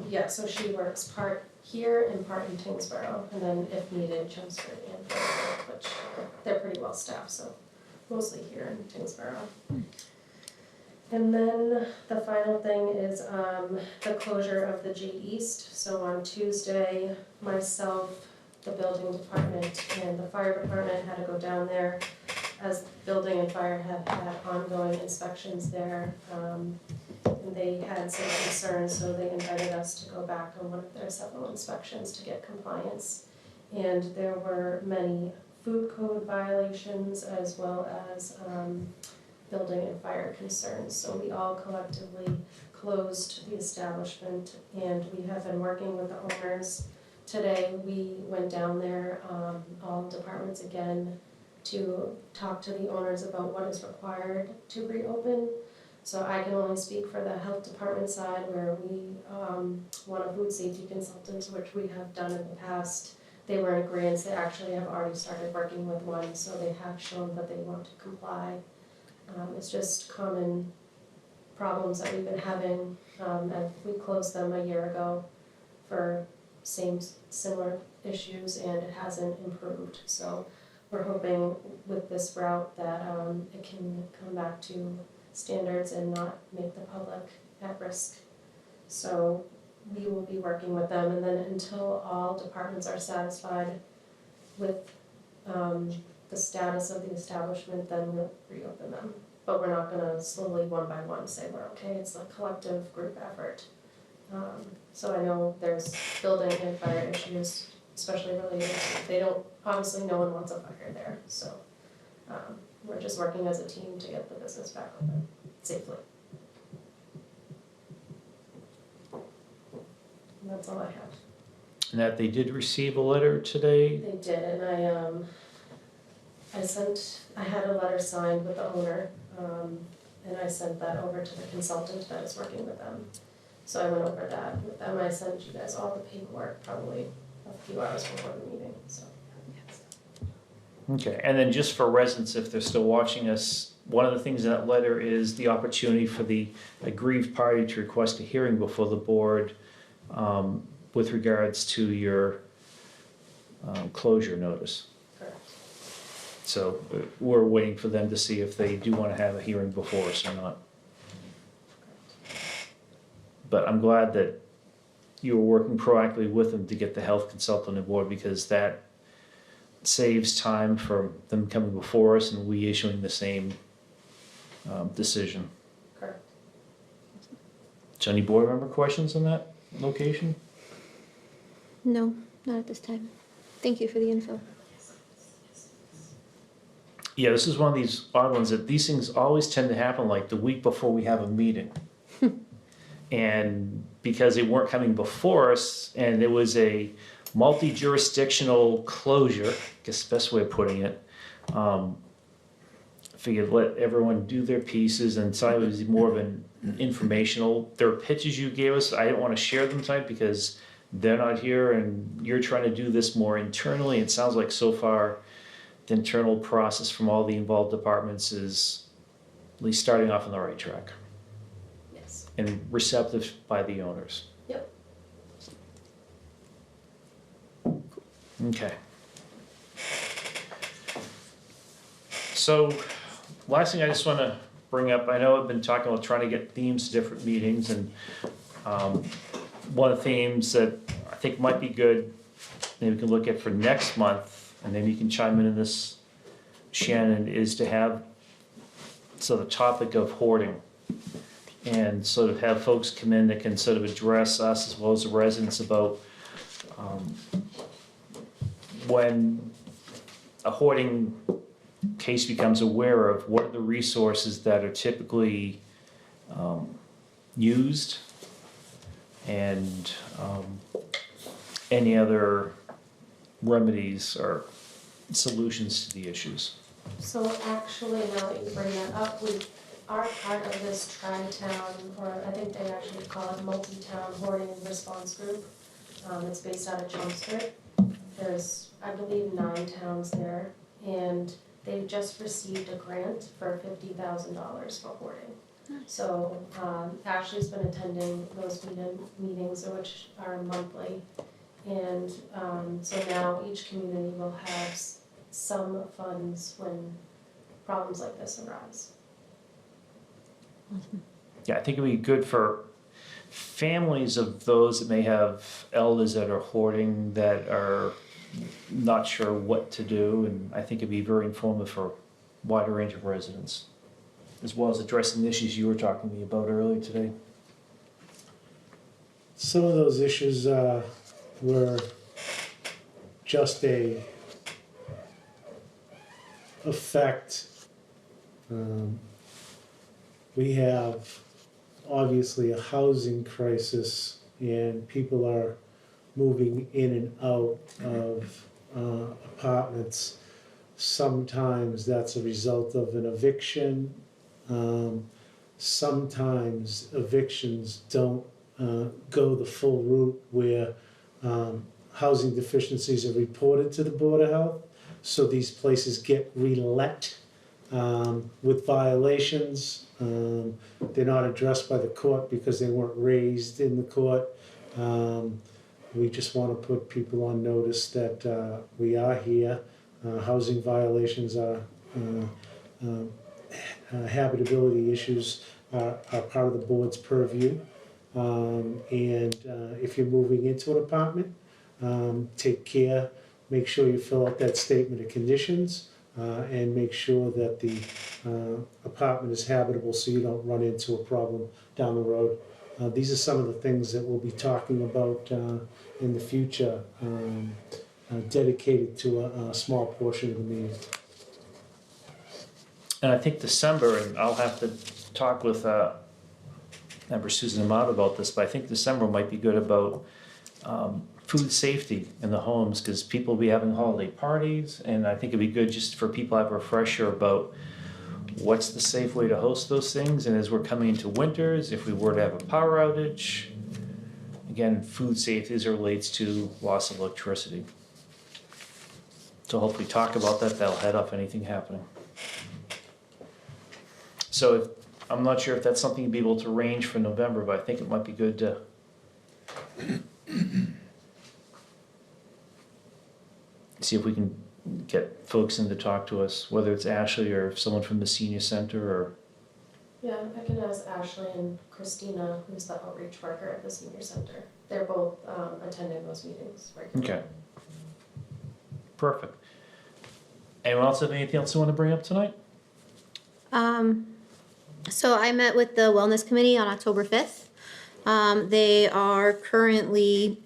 Yeah, so she works part here and part in Tingsboro, and then if needed, Chelmsford and Fairfield, which they're pretty well staffed, so mostly here in Tingsboro. And then the final thing is the closure of the Jade East. So on Tuesday, myself, the building department, and the fire department had to go down there, as building and fire have had ongoing inspections there. And they had some concerns, so they invited us to go back on one of their several inspections to get compliance. And there were many food code violations as well as building and fire concerns. So we all collectively closed the establishment, and we have been working with the owners. Today, we went down there, all departments again, to talk to the owners about what is required to reopen. So I can only speak for the health department side, where we want a food safety consultant, which we have done in the past. They were in agreement. They actually have already started working with one, so they have shown that they want to comply. It's just common problems that we've been having, and we closed them a year ago for similar issues, and it hasn't improved. So we're hoping with this route that it can come back to standards and not make the public at risk. So we will be working with them, and then until all departments are satisfied with the status of the establishment, then we'll reopen them. But we're not gonna slowly, one by one, say we're okay, it's a collective group effort. So I know there's building and fire issues, especially related to, they don't, obviously no one wants a fire there, so we're just working as a team to get the business back open safely. And that's all I have. And that they did receive a letter today. They did, and I had a letter signed with the owner, and I sent that over to the consultant that is working with them. So I went over that with them, I sent you guys all the paperwork probably a few hours before the meeting, so. Okay, and then just for residents, if they're still watching us, one of the things in that letter is the opportunity for the aggrieved party to request a hearing before the board with regards to your closure notice. Correct. So we're waiting for them to see if they do want to have a hearing before us or not. But I'm glad that you were working proactively with them to get the health consultant on board, because that saves time for them coming before us and we issuing the same decision. Correct. So any board member questions on that location? No, not at this time. Thank you for the info. Yeah, this is one of these odd ones that these things always tend to happen like the week before we have a meeting. And because they weren't coming before us, and it was a multi-jurisdictional closure, I guess the best way of putting it, figured let everyone do their pieces, and so it was more of an informational. There were pitches you gave us, I didn't want to share them tonight because they're not here and you're trying to do this more internally. It sounds like so far the internal process from all the involved departments is at least starting off on the right track. Yes. And receptive by the owners. Yep. Okay. So, last thing I just want to bring up, I know I've been talking about trying to get themes to different meetings, and one of the themes that I think might be good, maybe we can look at for next month, and maybe you can chime in on this, Shannon, is to have the topic of hoarding, and sort of have folks come in that can sort of address us as well as the residents about when a hoarding case becomes aware of what are the resources that are typically used, and any other remedies or solutions to the issues. So actually, now that you bring that up, we are part of this tri-town, or I think they actually call it multi-town hoarding and response group. It's based out of Chelmsford. There's, I believe, 9 towns there, and they've just received a grant for $50,000 for hoarding. So Ashley's been attending those meetings, which are monthly, and so now each community will have some funds when problems like this arise. Yeah, I think it'd be good for families of those that may have elders that are hoarding, that are not sure what to do, and I think it'd be very informative for a wider range of residents, as well as addressing the issues you were talking to me about earlier today. Some of those issues were just a effect. We have obviously a housing crisis, and people are moving in and out of apartments. Sometimes that's a result of an eviction. Sometimes evictions don't go the full route where housing deficiencies are reported to the Board of Health. So these places get relet with violations. They're not addressed by the court because they weren't raised in the court. We just want to put people on notice that we are here. Housing violations are, habitability issues are part of the board's purview. And if you're moving into an apartment, take care, make sure you fill out that statement of conditions, and make sure that the apartment is habitable so you don't run into a problem down the road. These are some of the things that we'll be talking about in the future, dedicated to a small portion of the meeting. And I think December, and I'll have to talk with Member Susan Amato about this, but I think December might be good about food safety in the homes, because people will be having holiday parties, and I think it'd be good just for people to have a refresher about what's the safe way to host those things, and as we're coming into winters, if we were to have a power outage, again, food safety as it relates to loss of electricity. So hopefully talk about that, that'll head up anything happening. So if, I'm not sure if that's something you'd be able to arrange for November, but I think it might be good to see if we can get folks in to talk to us, whether it's Ashley or someone from the senior center or. Yeah, I can ask Ashley and Christina, who's the outreach worker at the senior center. They're both attending those meetings regularly. Okay. Perfect. Anyone else have anything else you want to bring up tonight? So I met with the Wellness Committee on October 5th. They are currently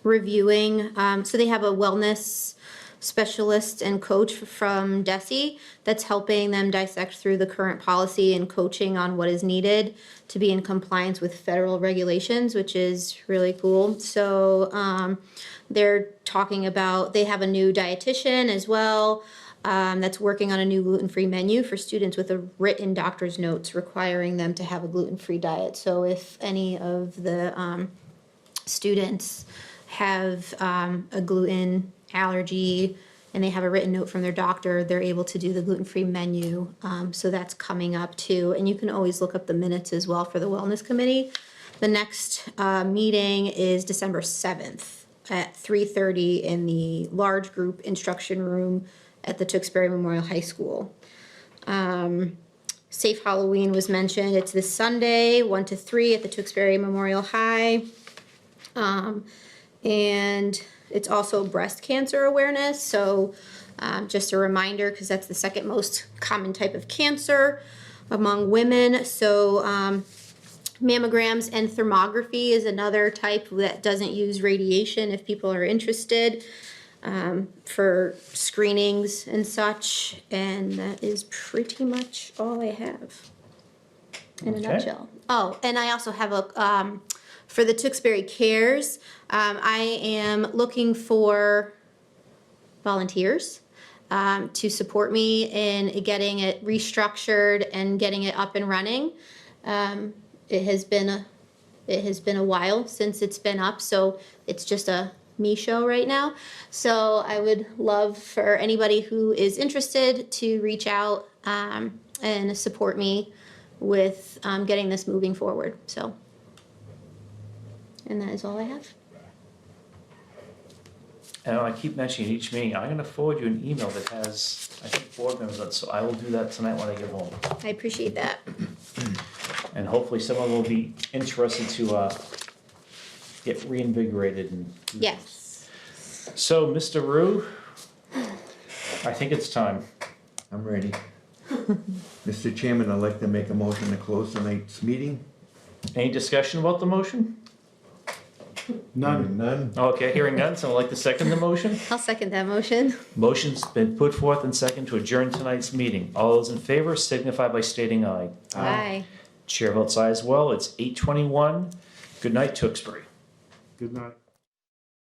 reviewing, so they have a wellness specialist and coach from DESE that's helping them dissect through the current policy and coaching on what is needed to be in compliance with federal regulations, which is really cool. So they're talking about, they have a new dietitian as well, that's working on a new gluten-free menu for students with a written doctor's notes requiring them to have a gluten-free diet. So if any of the students have a gluten allergy and they have a written note from their doctor, they're able to do the gluten-free menu. So that's coming up too. And you can always look up the minutes as well for the Wellness Committee. The next meeting is December 7th at 3:30 in the large group instruction room at the Tewksbury Memorial High School. Safe Halloween was mentioned. It's this Sunday, 1 to 3 at the Tewksbury Memorial High. And it's also breast cancer awareness. So just a reminder, because that's the second most common type of cancer among women. So mammograms and thermography is another type that doesn't use radiation if people are interested. For screenings and such, and that is pretty much all I have in a nutshell. Oh, and I also have a, for the Tewksbury Cares, I am looking for volunteers to support me in getting it restructured and getting it up and running. It has been a while since it's been up, so it's just a me show right now. So I would love for anybody who is interested to reach out and support me with getting this moving forward. So, and that is all I have. And I keep mentioning each meeting, I'm gonna forward you an email that has, I think, board members on, so I will do that tonight when I get home. I appreciate that. And hopefully someone will be interested to get reinvigorated and. Yes. So, Mr. Rue, I think it's time. I'm ready. Mr. Chairman, I'd like to make a motion to close tonight's meeting. Any discussion about the motion? None. None. Okay, hearing none, so I'd like to second the motion. I'll second that motion. Motion's been put forth and second to adjourn tonight's meeting. All those in favor signify by stating aye. Aye. Chair votes aye as well. It's 8:21. Good night, Tewksbury. Good night.